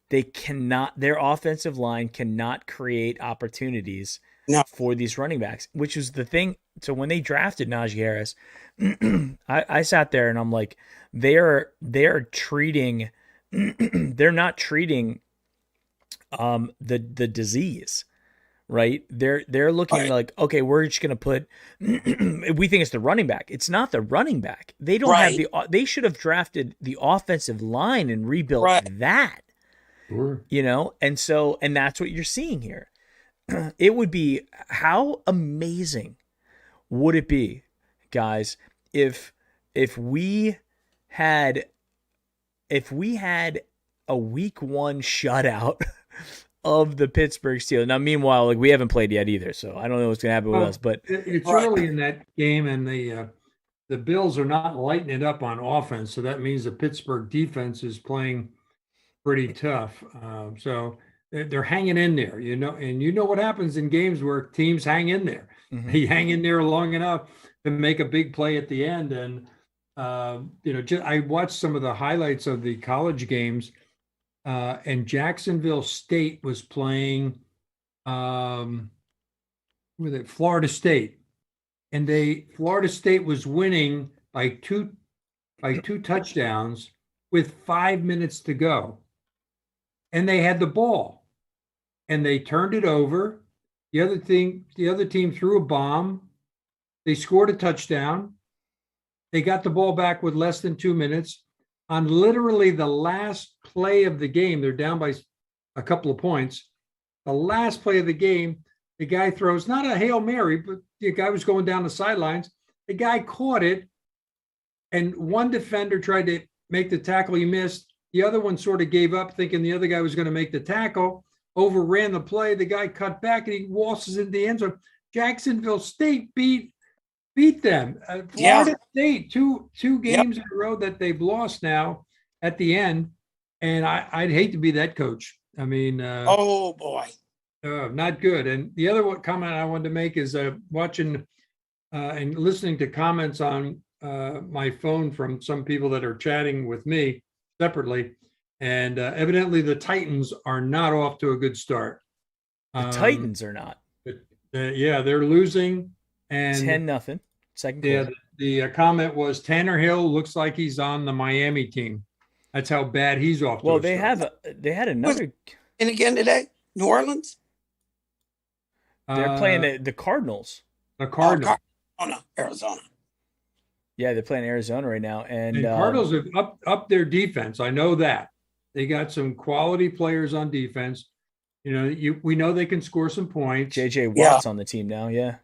Their offensive line cannot create opportunities No. for these running backs, which is the thing. So when they drafted Najee Harris, I sat there and I'm like, they're treating, they're not treating the disease, right? They're looking Right. like, okay, we're just gonna put, we think it's the running back. It's not the running back. They don't have Right. they should have drafted the offensive line and rebuilt Right. that, Sure. and that's what you're seeing here. It would be, how amazing would it be, guys, if we had a week 1 shutout of the Pittsburgh Steelers. Now, meanwhile, like, we haven't played yet either, so I don't know what's gonna happen with Well, us. But It's Right. early in that game, and the Bills are not lighting it up on offense, so that means the Pittsburgh defense is playing pretty tough. So they're hanging in there, and you know what happens in games where teams hang in there. Mhm. They hang in there long enough to make a big play at the end. And I watched some of the highlights of the college games, and Jacksonville State was playing with it, Florida State, and Florida State was winning by two touchdowns with 5 minutes to go, and they had the ball, and they turned it over. The other team threw a bomb. They scored a touchdown. They got the ball back with less than 2 minutes. On literally the last play of the game, they're down by a couple of points. The last play of the game, the guy throws not a Hail Mary, but the guy was going down the sidelines. The guy caught it, and one defender tried to make the tackle. He missed. The other one sort of gave up, thinking the other guy was going to make the tackle, overran the play. The guy cut back, and he waltzes into the end zone. Jacksonville State beat them. Florida State, two games in a row that they've lost now at the end, and I'd hate to be that coach. I mean, Oh boy. not good. And the other comment I wanted to make is watching and listening to comments on my phone from some people that are chatting with me separately, and evidently the Titans are not off to a good start. the Titans are not. Yeah, they're losing. And 10-0, second yeah, quarter. the comment was Tanner Hill looks like he's on the Miami team. That's how bad he's off. Well, to a start. they had another. And again today, New Orleans. They're playing the Cardinals. the Cardinals. Arizona. Yeah, they're playing Arizona right now, and And Cardinals have up their defense. I know that they got some quality players on defense. We know they can score some points. JJ Watt's on the team now. Yeah.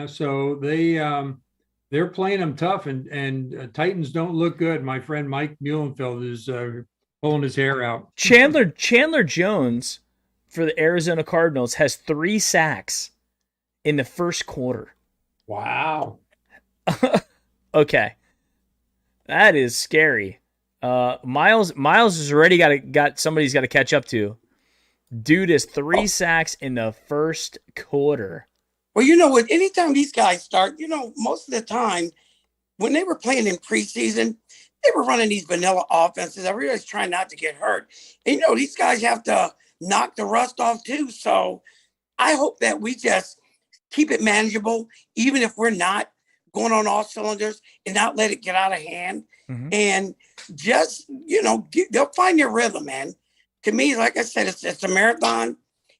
So they're playing them tough, and Titans don't look good. My friend Mike Muhlenfeld is pulling his hair out. Chandler Jones for the Arizona Cardinals has 3 sacks in the first quarter. Wow. Okay, that is scary. Myles has already got somebody's got to catch up to. Dude has 3 sacks in the first quarter. Well, anytime these guys start, most of the time when they were playing in preseason, they were running these vanilla offenses. Everybody's trying not to get hurt. And, these guys have to knock the rust off too. So I hope that we just keep it manageable, even if we're not going on all cylinders, and not let it get out of hand. Mhm. And just, they'll find their rhythm, man. To me, like I said, it's a marathon.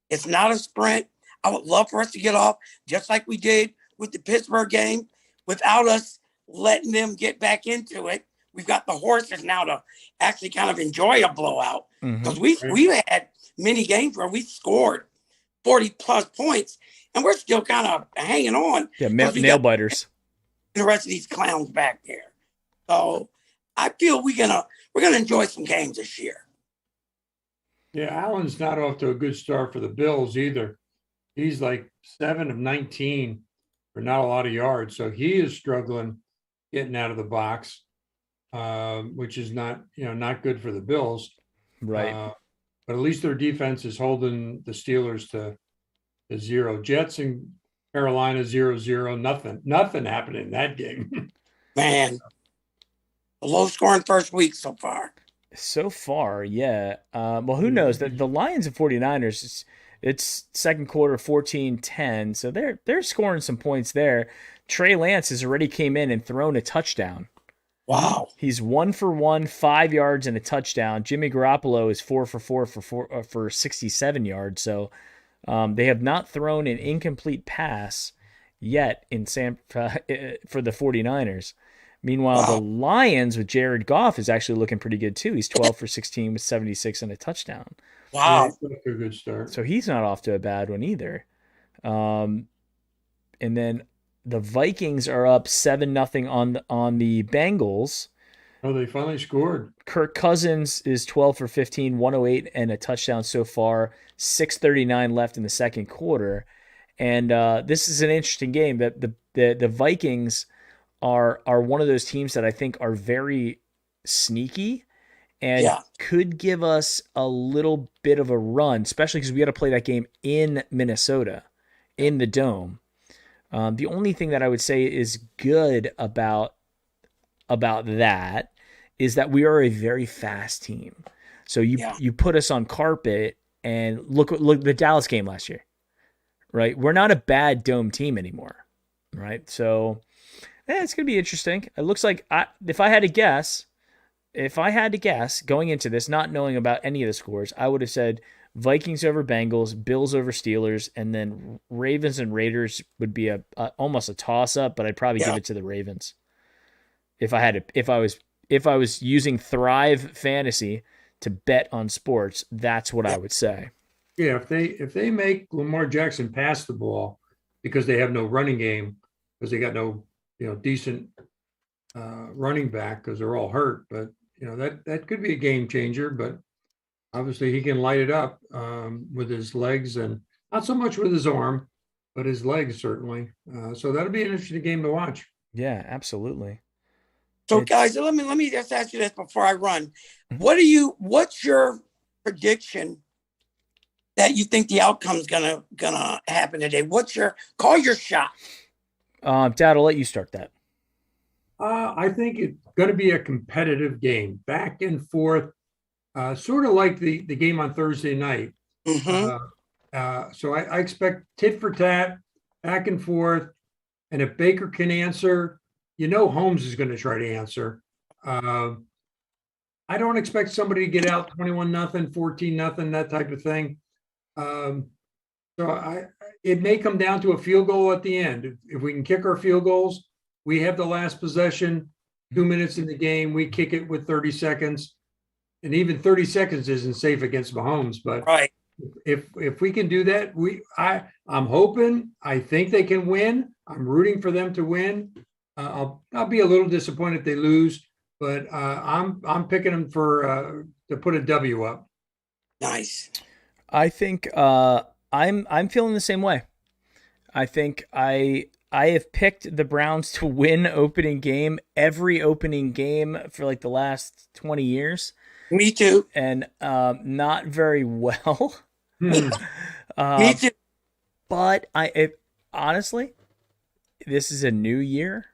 It's not a sprint. I would love for us to get off just like we did with the Pittsburgh game without us letting them get back into it. We've got the horses now to actually kind of enjoy a blowout, because we've had many games where we scored 40 plus points and we're still kind of hanging on. Yeah, 'cause we nail got biters. the rest of these clowns back there. So I feel we're gonna enjoy some games this year. Yeah, Allen's not off to a good start for the Bills either. He's like 7 of 19 for not a lot of yards, so he is struggling getting out of the box, which is not good for the Bills. Right. But at least their defense is holding the Steelers to 0. Jets and Carolina 0-0. Nothing happened in that game. Man, a low scoring first week so far. So far, yeah. Well, who knows? The Lions and 49ers, It's second quarter 14-10, so they're scoring some points there. Trey Lance has already came in and thrown a touchdown. Wow. He's 1 for 1, 5 yards and a touchdown. Jimmy Garoppolo is 4 for 4 for 67 yards. So they have not thrown an incomplete pass yet in for the 49ers. Meanwhile, the Lions with Jared Goff is actually looking pretty good too. He's 12 for 16 with 76 and a touchdown. Wow. That's a good start. So he's not off to a bad one either. And then the Vikings are up 7-0 on the Bengals. Oh, they finally scored. Kirk Cousins is 12 for 15, 108 and a touchdown so far. 6:39 left in the second quarter. And this is an interesting game. That the Vikings are one of those teams that I think are very sneaky and could give us a little bit of a run, especially because we got to play that game in Minnesota, in the Dome. The only thing that I would say is good about that is that we are a very fast team. So you put us on carpet and look the Dallas game last year, right? We're not a bad Dome team anymore, right? So it's going to be interesting. It looks like if I had to guess going into this, not knowing about any of the scores, I would have said Vikings over Bengals, Bills over Steelers, and then Ravens and Raiders would be almost a toss up, but I'd probably give it to the Ravens. If I was using Thrive Fantasy to bet on sports, that's what I would say. Yeah, if they make Lamar Jackson pass the ball because they have no running game, because they got no decent running back because they're all hurt, but that could be a game changer. But obviously he can light it up with his legs and not so much with his arm, but his legs certainly. So that'll be an interesting game to watch. Yeah, absolutely. So guys, let me just ask you this before I run. What's your prediction that you think the outcome's gonna happen today? Call your shot? Dad, I'll let you start that. I think it's going to be a competitive game, back and forth, sort of like the game on Thursday night. Mm-hmm. So I expect tit for tat, back and forth. And if Baker can answer, Holmes is going to try to answer. I don't expect somebody to get out 21-0, 14-0, that type of thing. So it may come down to a field goal at the end. If we can kick our field goals, we have the last possession, 2 minutes in the game, we kick it with 30 seconds. And even 30 seconds isn't safe against Mahomes. But right. If we can do that, I'm hoping, I think they can win. I'm rooting for them to win. I'll be a little disappointed if they lose, but I'm picking them to put a W up. Nice. I think I'm feeling the same way. I think I have picked the Browns to win opening game, every opening game for like the last 20 years. Me too. And not very well. Me too. But honestly, this is a new year.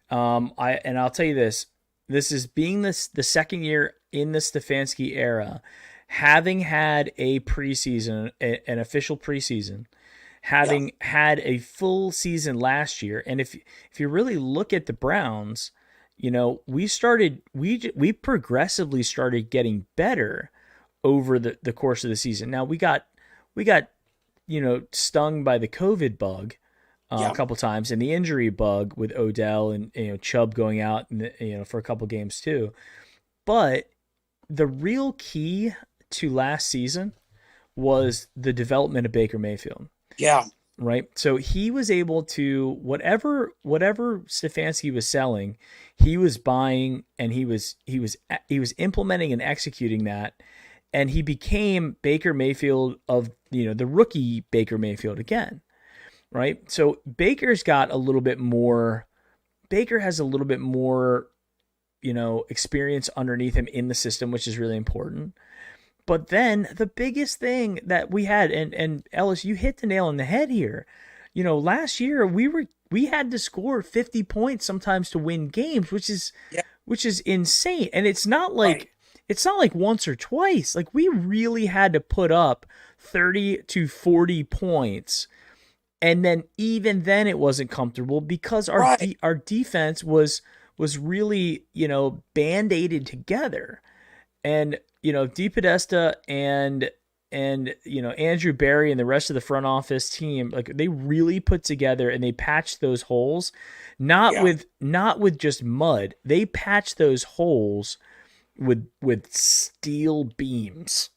I'll tell you this is being the second year in the Stefanski era, having had a preseason, an official preseason, having had a full season last year. And if you really look at the Browns, we progressively started getting better over the course of the season. Now we got stung by the COVID bug a couple times, and the injury bug with Odell and Chubb going out and for a couple games too. But the real key to last season was the development of Baker Mayfield. Yeah. Right. So he was able to whatever Stefanski was selling, he was buying, and he was implementing and executing that, and he became Baker Mayfield of the rookie Baker Mayfield again. Right. So Baker has a little bit more experience underneath him in the system, which is really important. But then the biggest thing that we had, and Ellis, you hit the nail on the head here. Last year we had to score 50 points sometimes to win games, which is insane. And it's not like once or twice. Like we really had to put up 30 to 40 points. And then even then it wasn't comfortable because our Right. our defense was really, band-aided together. And, DePodesta and Andrew Barry and the rest of the front office team, like they really put together and they patched those holes, not Yeah. with just mud. They patched those holes with steel beams.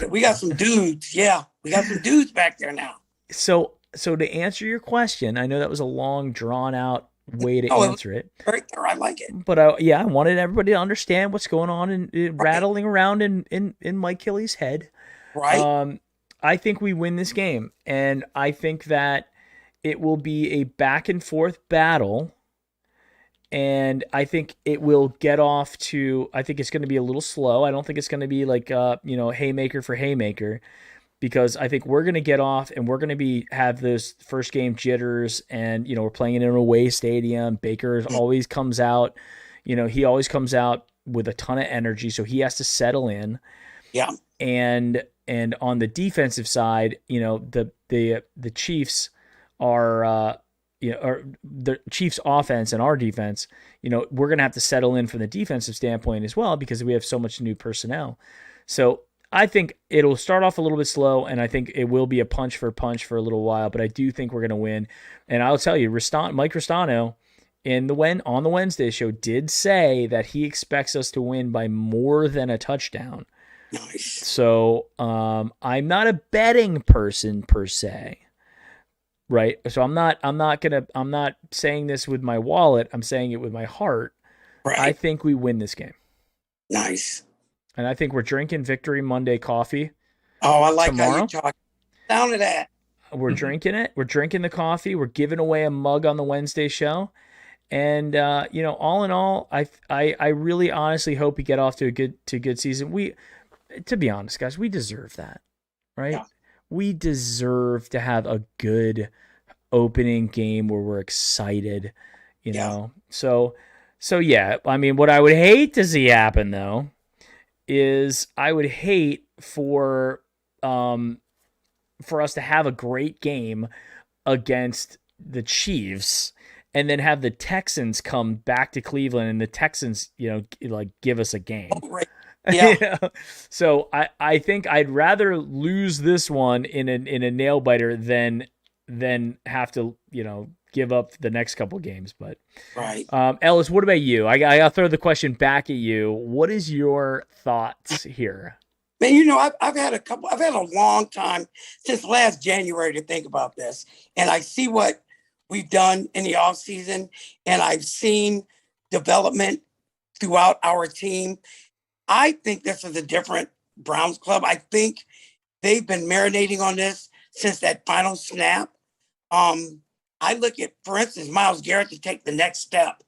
We got some dudes. Yeah, we got some dudes back there now. So to answer your question, I know that was a long, drawn out way to Oh, it was answer it, Right there, I like it. but I wanted everybody to understand what's going on and rattling around in Mike Killi's head. Right. I think we win this game, and I think that it will be a back and forth battle, and I think it will get off to. I think it's going to be a little slow. I don't think it's going to be like haymaker for haymaker, because I think we're going to get off and we're going to have those first game jitters, and we're playing in an away stadium. Baker always comes out, he always comes out with a ton of energy, so he has to settle in. Yeah. And on the defensive side, the Chiefs are the Chiefs offense and our defense, we're going to have to settle in from the defensive standpoint as well, because we have so much new personnel. So I think it'll start off a little bit slow, and I think it will be a punch for a little while, but I do think we're going to win. And I'll tell you, Mike Ristano on the Wednesday show did say that he expects us to win by more than a touchdown. Nice. So I'm not a betting person per se, right? So I'm not saying this with my wallet. I'm saying it with my heart. Right. I think we win this game. Nice. And I think we're drinking Victory Monday coffee. Oh, I like how tomorrow. you talk. Down to that. We're drinking it. We're drinking the coffee. We're giving away a mug on the Wednesday show. And all in all, I really honestly hope we get off to a good season. To be honest, guys, we deserve that, right? Yeah. We deserve to have a good opening game where we're excited, know. So yeah, I mean, what I would hate to see happen though is I would hate for us to have a great game against the Chiefs and then have the Texans come back to Cleveland and the Texans, give us a game. Oh, right. Yeah. So I think I'd rather lose this one in a nail biter than have to, give up the next couple games. But Right. Ellis, what about you? I'll throw the question back at you. What is your thoughts here? Man, I've had a long time since last January to think about this. And I see what we've done in the off season, and I've seen development throughout our team. I think this is a different Browns club. I think they've been marinating on this since that final snap. I look at, for instance, Myles Garrett to take the next step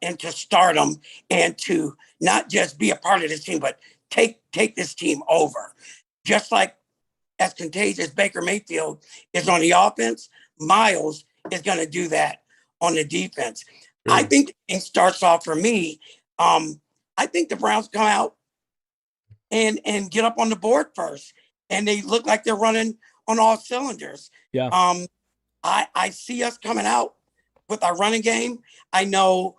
into stardom and to not just be a part of this team, but take this team over. Just like as contagious Baker Mayfield is on the offense, Myles is going to do that on the defense. I think the game starts off for me. I think the Browns come out and get up on the board first, and they look like they're running on all cylinders. Yeah. I see us coming out with our running game. I know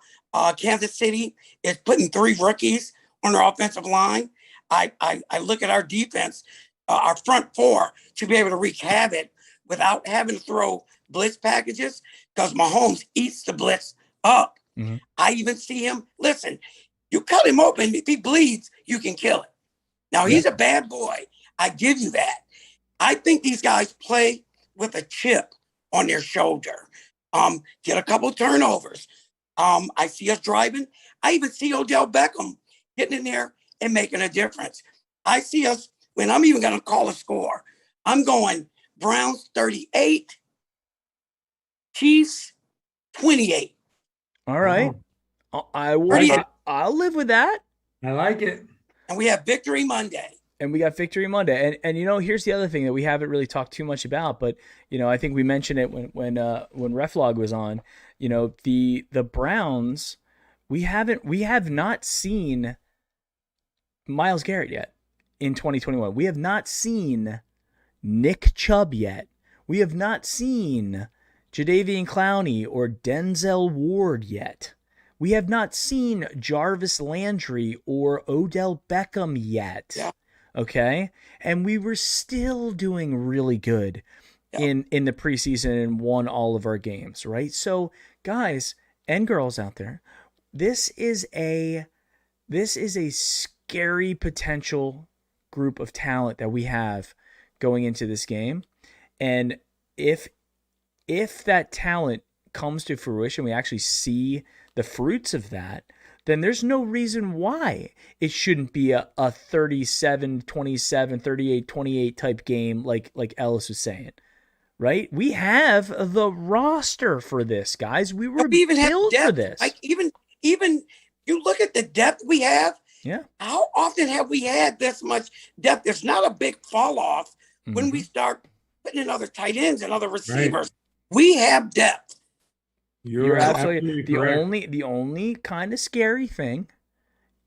Kansas City is putting 3 rookies on their offensive line. I look at our defense, our front 4 to be able to wreak havoc without having to throw blitz packages, because Mahomes eats the blitz up. Mm-hmm. I even see him. Listen, you cut him open. If he bleeds, you can kill it. Now, he's a bad boy. I give you that. I think these guys play with a chip on their shoulder. Get a couple turnovers. I see us driving. I even see Odell Beckham getting in there and making a difference. I see us, when I'm even going to call a score, I'm going Browns 38, Chiefs 28. All right. I'll live with that. I like it. And we have Victory Monday. And we got Victory Monday. And here's the other thing that we haven't really talked too much about, but I think we mentioned it when Reflog was on. The Browns, we have not seen Myles Garrett yet in 2021. We have not seen Nick Chubb yet. We have not seen Jadeveon Clowney or Denzel Ward yet. We have not seen Jarvis Landry or Odell Beckham yet. Yeah. Okay? And we were still doing really good in the preseason and won all of our games, right? So, guys and girls out there, this is a scary potential group of talent that we have going into this game. And if that talent comes to fruition, we actually see the fruits of that, then there's no reason why it shouldn't be a 37-27, 38-28 type game like Ellis was saying, right? We have the roster for this, guys. We were We even have built for depth. this. Like even you look at the depth we have. Yeah. How often have we had this much depth? There's not a big fall off when we start putting in other tight ends and other receivers. We have depth. You're absolutely correct. the only kind of scary thing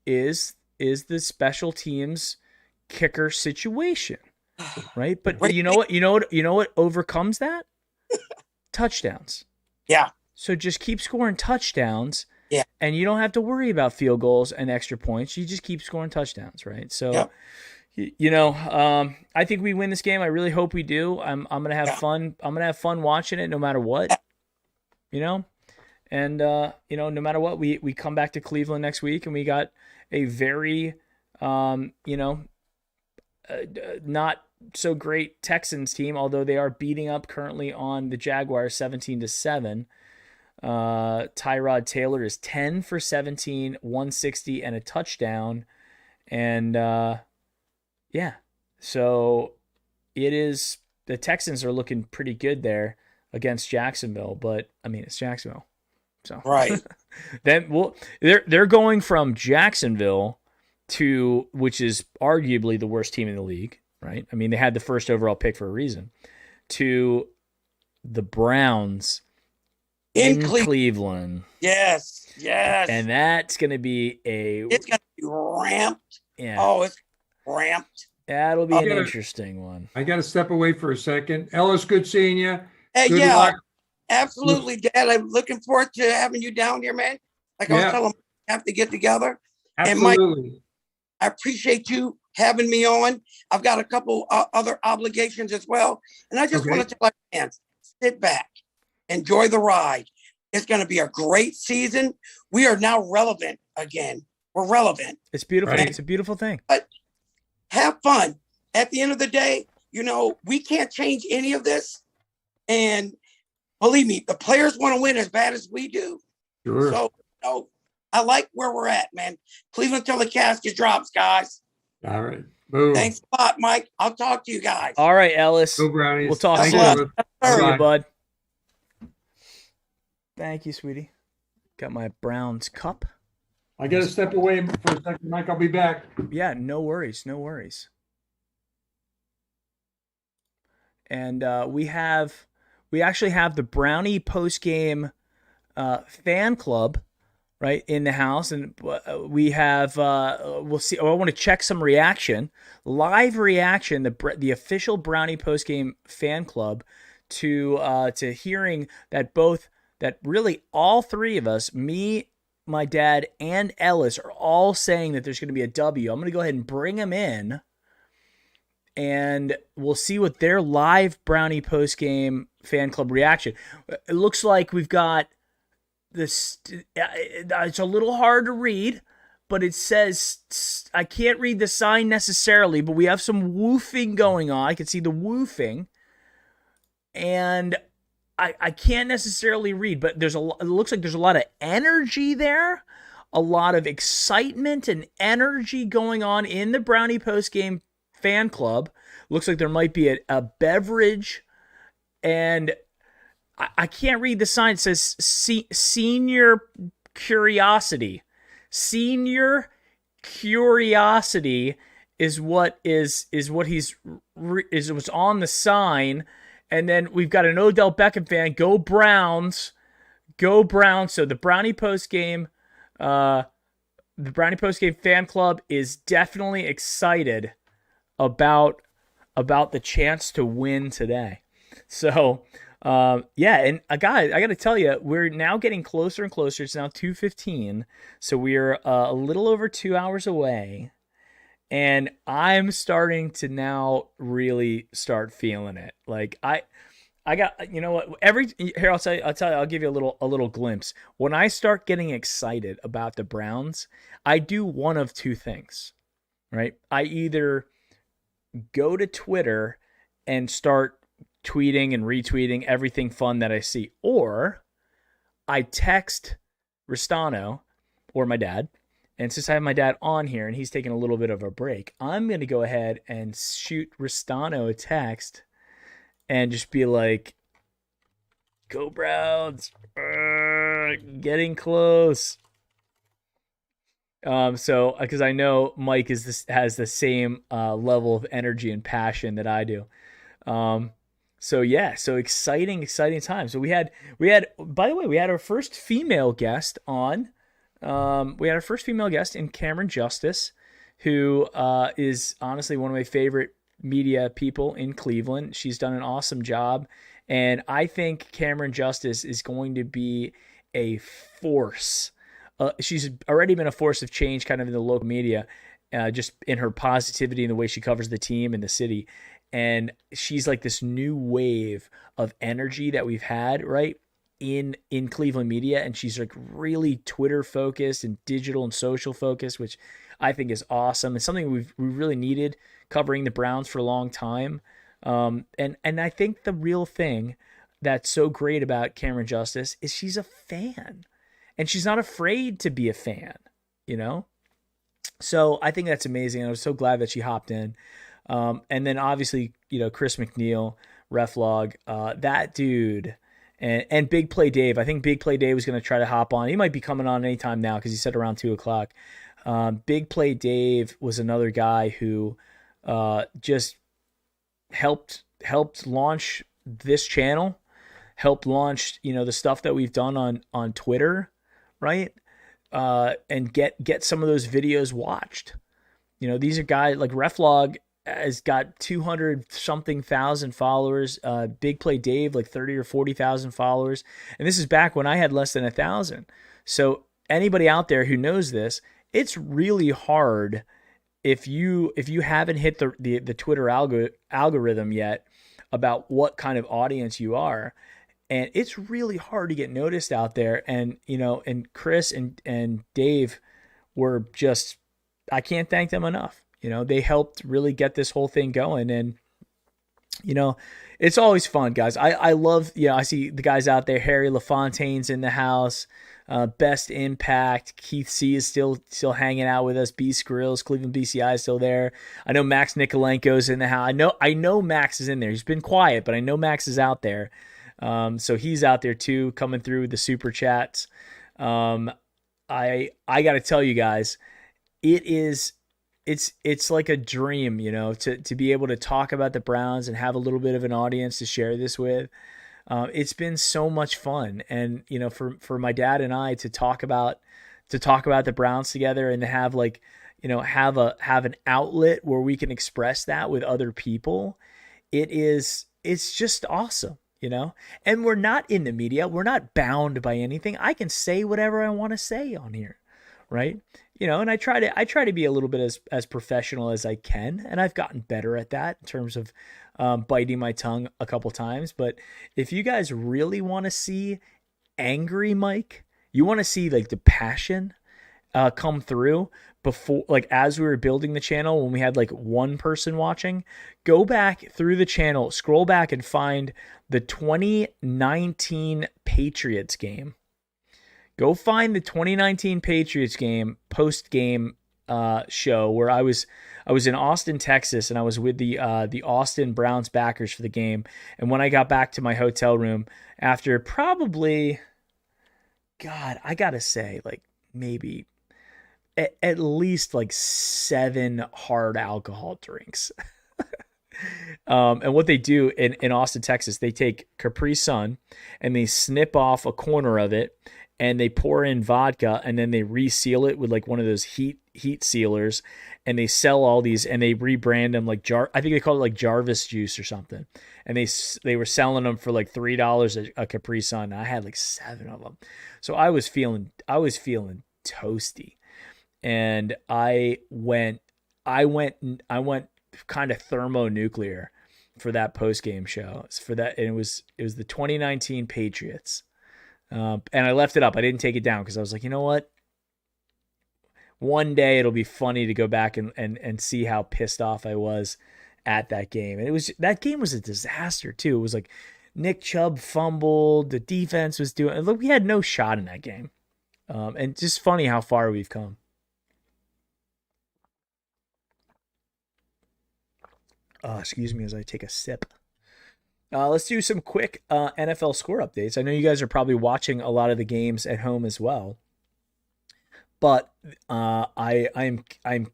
is the special teams kicker situation, right? But you know what overcomes that? Touchdowns. Yeah. So just keep scoring touchdowns. Yeah. And you don't have to worry about field goals and extra points. You just keep scoring touchdowns, right? So I think we win this game. I really hope we do. I'm gonna have fun. I'm gonna have fun watching it no matter what. And no matter what, we come back to Cleveland next week, and we got a very not so great Texans team, although they are beating up currently on the Jaguars 17-7. Tyrod Taylor is 10 for 17, 160 and a touchdown. And so it is, the Texans are looking pretty good there against Jacksonville, but I mean, it's Jacksonville. So Right. then they're going from Jacksonville to, which is arguably the worst team in the league, right? I mean, they had the first overall pick for a reason, to the Browns in Cleveland. Yes. And that's going to be it's going to be ramped. Yeah. Oh, it's ramped. That'll be an interesting one. I got to step away for a second. Ellis, good seeing you. Hey, Good yeah, luck. absolutely, Dad. I'm looking forward to having you down here, man. Like I was telling, we have to get together. Absolutely. And Mike, I appreciate you having me on. I've got a couple other obligations as well. And I just want to tell our fans, sit back, enjoy the ride. It's going to be a great season. We are now relevant again. We're relevant. It's beautiful. Right? It's a beautiful thing. But have fun. At the end of the day, we can't change any of this. And believe me, the players want to win as bad as we do. Sure. So, I like where we're at, man. Cleveland till the casket drops, guys. All right. Boom. Thanks a lot, Mike. I'll talk to you guys. All right, Ellis. Go Brownies. We'll talk Thank soon. you. See you, Bye. bud. Thank you, sweetie. Got my Browns cup. I got to step away for a second, Mike. I'll be back. Yeah, no worries. No worries. And we actually have the Brownie post-game fan club, right, in the house, and we have we'll see. I want to check some live reaction, the official Brownie post-game fan club to hearing that really all three of us, me, my dad, and Ellis, are all saying that there's going to be a W. I'm going to go ahead and bring them in, and we'll see what their live Brownie post-game fan club reaction. It looks like we've got this. It's a little hard to read, but it says, I can't read the sign necessarily, but we have some woofing going on. I can see the woofing, and I can't necessarily read, but it looks like there's a lot of energy there, a lot of excitement and energy going on in the Brownie post-game fan club. Looks like there might be a beverage, and I can't read the sign. It says senior curiosity. Senior curiosity is what's on the sign. And then we've got an Odell Beckham fan. Go Browns. Go Browns. So the Brownie post-game fan club is definitely excited about about the chance to win today. So, yeah, and guys, I got to tell you, we're now getting closer and closer. It's now 2:15, so we're a little over 2 hours away, and I'm starting to now really start feeling it. Like I got, you know what? Here, I'll give you a little glimpse. When I start getting excited about the Browns, I do one of two things, right? I either go to Twitter and start tweeting and retweeting everything fun that I see, or I text Ristano or my dad. And since I have my dad on here and he's taking a little bit of a break, I'm going to go ahead and shoot Ristano a text and just be like, "Go Browns, getting close." So because I know Mike has the same level of energy and passion that I do. So yeah, so exciting time. So we had by the way, we had our first female guest on. We had our first female guest in Cameron Justice, who is honestly one of my favorite media people in Cleveland. She's done an awesome job, and I think Cameron Justice is going to be a force. She's already been a force of change kind of in the local media, just in her positivity and the way she covers the team and the city. And she's like this new wave of energy that we've had, right, in Cleveland media. And she's like really Twitter focused and digital and social focused, which I think is awesome. It's something we really needed covering the Browns for a long time. And I think the real thing that's so great about Cameron Justice is she's a fan. And she's not afraid to be a fan, you know? So I think that's amazing. I was so glad that she hopped in. And then obviously, you know, Chris McNeil, Reflog, that dude, and Big Play Dave. I think Big Play Dave was going to try to hop on. He might be coming on anytime now because he said around 2:00. Big Play Dave was another guy who just helped launch this channel, helped launch, you know, the stuff that we've done on Twitter, right? And get some of those videos watched. You know, these are guys like Reflog has got 200 something thousand followers. Big Play Dave, like 30 or 40,000 followers. And this is back when I had less than 1,000. So anybody out there who knows this, it's really hard if you haven't hit the Twitter algorithm yet about what kind of audience you are. And it's really hard to get noticed out there. And, you know, and Chris and Dave were just, I can't thank them enough. You know, they helped really get this whole thing going. And, you know, it's always fun, guys. I love, you know, I see the guys out there. Harry LaFontaine's in the house. Best Impact. Keith C is still hanging out with us. B Skrills, Cleveland BCI is still there. I know Max Nikolenko's in the house. I know Max is in there. He's been quiet, but I know Max is out there. So he's out there too, coming through the super chats. I got to tell you guys, it's like a dream, you know, to be able to talk about the Browns and have a little bit of an audience to share this with. It's been so much fun. And, you know, for my dad and I to talk about the Browns together and to have like, you know, have an outlet where we can express that with other people. It's just awesome, you know, and we're not in the media. We're not bound by anything. I can say whatever I want to say on here. Right. You know, and I try to be a little bit as professional as I can. And I've gotten better at that in terms of biting my tongue a couple times. But if you guys really want to see angry Mike, you want to see like the passion come through before, like as we were building the channel, when we had like one person watching, go back through the channel, scroll back and find the 2019 Patriots game. Go find the 2019 Patriots game post-game show where I was in Austin, Texas, and I was with the Austin Browns backers for the game. And when I got back to my hotel room after probably, God, I gotta say, like maybe at least like 7 hard alcohol drinks. And what they do in Austin, Texas, they take Capri Sun and they snip off a corner of it. and they pour in vodka, and then they reseal it with like one of those heat sealers, and they sell all these, and they rebrand them like I think they call it like Jarvis juice or something, and they were selling them for like $3 a Capri Sun. I had like 7 of them, so I was feeling toasty, and I went kind of thermonuclear for that post game show. For that, and it was the 2019 Patriots, and I left it up. I didn't take it down because I was like, you know what? One day it'll be funny to go back and see how pissed off I was at that game. And that game was a disaster too. It was like Nick Chubb fumbled. The defense was look, we had no shot in that game. And just funny how far we've come. Excuse me as I take a sip. Let's do some quick NFL score updates. I know you guys are probably watching a lot of the games at home as well. But I'm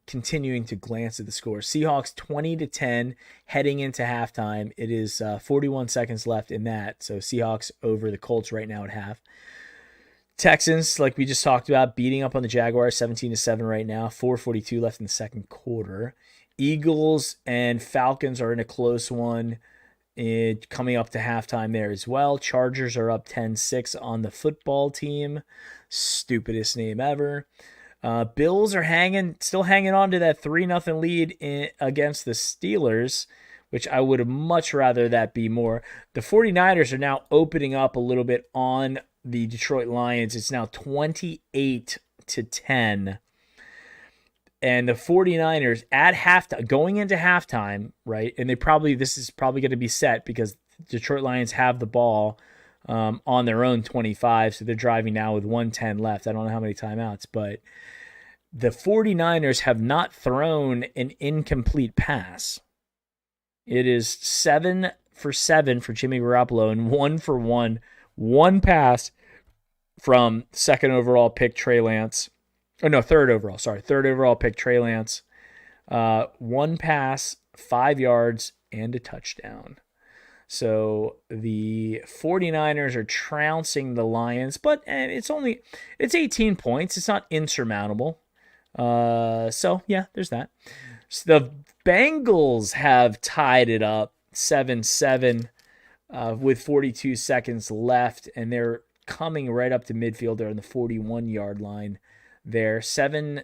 continuing to glance at the score. Seahawks 20-10 heading into halftime. It is 41 seconds left in that. So Seahawks over the Colts right now at half. Texans, like we just talked about, beating up on the Jaguars 17-7 right now. 4:42 left in the second quarter. Eagles and Falcons are in a close one. Coming up to halftime there as well. Chargers are up 10-6 on the football team. Stupidest name ever. Bills are still hanging on to that 3-0 lead against the Steelers, which I would have much rather that be more. The 49ers are now opening up a little bit on the Detroit Lions. It's now 28-10. And the 49ers at halftime, going into halftime, right? And this is probably going to be set because Detroit Lions have the ball on their own 25, so they're driving now with 1:10 left. I don't know how many timeouts, but the 49ers have not thrown an incomplete pass. It is 7 for 7 for Jimmy Garoppolo and 1 for 1. One pass from second overall pick Trey Lance. Oh, no, third overall pick Trey Lance. One pass, 5 yards, and a touchdown. So the 49ers are trouncing the Lions, but it's 18 points. It's not insurmountable. So, yeah, there's that. So the Bengals have tied it up 7-7 with 42 seconds left, and they're coming right up to midfield. They're on the 41-yard line there. 7-7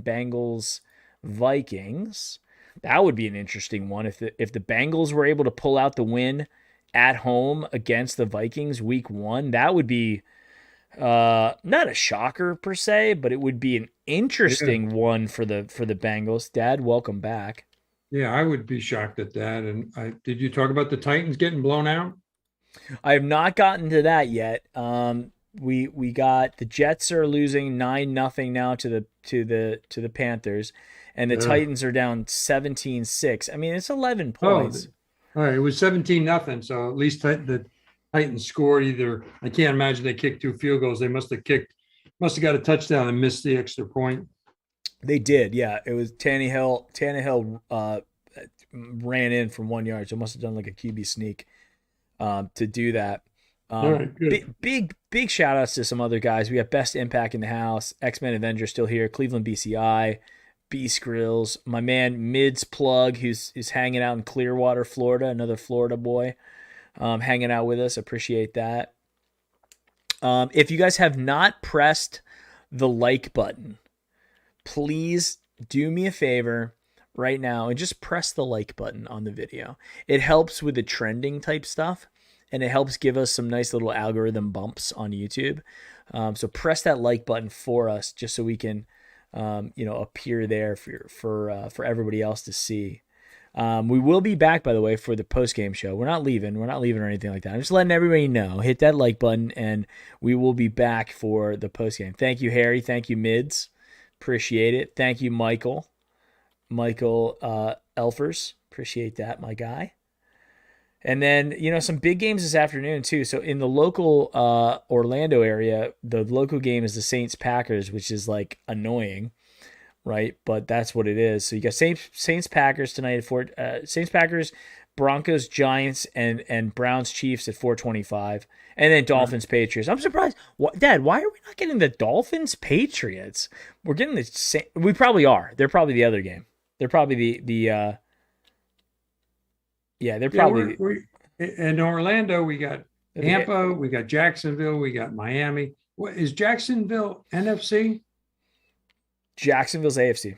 Bengals Vikings. That would be an interesting one if the Bengals were able to pull out the win at home against the Vikings week 1. That would be not a shocker per se, but it would be an interesting one for the Bengals. Dad, welcome back. Yeah, I would be shocked at that. And did you talk about the Titans getting blown out? I have not gotten to that yet. We got the Jets are losing 9-0 now to the Panthers, and the Titans are down 17-6. I mean, it's 11 points. All right, it was 17-0. So at least the Titans scored either. I can't imagine they kicked 2 field goals. They must have got a touchdown and missed the extra point. They did, yeah. It was Tannehill ran in from 1 yard, so must have done like a QB sneak to do that. All right, good. Big shout outs to some other guys. We got Best Impact in the house. X-Men Avenger still here. Cleveland BCI, Beast Grills. My man Mids Plug, who's hanging out in Clearwater, Florida. Another Florida boy hanging out with us. Appreciate that. If you guys have not pressed the like button, please do me a favor right now and just press the like button on the video. It helps with the trending type stuff, and it helps give us some nice little algorithm bumps on YouTube. So press that like button for us, just so we can, appear there for everybody else to see. We will be back, by the way, for the post-game show. We're not leaving or anything like that. I'm just letting everybody know. Hit that like button, and we will be back for the post-game. Thank you, Harry. Thank you, Mids. Appreciate it. Thank you, Michael Elfers. Appreciate that, my guy. And then, some big games this afternoon, too. So in the local Orlando area, the local game is the Saints-Packers, which is, annoying, right? But that's what it is. So you got Saints-Packers tonight at Saints-Packers Broncos, Giants, and Browns, Chiefs at 425, and then Dolphins, Patriots. I'm surprised. Dad, why are we not getting the Dolphins, Patriots? We're getting the same. We probably are. They're probably the other game. They're probably they're probably. In Orlando, we got Tampa, we got Jacksonville, we got Miami. What is Jacksonville NFC? Jacksonville's AFC.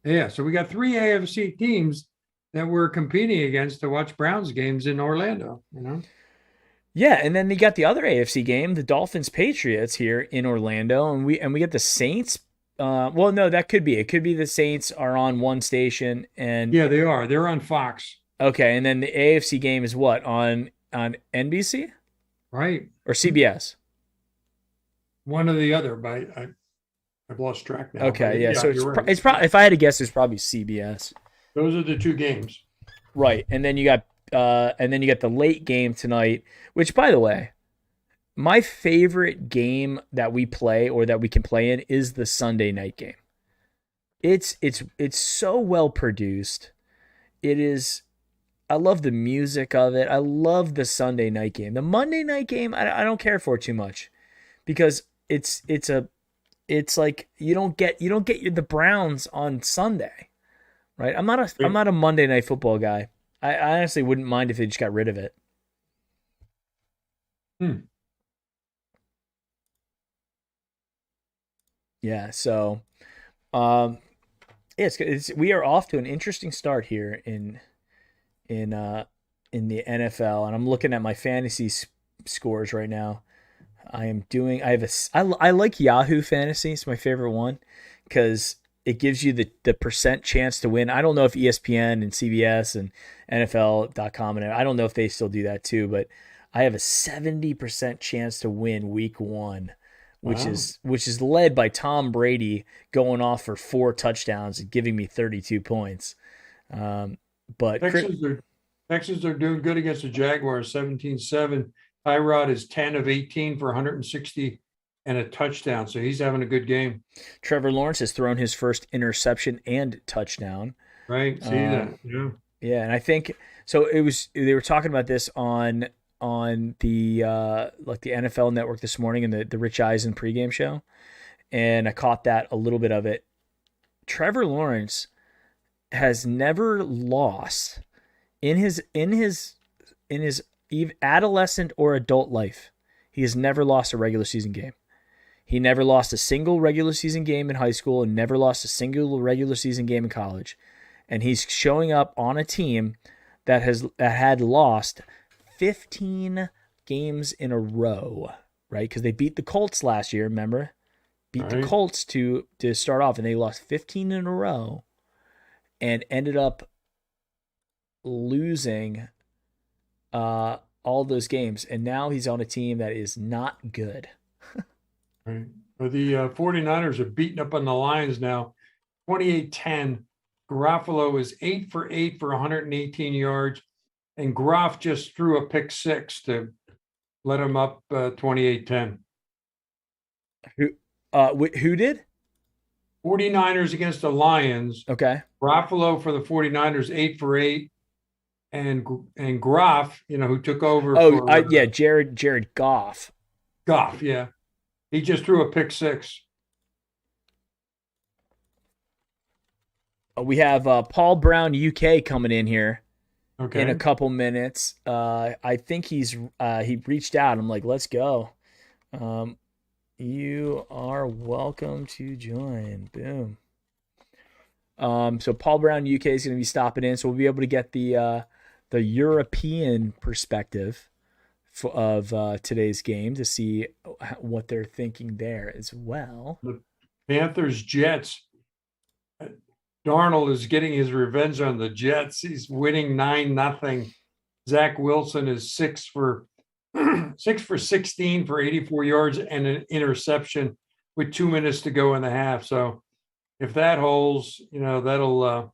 Yeah, so we got 3 AFC teams that we're competing against to watch Browns games in Orlando, you know? Yeah, and then they got the other AFC game, the Dolphins Patriots here in Orlando, and we get the Saints. Well, no, that could be. It could be the Saints are on one station, and Yeah, they are. They're on Fox. okay, and then the AFC game is what on NBC Right. or CBS? One or the other, but I've lost track now. Okay, But yeah. So you're right. it's probably, if I had to guess, it's probably CBS. Those are the 2 games. Right, and then you got the late game tonight, which, by the way, my favorite game that we play or that we can play in is the Sunday night game. It's so well produced. It is. I love the music of it. I love the Sunday night game. The Monday night game, I don't care for too much, because it's like you don't get the Browns on Sunday, right? I'm not a Monday night football guy. I honestly wouldn't mind if they just got rid of it. Yeah, so we are off to an interesting start here in the NFL, and I'm looking at my fantasy scores right now. I like Yahoo Fantasy. It's my favorite one because it gives you the percent chance to win. I don't know if ESPN and CBS and NFL.com, and I don't know if they still do that too, but I have a 70% chance to win week 1, which is led by Tom Brady going off for 4 touchdowns and giving me 32 points. But Texans are doing good against the Jaguars, 17-7. Tyrod is 10 of 18 for 160 and a touchdown, so he's having a good game. Trevor Lawrence has thrown his first interception and touchdown. Right, see that? Yeah. Yeah, and I think so. They were talking about this on the like the NFL Network this morning in the Rich Eisen pregame show, and I caught that a little bit of it. Trevor Lawrence has never lost in his adolescent or adult life. He has never lost a regular season game. He never lost a single regular season game in high school and never lost a single regular season game in college. And he's showing up on a team that had lost 15 games in a row, right? Because they beat the Colts last year, remember? Beat the Colts to start off, and they lost 15 in a row and ended up losing all those games. And now he's on a team that is not good. Right. Well, the 49ers are beating up on the Lions now, 28-10. Garofalo is 8 for 8 for 118 yards, and Groff just threw a pick 6 to let him up 28-10. Who did? 49ers against the Lions. Okay. Garofalo for the 49ers, 8 for 8. And Groff, who took over. Jared Goff. Goff, yeah. He just threw a pick 6. We have Paul Brown UK coming in here Okay. in a couple minutes. I think he reached out. I'm like, let's go. You are welcome to join. Boom. So Paul Brown UK is going to be stopping in, so we'll be able to get the European perspective of today's game to see what they're thinking there as well. The Panthers Jets. Darnold is getting his revenge on the Jets. He's winning 9-0. Zach Wilson is 6 for 16 for 84 yards and an interception with 2 minutes to go in the half. So if that holds, that'll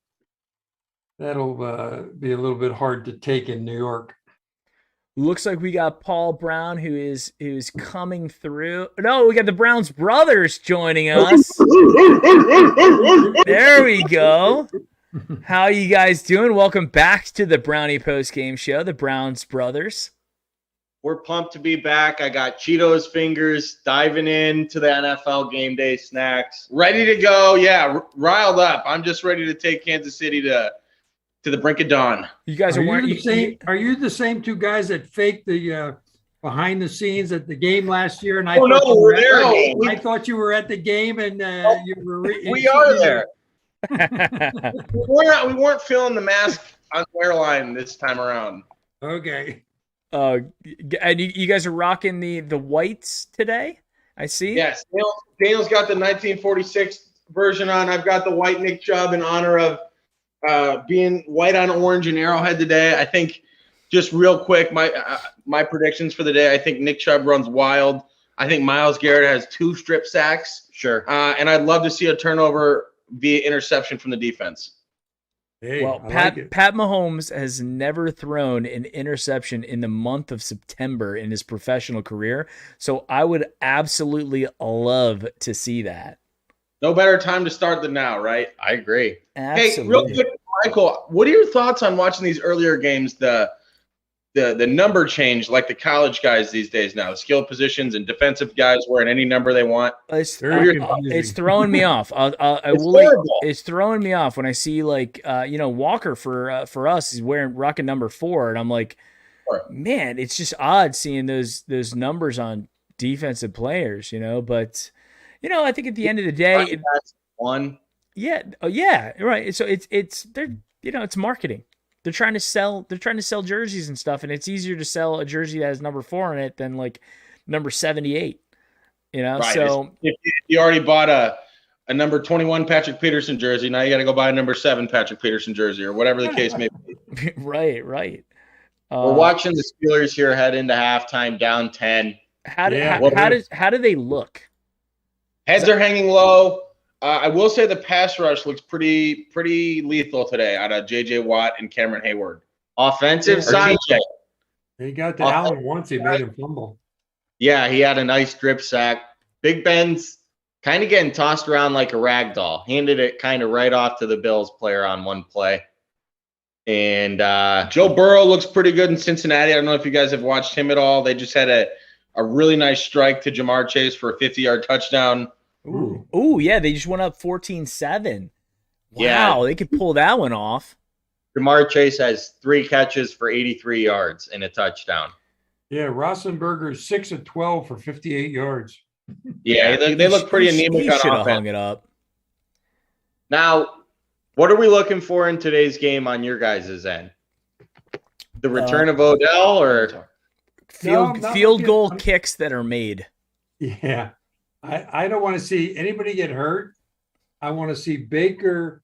be a little bit hard to take in New York. Looks like we got Paul Brown who is coming through. No, we got the Browns brothers joining us. There we go. How you guys doing? Welcome back to the Brownie Post Game Show, the Browns brothers. We're pumped to be back. I got Cheetos fingers, diving into the NFL game day snacks. Ready to go. Yeah, riled up. I'm just ready to take Kansas City to the brink of dawn. You guys Are are wearing you the same? Are you the same two guys that faked the behind the scenes at the game last year? And I thought you were there. I thought you were at the game, and you were. We are there. We weren't feeling the mask on the airline this time around. Okay. and you guys are rocking the whites today, I see. Yes, Daniel's got the 1946 version on. I've got the white Nick Chubb in honor of being white on orange in Arrowhead today. I think, just real quick, my predictions for the day. I think Nick Chubb runs wild. I think Myles Garrett has 2 strip sacks. Sure. And I'd love to see a turnover via interception from the defense. Hey, Well, I Pat like it. Pat Mahomes has never thrown an interception in the month of September in his professional career, so I would absolutely love to see that. No better time to start than now, right? I agree. Absolutely. Hey, real quick, Michael, what are your thoughts on watching these earlier games? The number change, like the college guys these days now, skill positions and defensive guys wearing any number they want. It's, Very it's throwing me off. It's horrible. It's throwing me off when I see Walker for us. He's rocking number 4, and I'm like, man, it's just odd seeing those numbers on defensive players. But I think at the end of the day, One. yeah, right. So it's marketing. They're trying to sell jerseys and stuff, and it's easier to sell a jersey that has number 4 in it than like number 78. Right. So If you already bought a number 21 Patrick Peterson jersey, now you got to go buy a number 7 Patrick Peterson jersey or whatever the case may be. right. We're watching the Steelers here head into halftime down 10. How do they look? Heads are hanging low. I will say the pass rush looks pretty lethal today out of J.J. Watt and Cameron Hayward. Offensive side. He got to Allen once. He made him fumble. Yeah, he had a nice strip sack. Big Ben's kind of getting tossed around like a rag doll. Handed it kind of right off to the Bills player on one play. And Joe Burrow looks pretty good in Cincinnati. I don't know if you guys have watched him at all. They just had a really nice strike to Jamar Chase for a 50-yard touchdown. Ooh, yeah, they just went up 14-7. Wow, Yeah. they could pull that one off. Jamar Chase has 3 catches for 83 yards and a touchdown. Yeah, Roethlisberger's 6 of 12 for 58 yards. Yeah, they look pretty anemic He on should have offense. hung it up. Now, what are we looking for in today's game on your guys' end? The return of Odell or Field goal kicks that are made. Yeah. I don't want to see anybody get hurt. I want to see Baker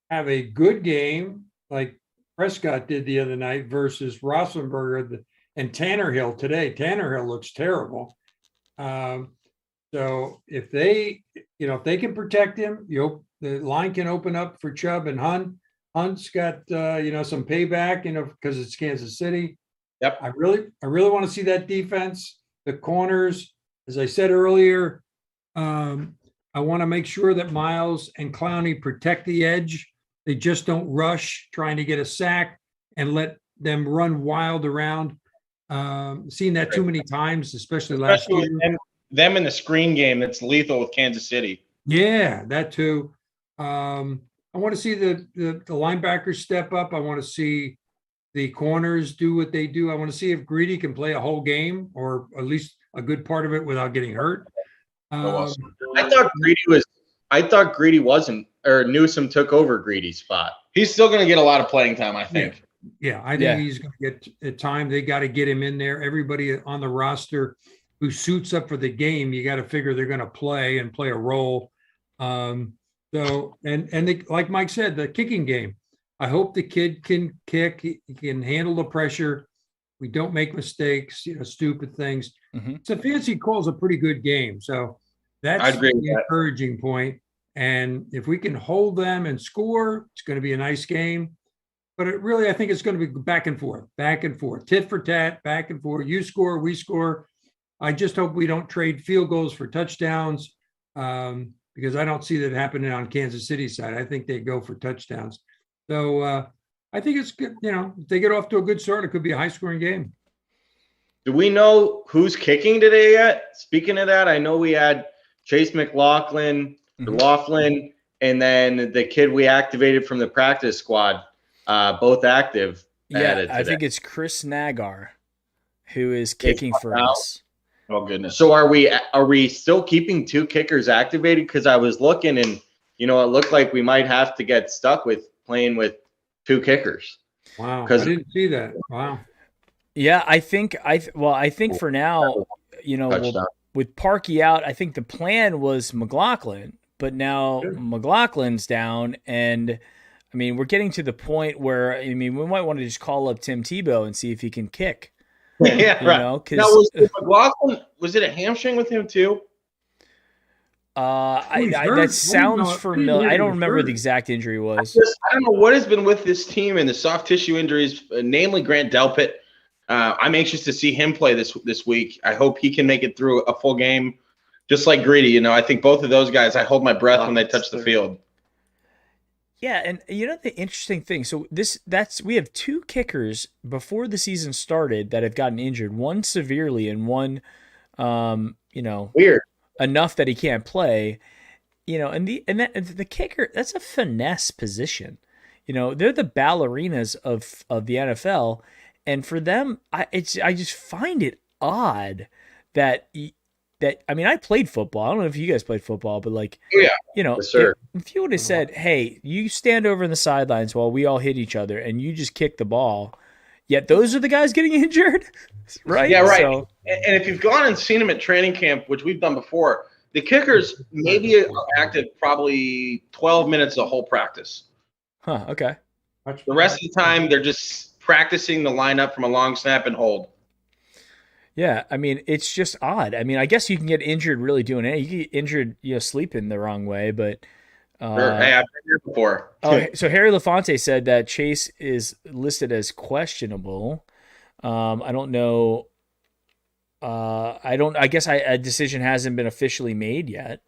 have a good game like Prescott did the other night versus Roethlisberger and Tannehill today. Tannehill looks terrible. So if they can protect him, the line can open up for Chubb and Hunt. Hunt's got some payback, because it's Kansas City. Yep. I really want to see that defense, the corners, as I said earlier. I want to make sure that Myles and Clowney protect the edge. They just don't rush trying to get a sack and let them run wild around. Seen that too many times, especially last year. Them in the screen game, that's lethal with Kansas City. Yeah, that too. I want to see the linebackers step up. I want to see the corners do what they do. I want to see if Greedy can play a whole game or at least a good part of it without getting hurt. I thought Greedy wasn't, or Newsome took over Greedy's spot. He's still going to get a lot of playing time, I think. Yeah, I think he's going to get time. They got to get him in there. Everybody on the roster who suits up for the game, you got to figure they're going to play and play a role. Like Mike said, the kicking game. I hope the kid can kick. He can handle the pressure. We don't make mistakes, stupid things. Mm-hmm. Stefanski calls a pretty good game. So that's agree with the that. encouraging point. And if we can hold them and score, it's going to be a nice game. But I think it's going to be back and forth, tit for tat, back and forth. You score, we score. I just hope we don't trade field goals for touchdowns because I don't see that happening on Kansas City side. I think they go for touchdowns. So I think it's good. If they get off to a good start, it could be a high-scoring game. Do we know who's kicking today yet? Speaking of that, I know we had Chase McLaughlin, Laughlin, and then the kid we activated from the practice squad, both active. Yeah, I think it's Chris Nagar who is kicking for us. Oh goodness! So are we still keeping 2 kickers activated? Because I was looking, and it looked like we might have to get stuck with playing with 2 kickers. Wow, I didn't see that. Wow. Yeah, I think for now, with Parkey out, I think the plan was McLaughlin, but now McLaughlin's down, and I mean we're getting to the point where we might want to just call up Tim Tebow and see if he can kick. Yeah, right. Now, was McLaughlin, was it a hamstring with him too? That sounds familiar. I don't remember what the exact injury was. I don't know what has been with this team and the soft tissue injuries, namely Grant Delpit. I'm anxious to see him play this week. I hope he can make it through a full game, just like Greedy. I think both of those guys, I hold my breath when they touch the field. Yeah, and the interesting thing. So we have 2 kickers before the season started that have gotten injured. One severely, and one, weird enough that he can't play. And the kicker, that's a finesse position. They're the ballerinas of the NFL. And for them, I just find it odd that I played football. I don't know if you guys played football, but yes, sir. If you would have said, "Hey, you stand over in the sidelines while we all hit each other, and you just kick the ball," yet those are the guys getting injured, right? Yeah, right. So, and if you've gone and seen them at training camp, which we've done before, the kickers maybe are active probably 12 minutes the whole practice. Huh? Okay. The rest of the time, they're just practicing the lineup from a long snap and hold. Yeah, it's just odd. I guess you can get injured really doing it. You can get injured, sleeping the wrong way, but sure. Hey, I've been here before. So Harry Lafonte said that Chase is listed as questionable. I don't know. I guess a decision hasn't been officially made yet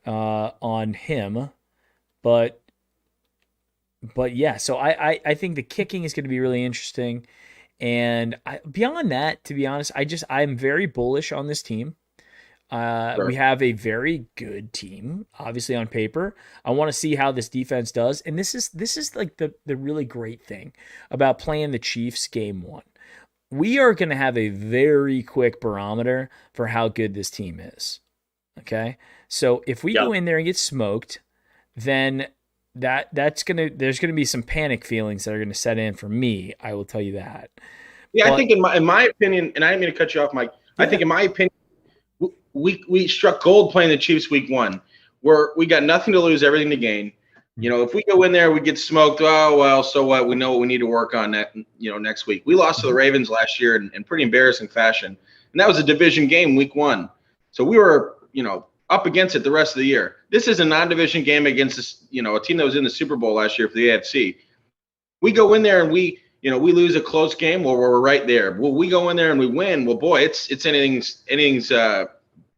on him, but yeah. So I think the kicking is going to be really interesting. And beyond that, to be honest, I'm very bullish on this team. Sure. We have a very good team, obviously on paper. I want to see how this defense does, and this is like the really great thing about playing the Chiefs game 1. We are going to have a very quick barometer for how good this team is. Okay, so if we go in there and get smoked, then there's going to be some panic feelings that are going to set in for me. I will tell you that. Yeah, but I think in my opinion, and I didn't mean to cut you off, Mike. I think in my opinion, we struck gold playing the Chiefs week 1, where we got nothing to lose, everything to gain. If we go in there, we get smoked. Oh well, so what? We know what we need to work on next week. We lost to the Ravens last year in pretty embarrassing fashion, and that was a division game week 1. So we were up against it the rest of the year. This is a non-division game against this, a team that was in the Super Bowl last year for the AFC. We go in there and we lose a close game. Well, we're right there. Well, we go in there and we win. Well, boy, it's anything's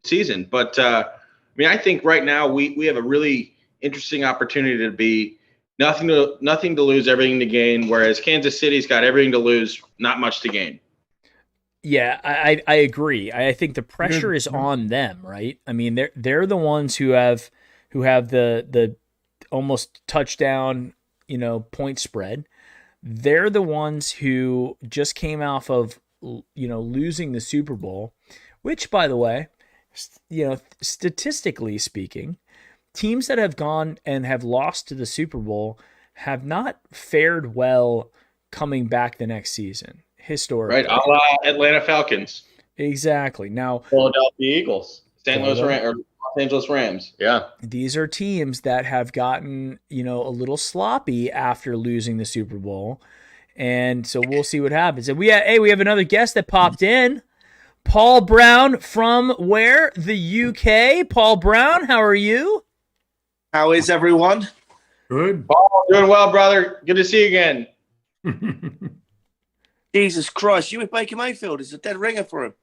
season. But I think right now we have a really interesting opportunity to be nothing to lose, everything to gain. Whereas Kansas City's got everything to lose, not much to gain. Yeah, I agree. I think the pressure is on them, right? They're the ones who have the almost touchdown, point spread. They're the ones who just came off of, losing the Super Bowl, which, by the way, statistically speaking, teams that have gone and have lost to the Super Bowl have not fared well coming back the next season. Historically. Right, a la Atlanta Falcons. Exactly. Now, Philadelphia Eagles, Los Angeles Rams. Yeah. These are teams that have gotten, a little sloppy after losing the Super Bowl. And so we'll see what happens. And we have another guest that popped in. Paul Brown from where? The UK. Paul Brown, how are you? How is everyone? Good. Paul, doing well, brother. Good to see you again. Jesus Christ, you with Baker Mayfield is a dead ringer for him.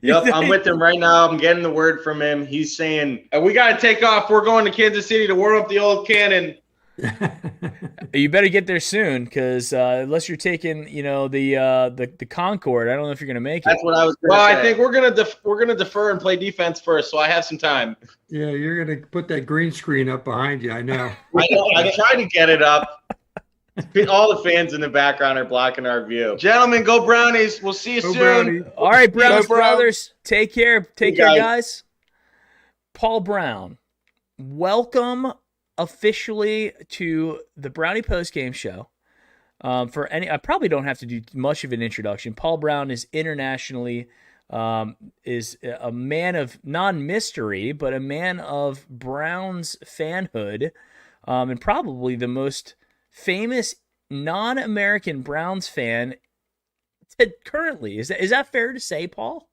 Yep, I'm with him right now. I'm getting the word from him. He's saying, we got to take off. We're going to Kansas City to warm up the old cannon. You better get there soon, because unless you're taking, the Concorde, I don't know if you're gonna make it. That's what I was. Well, I think we're gonna defer and play defense first, so I have some time. Yeah, you're gonna put that green screen up behind you. I know. I tried to get it up. All the fans in the background are blocking our view. Gentlemen, go Brownies. We'll see you Go soon. Brownies. All right, Browns Go Browns. brothers, take care. Take You care, guys. guys. Paul Brown, welcome officially to the Brownie Post Game Show. I probably don't have to do much of an introduction. Paul Brown is internationally is a man of non-mystery, but a man of Browns fanhood, and probably the most famous non-American Browns fan currently. Is that fair to say, Paul?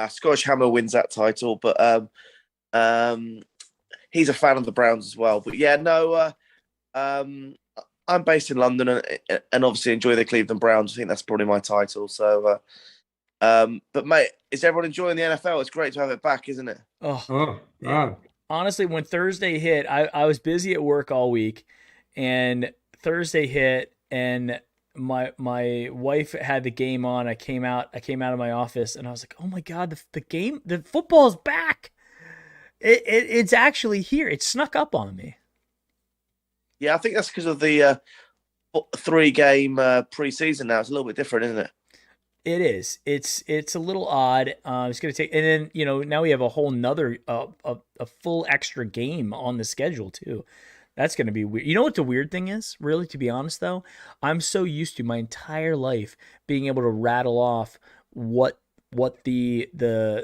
Scottish Hammer wins that title, but he's a fan of the Browns as well. But yeah, no, I'm based in London and obviously enjoy the Cleveland Browns. I think that's probably my title. So, but mate, is everyone enjoying the NFL? It's great to have it back, isn't it? Oh, wow. Honestly, when Thursday hit, I was busy at work all week, and Thursday hit, and my wife had the game on. I came out of my office, and I was like, "Oh my god, the football's back! It's actually here. It snuck up on me." Yeah, I think that's because of the 3-game preseason. Now it's a little bit different, isn't it? It is. It's a little odd. It's going to take, and then now we have a whole nother a full extra game on the schedule too. That's going to be weird. You know what the weird thing is, really, to be honest, though? I'm so used to my entire life being able to rattle off what the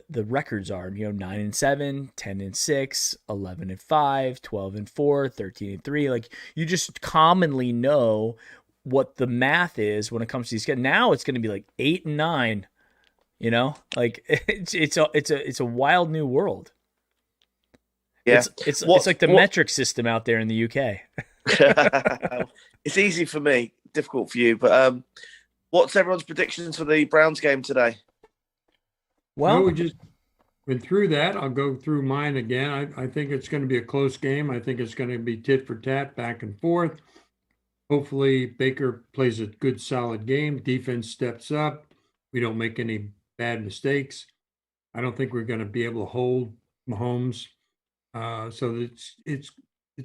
records are. 9-7, 10-6, 11-5, 12-4, 13-3. Like, you just commonly know what the math is when it comes to these guys. Now it's going to be like 8-9. Like it's a wild new world. Yeah, it's like the metric system out there in the UK. It's easy for me, difficult for you. But what's everyone's predictions for the Browns game today? Well, we just went through that. I'll go through mine again. I think it's going to be a close game. I think it's going to be tit for tat, back and forth. Hopefully Baker plays a good, solid game. Defense steps up. We don't make any bad mistakes. I don't think we're going to be able to hold Mahomes. So it's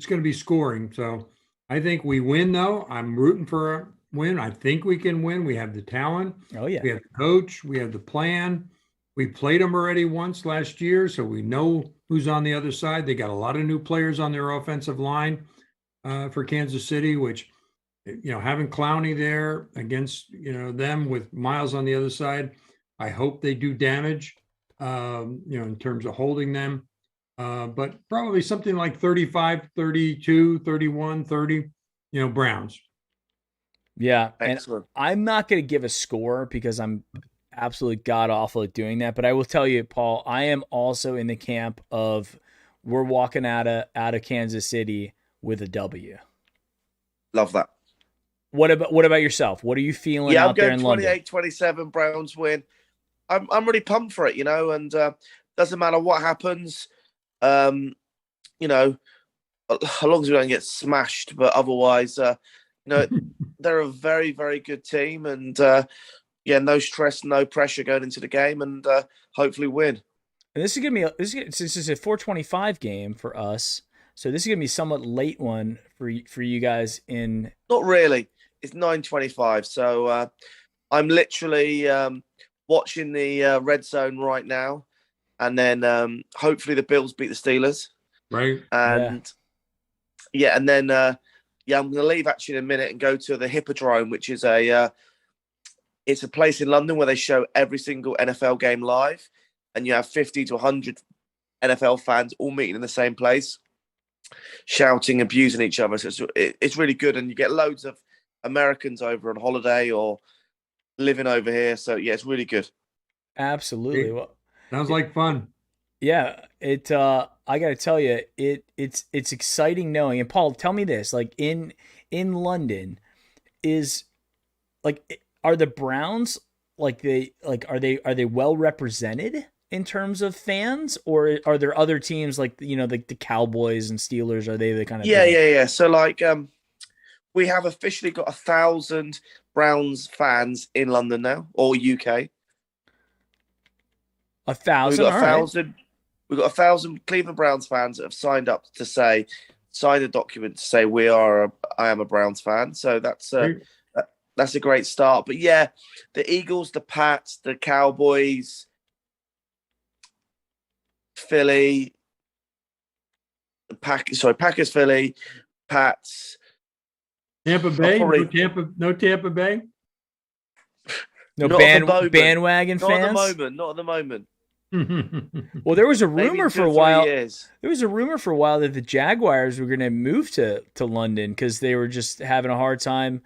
going to be scoring. So I think we win, though. I'm rooting for a win. I think we can win. We have the talent. Oh, yeah. We have the coach. We have the plan. We played them already once last year, so we know who's on the other side. They got a lot of new players on their offensive line for Kansas City, which, having Clowney there against, them with Myles on the other side, I hope they do damage, in terms of holding them. But probably something like 35, 32, 31, 30, Browns. Yeah. Excellent. And I'm not going to give a score because I'm absolutely god awful at doing that. But I will tell you, Paul, I am also in the camp of we're walking out of Kansas City with a W. Love that. What about yourself? What are you feeling out there in London? I'm going 28-27, Browns win. I'm really pumped for it, and doesn't matter what happens. As long as we don't get smashed, but otherwise, they're a very, very good team, and no stress, no pressure going into the game, and hopefully win. And this is gonna be since this is a 4:25 game for us, so this is gonna be a somewhat late one for you guys. Not really. It's 9:25, so I'm literally watching the red zone right now, and then hopefully the Bills beat the Steelers. Right. And and then I'm going to leave actually in a minute and go to the Hippodrome, which is it's a place in London where they show every single NFL game live, and you have 50 to 100 NFL fans all meeting in the same place, shouting, abusing each other. So it's really good, and you get loads of Americans over on holiday or living over here. So yeah, it's really good. Absolutely. Well, sounds like fun. Yeah, it. I got to tell you, it's exciting knowing. And Paul, tell me this: like in London, are the Browns are they well represented in terms of fans, or are there other teams like the Cowboys and Steelers? Are they the kind of Yeah. So like we have officially got 1,000 Browns fans in London now, or UK. 1,000? We've got All right. 1,000. We've got 1,000 Cleveland Browns fans that have signed up to sign a document to say I am a Browns fan. So that's a great start. But yeah, the Eagles, the Pats, the Cowboys, Philly, Packers, Philly, Pats. Tampa Bay? probably- No Tampa Bay? No Not at the moment. bandwagon Not fans. at the moment. Well, there was a Maybe rumor in 2 for a or 3 while. years. There was a rumor for a while that the Jaguars were going to move to London because they were just having a hard time,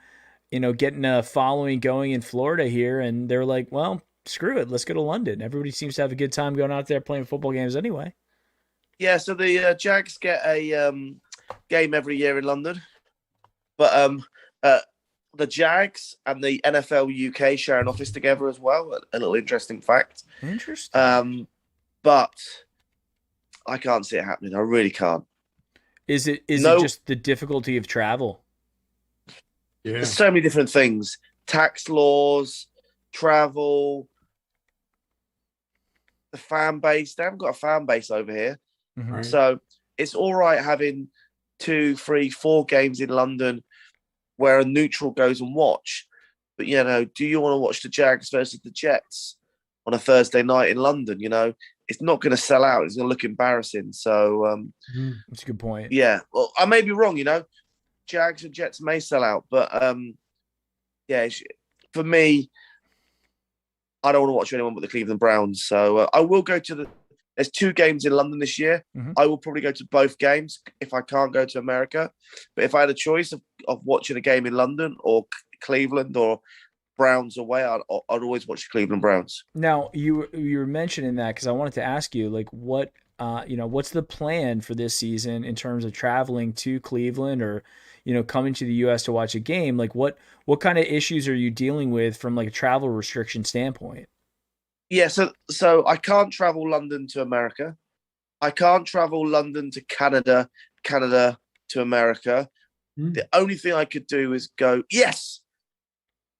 getting a following going in Florida here, and they're like, well, screw it, let's go to London. Everybody seems to have a good time going out there playing football games anyway. Yeah, so the Jags get a game every year in London, but the Jags and the NFL UK share an office together as well. A little interesting fact. Interesting. But I can't see it happening. I really can't. Is it just the difficulty of travel? Yeah. There's so many different things: tax laws, travel, the fan base. They haven't got a fan base over here. Right. So it's all right having 2, 3, 4 games in London where a neutral goes and watch. But, do you want to watch the Jags versus the Jets on a Thursday night in London? It's not going to sell out. It's going to look embarrassing. So, That's a good point. yeah. Well, I may be wrong, Jags and Jets may sell out. But, for me, I don't want to watch anyone but the Cleveland Browns. So I will go to there's 2 games in London this year. Mhm. I will probably go to both games if I can't go to America. But if I had a choice of watching a game in London or Cleveland or Browns away, I'd always watch the Cleveland Browns. Now you were mentioning that because I wanted to ask you, like, what's the plan for this season in terms of traveling to Cleveland or coming to the U.S. to watch a game? Like, what kind of issues are you dealing with from like a travel restriction standpoint? Yeah, so I can't travel London to America. I can't travel London to Canada to America. The only thing I could do is go, yes,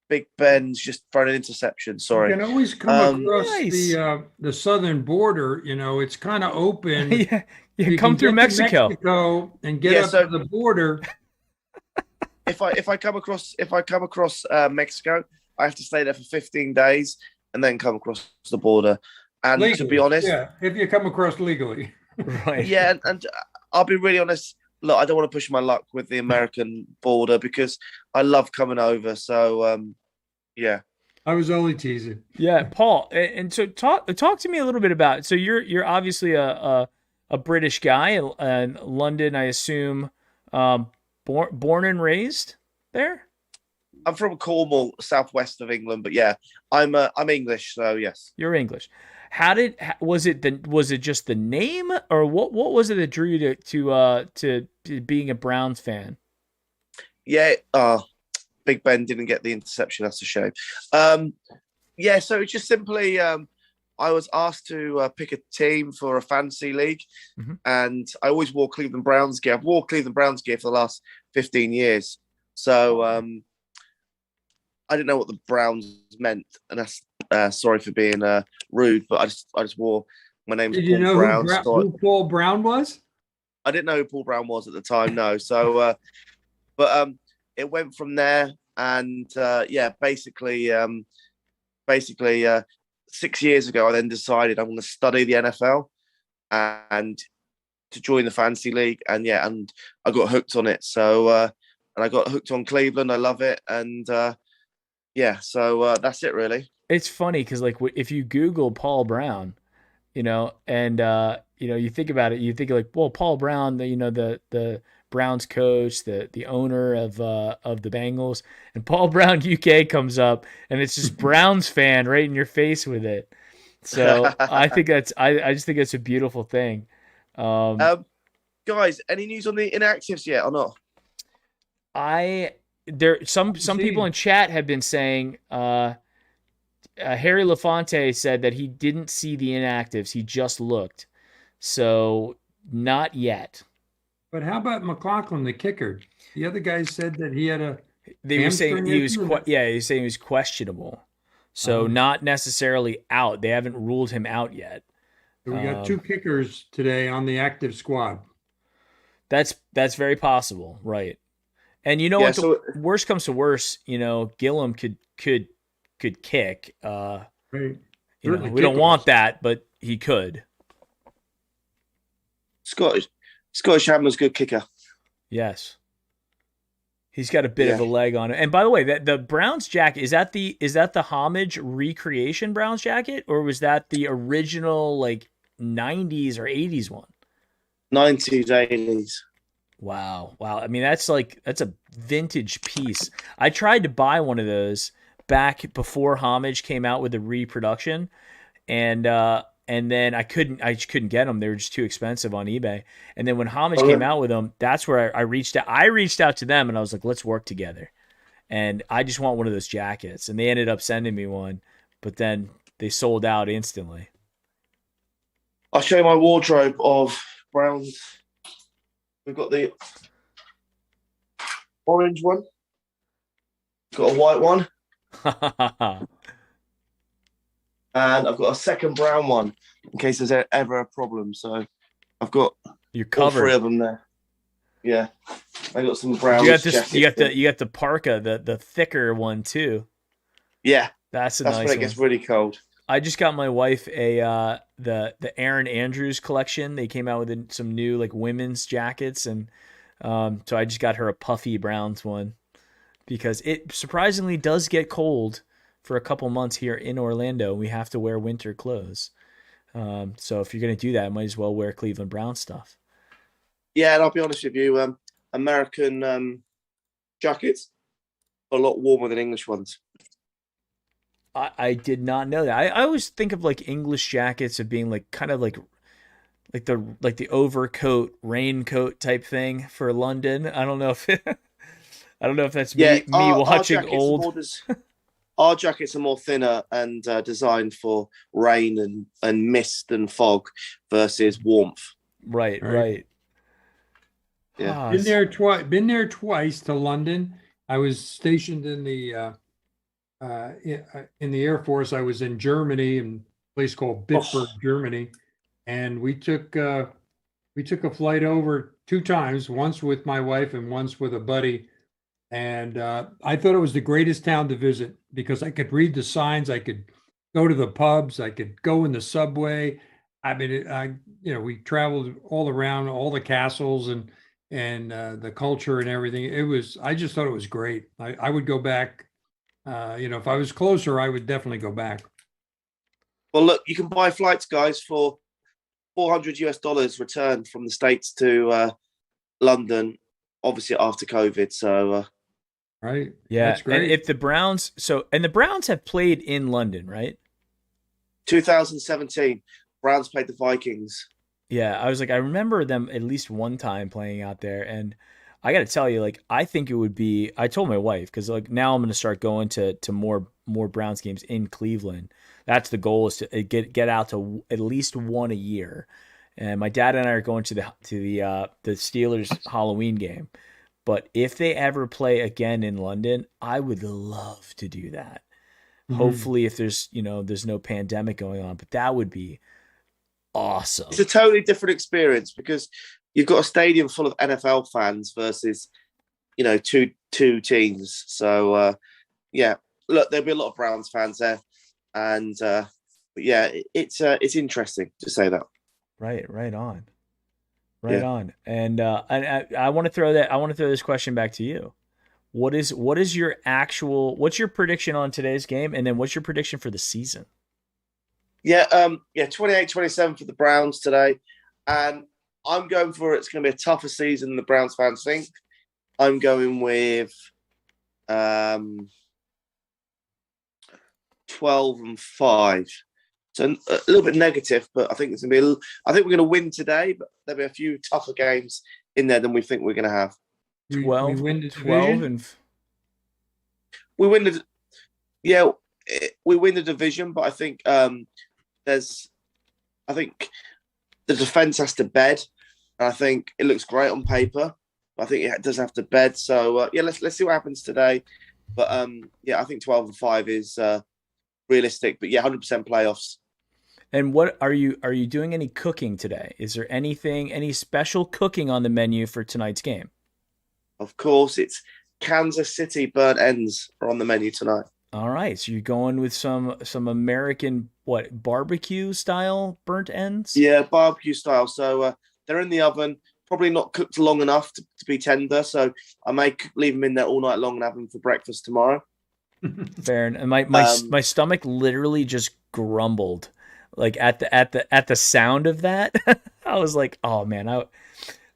Big Ben's just thrown an interception. Sorry. You can always come across Nice. the southern border. It's kind of open. yeah, You come can through get to Mexico. and get Yeah, up so- to the border. If I come across Mexico, I have to stay there for 15 days and then come across the border. And to be Legally, honest, yeah, if you come across legally. Right. yeah, and I'll be really honest. Look, I don't want to push my luck with the American border because I love coming over. So, yeah. I was only teasing. Yeah, Paul, and so talk to me a little bit about. So you're obviously a British guy in London, I assume. Born and raised there. I'm from Cornwall, southwest of England, but yeah, I'm English, so yes. You're English. Was it just the name, or what was it that drew you to being a Browns fan? Yeah, Big Ben didn't get the interception. That's a shame. Yeah, so it's just simply I was asked to pick a team for a fantasy league, and I always wore Cleveland Browns gear. I've worn Cleveland Browns gear for the last 15 years. So I didn't know what the Browns meant, and that's sorry for being rude, but I just wore my name's Did Paul you know Brown. who Paul Brown was? I didn't know who Paul Brown was at the time, no. So, but it went from there, and yeah, basically, 6 years ago, I then decided I'm going to study the NFL and to join the fantasy league, and yeah, and I got hooked on it. So, and I got hooked on Cleveland. I love it, and yeah, so that's it, really. It's funny because like if you Google Paul Brown, and you think about it, you think like, well, Paul Brown, the Browns coach, the owner of the Bengals, and Paul Brown UK comes up, and it's just Browns fan right in your face with it. So I think I just think that's a beautiful thing. Guys, any news on the inactives yet or not? Some people in chat have been saying Harry Lafonte said that he didn't see the inactives. He just looked. So not yet. But how about McLaughlin, the kicker? The other guy said that he had a They were saying hamstring he was issue. yeah, he was saying he was questionable. So Oh. not necessarily out. They haven't ruled him out yet. So we got two kickers today on the active squad. That's very possible, right? And you know Yeah, what? The so- worst comes to worst, Gillum could kick. Right. We don't want that, but he could. Scottish Hammer's good kicker. Yes. He's got a bit of a leg on it. And by the way, that the Browns jacket, is that the homage recreation Browns jacket, or was that the original like 90s or 80s one? 90s, 80s. Wow. I mean, that's a vintage piece. I tried to buy one of those back before Homage came out with the reproduction, and then I just couldn't get them. They were just too expensive on eBay. And then when Homage came out with them, that's where I reached out. I reached out to them and I was like, let's work together. And I just want one of those jackets. And they ended up sending me one, but then they sold out instantly. I'll show you my wardrobe of Browns. We've got the orange one. Got a white one. And I've got a second brown one in case there's ever a problem. So I've got You're all covered. three of them there. Yeah, I got some brown. You got this. You got the parka, the thicker one too. Yeah, that's when nice it gets one. really cold. I just got my wife the Aaron Andrews collection. They came out with some new like women's jackets, and so I just got her a puffy Browns one because it surprisingly does get cold for a couple months here in Orlando. We have to wear winter clothes. So if you're gonna do that, I might as well wear Cleveland Brown stuff. Yeah, and I'll be honest with you, American jackets are a lot warmer than English ones. I did not know that. I always think of like English jackets of being like kind of like the overcoat, raincoat type thing for London. I don't know if that's me watching old. Our jackets are more thinner and designed for rain and mist and fog versus warmth. Right. Yeah. Been there twice to London. I was stationed in the Air Force. I was in Germany, in a place called Bitburg, Germany, and we took a flight over 2 times, once with my wife and once with a buddy. And I thought it was the greatest town to visit because I could read the signs, I could go to the pubs, I could go in the subway. I mean, we traveled all around, all the castles and the culture and everything. I just thought it was great. I would go back. If I was closer, I would definitely go back. Well, look, you can buy flights, guys, for $400 return from the States to London, obviously after COVID. So, right. Yeah. That's great. And if the Browns, the Browns have played in London, right? 2017, Browns played the Vikings. Yeah. I was like, I remember them at least one time playing out there. And I got to tell you, like, I think it would be, I told my wife, because like now I'm going to start going to more Browns games in Cleveland. That's the goal, is to get out to at least one a year. And my dad and I are going to the Steelers Halloween game. But if they ever play again in London, I would love to do that. Mm-hmm. Hopefully, if there's no pandemic going on, but that would be awesome. It's a totally different experience because you've got a stadium full of NFL fans versus, two teams. So, look, there'll be a lot of Browns fans there, and but yeah, it's interesting to say that. Right on. Right on. And I want to throw this question back to you. What's your prediction on today's game, and then what's your prediction for the season? 28-27 for the Browns today. And I'm going for it's going to be a tougher season than the Browns fans think. I'm going with 12-5. So a little bit negative, but I think it's going to be. I think we're going to win today, but there'll be a few tougher games in there than we think we're going to have. 12 we win the 12 division? and we win the. Yeah, we win the division, but I think I think the defense has to bed. And I think it looks great on paper. But I think it does have to bed. So let's see what happens today. But I think 12-5 is realistic. But 100% playoffs. And what are you doing any cooking today? Is there any special cooking on the menu for tonight's game? Of course, it's Kansas City burnt ends are on the menu tonight. All right, so you're going with some American barbecue style burnt ends? Yeah, barbecue style. So they're in the oven, probably not cooked long enough to be tender. So I may leave them in there all night long and have them for breakfast tomorrow. Fair. And my stomach literally just grumbled, like at the sound of that. I was like, oh man,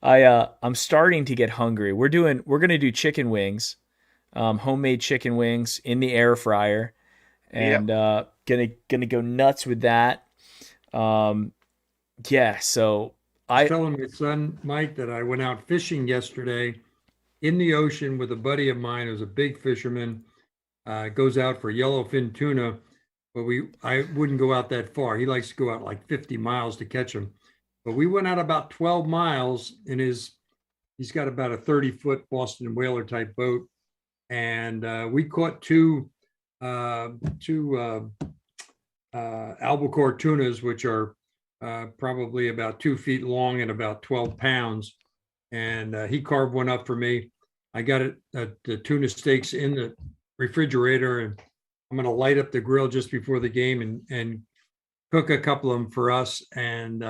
I'm starting to get hungry. We're gonna do chicken wings. Homemade chicken wings in the air fryer, and gonna go nuts with that. So I was telling my son Mike that I went out fishing yesterday in the ocean with a buddy of mine who's a big fisherman. Goes out for yellowfin tuna, but I wouldn't go out that far. He likes to go out like 50 miles to catch them. But we went out about 12 miles in he's got about a 30-foot Boston whaler type boat. And we caught two albacore tunas, which are probably about 2 feet long and about 12 pounds. And he carved one up for me. I got the tuna steaks in the refrigerator, and I'm going to light up the grill just before the game and cook a couple of them for us and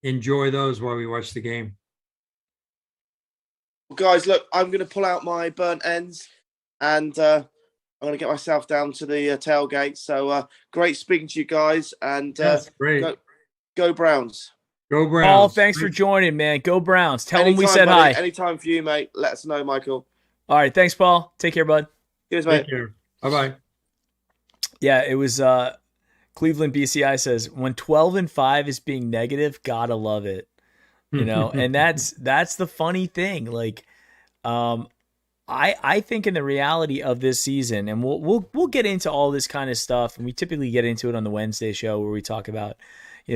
enjoy those while we watch the game. Guys, look, I'm going to pull out my burnt ends and I'm going to get myself down to the tailgate. So great speaking to you guys, and great. Go Browns. Go Browns. Paul, thanks for joining, man. Go Browns. Tell them we said buddy. hi. Anytime for you, mate. Let us know, Michael. All right, thanks, Paul. Take care, bud. Cheers, mate. Take care. Bye-bye. Yeah, it was Cleveland BCI says, when 12-5 is being negative, gotta love it. And that's the funny thing. Like, I think in the reality of this season, and we'll get into all this kind of stuff, and we typically get into it on the Wednesday show where we talk about,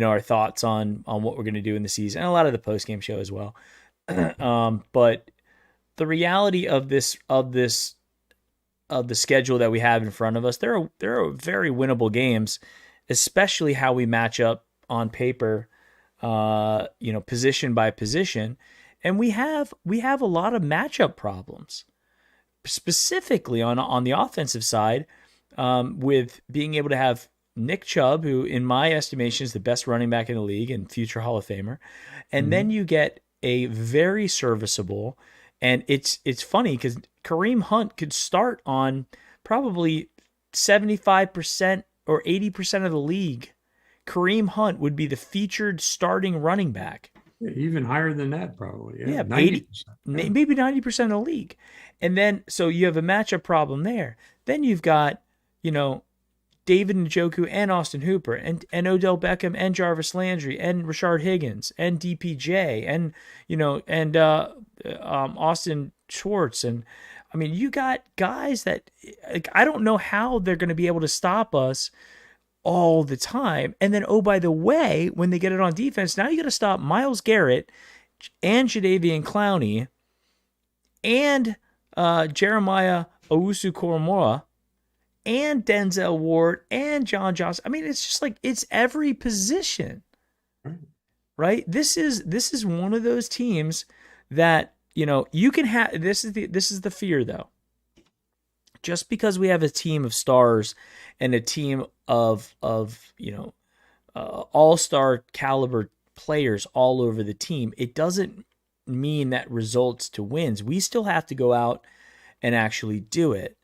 our thoughts on what we're going to do in the season, and a lot of the post-game show as well. But the reality of the schedule that we have in front of us, there are very winnable games, especially how we match up on paper, position by position. And we have a lot of matchup problems, specifically on the offensive side, with being able to have Nick Chubb, who in my estimation is the best running back in the league and future Hall of Famer. And then you get a very serviceable, and it's funny because Kareem Hunt could start on probably 75% or 80% of the league. Kareem Hunt would be the featured starting running back. Yeah, even higher than that, probably. Yeah, 90%. Maybe 90% of the league. And then, so you have a matchup problem there. Then you've got, David Njoku and Austin Hooper and Odell Beckham and Jarvis Landry and Rashard Higgins and DPJ and, Austin Schwartz. And I mean, you got guys that, I don't know how they're going to be able to stop us all the time. And then, oh, by the way, when they get it on defense, now you got to stop Myles Garrett and Jadeveon Clowney and Jeremiah Owusu-Koramoah and Denzel Ward and John Johnson. I mean, it's just like, it's every position, right? This is one of those teams that, you can have, this is the fear though. Just because we have a team of stars and a team of all-star caliber players all over the team, it doesn't mean that results to wins. We still have to go out and actually do it.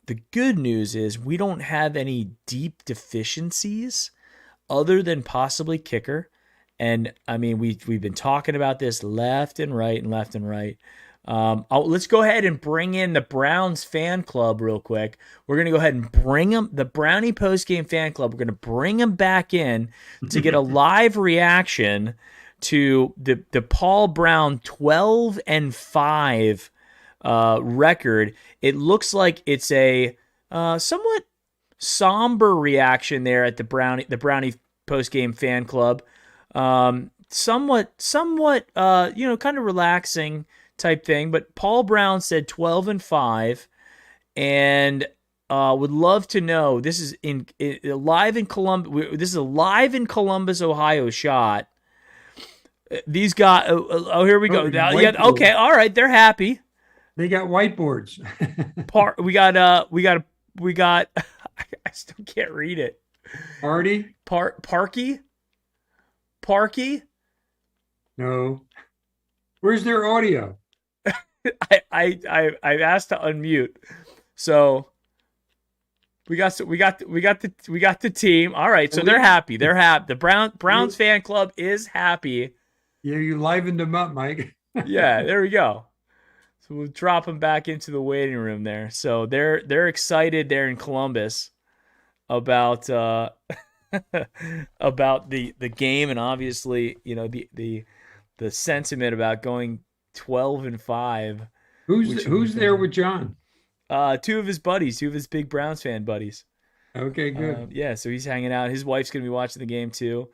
The good news is we don't have any deep deficiencies other than possibly kicker. And I mean, we've been talking about this left and right. Let's go ahead and bring in the Browns fan club real quick. We're going to go ahead and bring them, the Brownie postgame fan club. We're going to bring them back in to get a live reaction to the Paul Brown 12-5 record. It looks like it's a somewhat somber reaction there at the Brownie post game fan club. Somewhat, kind of relaxing type thing. But Paul Brown said 12-5, and would love to know. This is live in Columbus. This is a live in Columbus, Ohio shot. These guys. Oh, here we go. Yeah, okay, all right. They're happy. They got whiteboards. We got. I still can't read it. Parky. No. Where's their audio? I asked to unmute. So we got the team. All right, so they're happy. They're happy. The Browns fan club is happy. Yeah, you livened them up, Mike. Yeah, there we go. So we'll drop them back into the waiting room there. So they're excited there in Columbus about about the game, and obviously, the sentiment about going 12-5. Who's there with John? Two of his big Browns fan buddies. Okay, good. Yeah, so he's hanging out. His wife's gonna be watching the game too.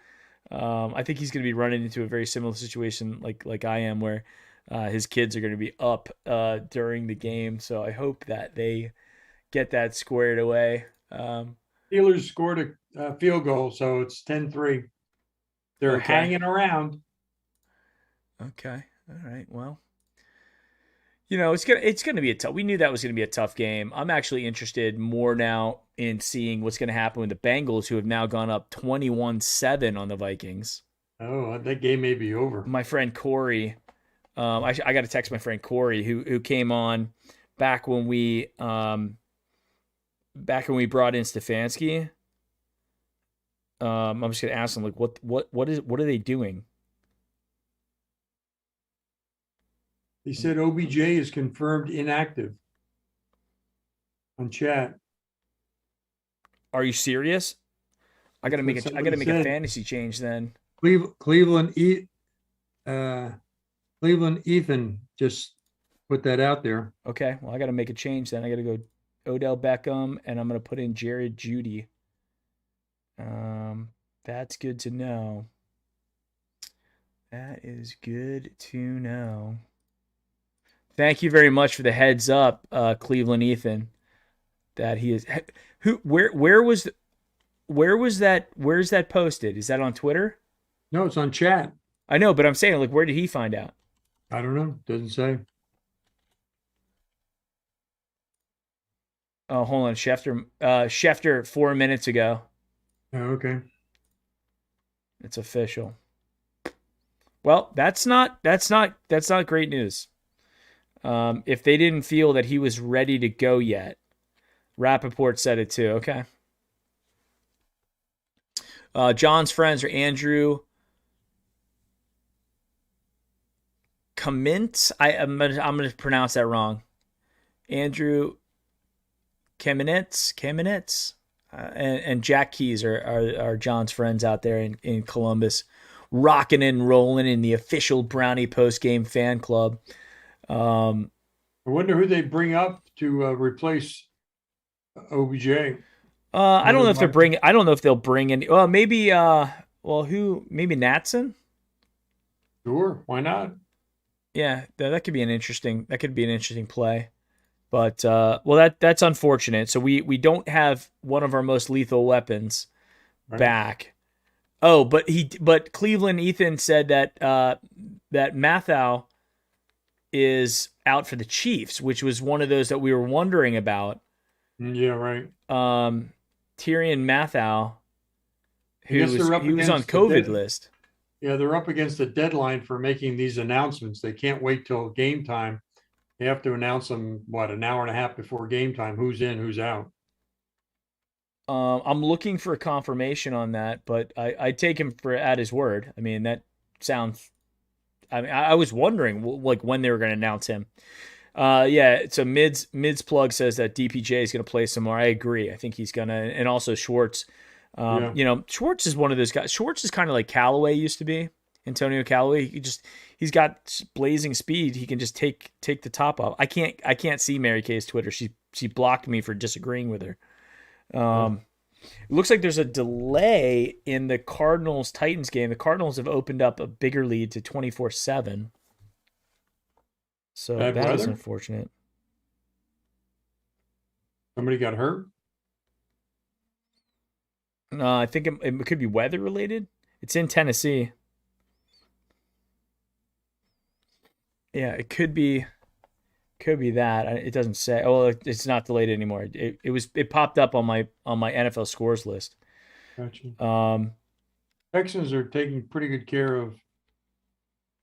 I think he's gonna be running into a very similar situation like I am, where his kids are gonna be up during the game. So I hope that they get that squared away. Steelers scored a field goal, so it's 10-3. They're hanging around. Okay. All right. Well, it's gonna be a tough. We knew that was gonna be a tough game. I'm actually interested more now in seeing what's gonna happen with the Bengals, who have now gone up 21-7 on the Vikings. Oh, that game may be over. My friend Corey, I got to text my friend Corey, who came on back when we brought in Stefanski. I'm just gonna ask him, like, what are they doing? He said OBJ is confirmed inactive on chat. Are you serious? I gotta make a fantasy change then. Cleveland Ethan just put that out there. Okay, well, I gotta make a change then. I gotta go Odell Beckham, and I'm gonna put in Jared Judy. That's good to know. That is good to know. Thank you very much for the heads up, Cleveland Ethan. That he is where's that posted? Is that on Twitter? No, it's on chat. I know, but I'm saying, like, where did he find out? I don't know. Doesn't say. Oh, hold on, Schefter 4 minutes ago. Oh, okay. It's official. Well, that's not great news. If they didn't feel that he was ready to go yet, Rappaport said it too. Okay. John's friends are Andrew Kamintz. I'm gonna pronounce that wrong. Andrew Kamenetz, and Jack Keys are John's friends out there in Columbus, rocking and rolling in the official Brownie post game fan club. I wonder who they bring up to replace OBJ. I don't know if they'll bring in. Well, maybe. Maybe Natson. Sure, why not? Yeah, that could be an interesting. That could be an interesting play. But that's unfortunate. So we don't have one of our most lethal weapons back. Oh, but Cleveland Ethan said that that Mathau is out for the Chiefs, which was one of those that we were wondering about. Yeah, right. Tyrion Mathau, he was on COVID list. Yeah, they're up against the deadline for making these announcements. They can't wait till game time. They have to announce them, an hour and a half before game time, who's in, who's out. I'm looking for a confirmation on that, but I take him at his word. I mean, that sounds. I mean, I was wondering like when they were going to announce him. Yeah. So Mids plug says that DPJ is going to play some more. I agree. I think he's gonna, and also Schwartz. Schwartz is one of those guys. Schwartz is kind of like Callaway used to be. Antonio Callaway. He's got blazing speed. He can just take the top off. I can't see Mary Kay's Twitter. She blocked me for disagreeing with her. It looks like there's a delay in the Cardinals-Titans game. The Cardinals have opened up a bigger lead to 24-7. So Bad that is weather? unfortunate. Somebody got hurt? I think it could be weather related. It's in Tennessee. Yeah, it could be that. It doesn't say. Oh, well, it's not delayed anymore. It popped up on my NFL scores list. Gotcha. Texans are taking pretty good care of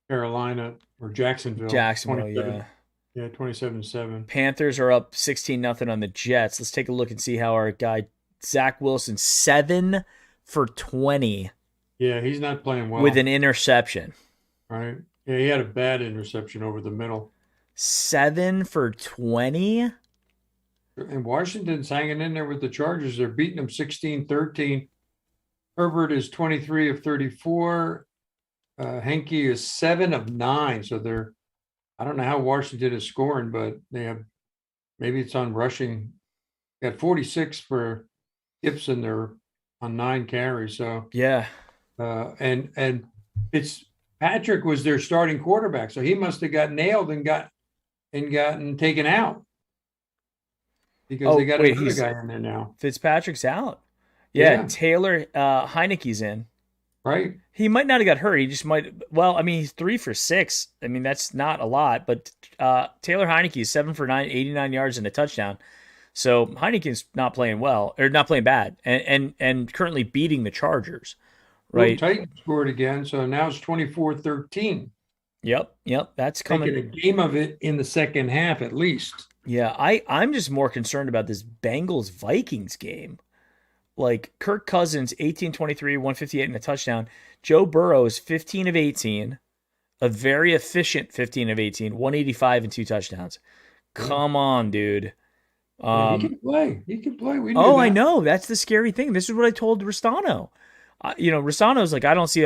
Carolina or Jacksonville. Jacksonville, 27 yeah. Yeah, 27-7. Panthers are up 16-0 on the Jets. Let's take a look and see how our guy Zach Wilson 7 for 20 Yeah, he's not playing well. with an interception. Right. Yeah, he had a bad interception over the middle. 7 for 20. And Washington's hanging in there with the Chargers. They're beating them 16-13. Herbert is 23 of 34. Henke is 7 of 9. So I don't know how Washington is scoring, but maybe it's on rushing. Got 46 for Gibson. They're on 9 carries. So Yeah. and it's Patrick was their starting quarterback, so he must have got nailed and gotten taken out because they got another guy in there now. Fitzpatrick's out. Yeah, Yeah. Taylor Heineke's in. Right. He might not have got hurt. He just might. Well, I mean, he's 3 for 6. I mean, that's not a lot. But Taylor Heineke is 7 for 9, 89 yards and a touchdown. So Heineke's not playing well, or not playing bad, and currently beating the Chargers. Right. Titans scored again, so now it's 24-13. Yep. That's coming. Making a game of it in the second half at least. Yeah, I'm just more concerned about this Bengals-Vikings game. Like Kirk Cousins, 18-23, 158 and a touchdown. Joe Burrow is 15 of 18, a very efficient 15 of 18, 185 and 2 touchdowns. Come on, dude. Yeah, he can play. We knew that. I know. That's the scary thing. This is what I told Ristano. Ristano's like, I don't see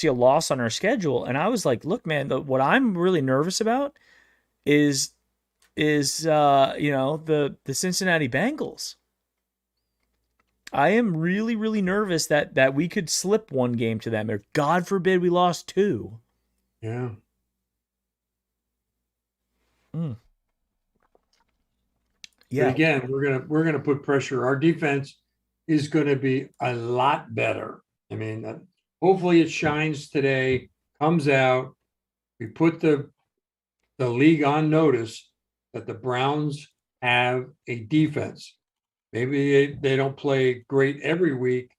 a loss on our schedule, and I was like, look, man, what I'm really nervous about is the Cincinnati Bengals. I am really, really nervous that we could slip one game to them, or God forbid we lost 2. Yeah. Yeah. But again, we're gonna put pressure. Our defense is going to be a lot better. I mean, hopefully it shines today, comes out. We put the league on notice that the Browns have a defense. Maybe they don't play great every week,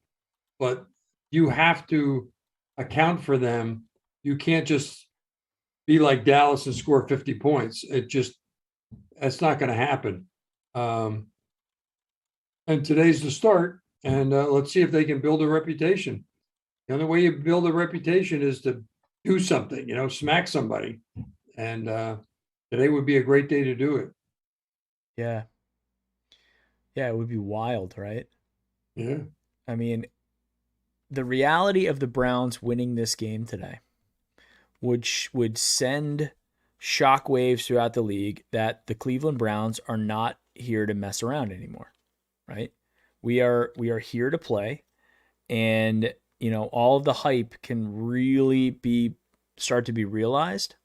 but you have to account for them. You can't just be like Dallas and score 50 points. That's not going to happen. And today's the start, and let's see if they can build a reputation. The only way you build a reputation is to do something, smack somebody. And today would be a great day to do it. Yeah. Yeah, it would be wild, right? Yeah. I mean, the reality of the Browns winning this game today would send shockwaves throughout the league that the Cleveland Browns are not here to mess around anymore, right? We are here to play, and all of the hype can really start to be realized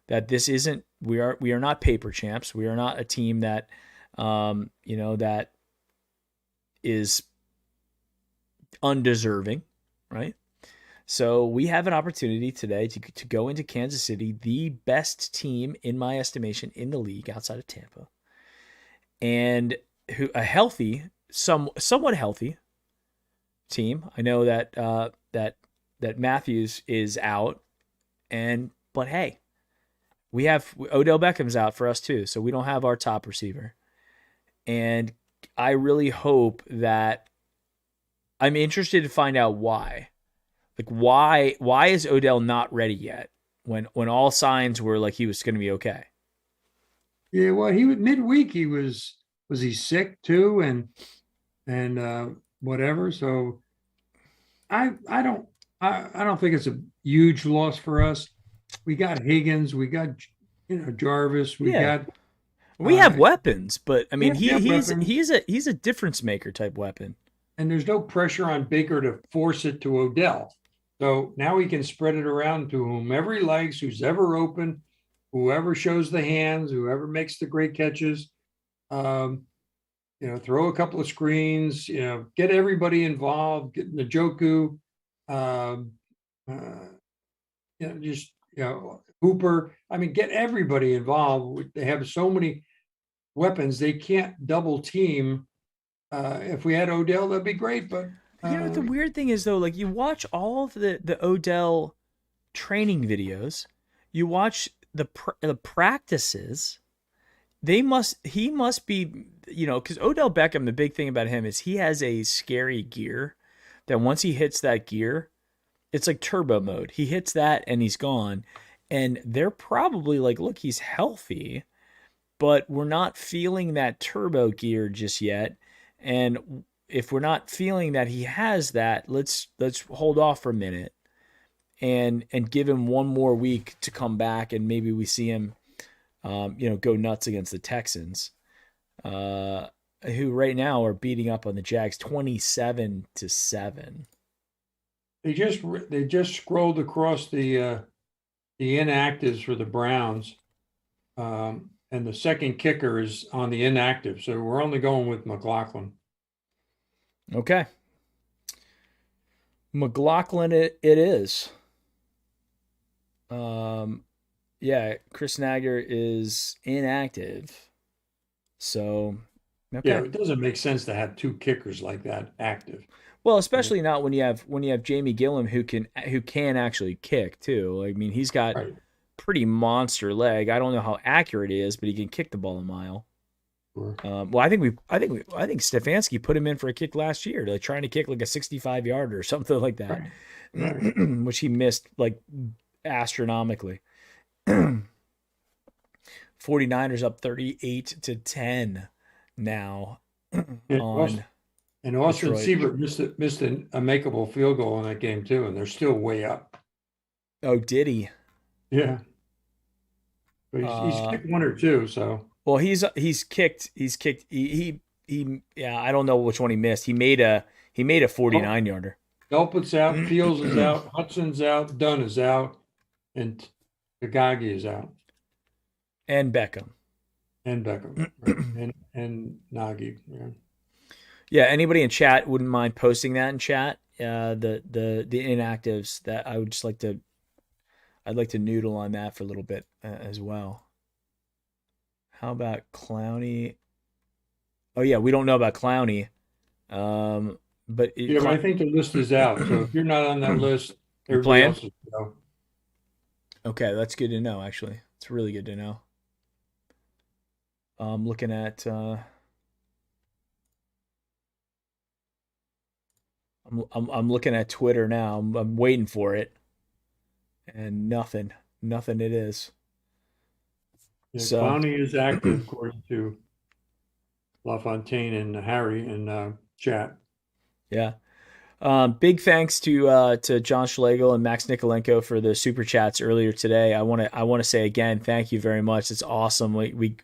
that this isn't we are not paper champs. We are not a team that that is undeserving, right? So we have an opportunity today to go into Kansas City, the best team in my estimation in the league outside of Tampa, and a healthy, somewhat healthy team. I know that that Matthews is out, but hey, we have Odell Beckham's out for us too, so we don't have our top receiver, and I really hope that I'm interested to find out why. Like why is Odell not ready yet when all signs were like he was going to be okay? Yeah, well, he was midweek. Was he sick too, and whatever. So I don't think it's a huge loss for us. We got Higgins, we got Jarvis, we got We have weapons, but I mean, we have weapons. he's a difference maker type weapon. And there's no pressure on Baker to force it to Odell. So now he can spread it around to whomever he likes, who's ever open, whoever shows the hands, whoever makes the great catches. Throw a couple of screens, get everybody involved, get Njoku, Hooper. I mean, get everybody involved. They have so many weapons, they can't double team. If we had Odell, that'd be great. But what the weird thing is though, like you watch all of the Odell training videos, you watch the practices. He must be, because Odell Beckham, the big thing about him is he has a scary gear that once he hits that gear, it's like turbo mode. He hits that and he's gone. And they're probably like, look, he's healthy, but we're not feeling that turbo gear just yet. And if we're not feeling that he has that, let's hold off for a minute and give him one more week to come back, and maybe we see him go nuts against the Texans, who right now are beating up on the Jags 27-7. They just scrolled across the inactives for the Browns, and the second kicker is on the inactive. So we're only going with McLaughlin. Okay, McLaughlin, it is. Yeah, Chris Nager is inactive. So, okay. Yeah, it doesn't make sense to have two kickers like that active. Well, especially not when you have Jamie Gillum who can actually kick too. I mean, he's got pretty monster leg. I don't know how accurate he is, but he can kick the ball a mile. Sure. Well, I think Stefanski put him in for a kick last year, like trying to kick like a 65-yarder or something like that, Right. which he missed like astronomically. 49ers up 38-10 now on. And Austin Detroit. Seibert missed a makeable field goal in that game too, and they're still way up. Oh, did he? Yeah. But he's kicked one or two, so. Well, he's kicked. He I don't know which one he missed. He made a 49-yarder. Delpit's out, Fields is out, Hudson's out, Dunn is out, and Agagi is out. And Beckham. Right. and Nagy. Yeah. Yeah, anybody in chat wouldn't mind posting that in chat. The inactives that I would just I'd like to noodle on that for a little bit as well. How about Clowney? Oh yeah, we don't know about Clowney. But I think the list is out. So if you're not on that list, everybody playing? else is out. Okay, that's good to know. Actually, it's really good to know. I'm looking at. I'm looking at Twitter now. I'm waiting for it, and nothing it is. Yeah, So Clowney is active, according to LaFontaine and Harry in chat. Yeah. Big thanks to John Schlegel and Max Nikolenko for the super chats earlier today. I want to say again, thank you very much. It's awesome. We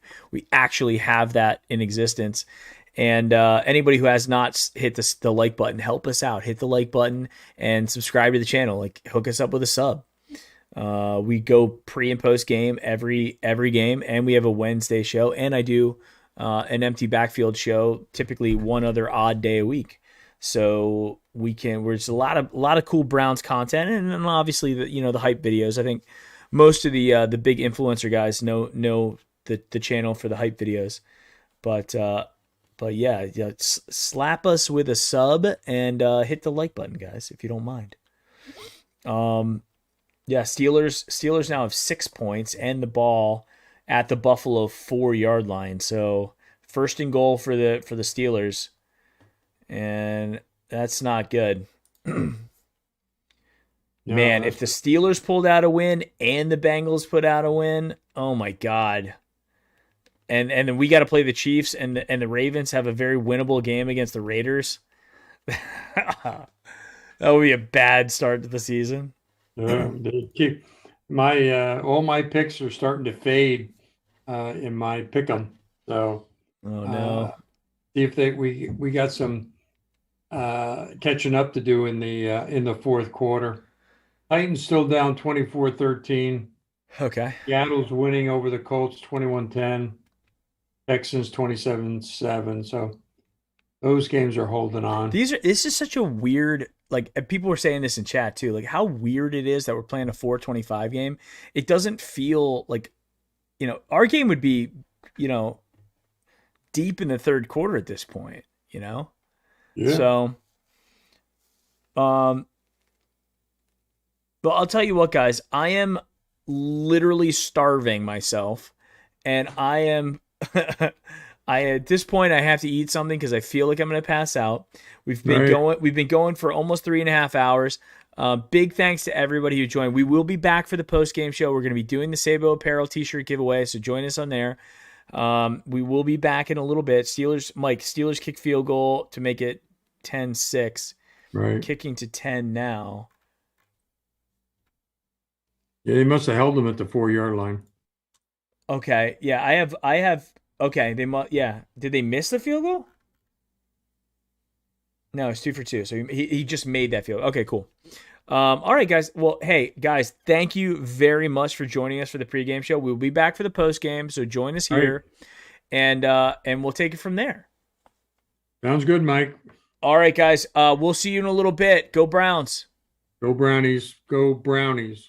actually have that in existence. And anybody who has not hit the like button, help us out. Hit the like button and subscribe to the channel. Like, hook us up with a sub. We go pre and post game every game, and we have a Wednesday show, and I do an empty backfield show, typically one other odd day a week. So there's a lot of cool Browns content, and obviously the hype videos. I think most of the big influencer guys know the channel for the hype videos, but yeah, slap us with a sub and hit the like button, guys, if you don't mind. Yeah, Steelers now have 6 points and the ball at the Buffalo 4-yard line. So 1st and goal for the Steelers, and that's not good. Man, if the Steelers pulled out a win and the Bengals put out a win, oh my God. And then we got to play the Chiefs, and the Ravens have a very winnable game against the Raiders. That would be a bad start to the season. They keep all my picks are starting to fade in my pick'em. So Oh no. see if we got some catching up to do in the fourth quarter. Titans still down 24-13. Okay. Seattle's winning over the Colts 21-10. Texans 27-7. So those games are holding on. This is such a weird, like, and people were saying this in chat too, like how weird it is that we're playing a 4:25 game. It doesn't feel like, our game would be, deep in the third quarter at this point, Yeah. So, but I'll tell you what, guys, I am literally starving myself, and I am, at this point I have to eat something because I feel like I'm going to pass out. We've been going for almost 3.5 hours. Big thanks to everybody who joined. We will be back for the post game show. We're going to be doing the Sabo apparel t-shirt giveaway, so join us on there. We will be back in a little bit. Steelers kick field goal to make it 10-6. Right. Kicking to 10 now. Yeah, they must have held them at the 4-yard line. Okay. Yeah, I have. Okay. Yeah. Did they miss the field goal? No, it's 2 for 2. So he just made that field. Okay, cool. All right, guys. Well, hey, guys, thank you very much for joining us for the pregame show. We'll be back for the postgame, so join us here, and we'll take it from there. Sounds good, Mike. All right, guys. We'll see you in a little bit. Go Browns. Go Brownies. Go Brownies.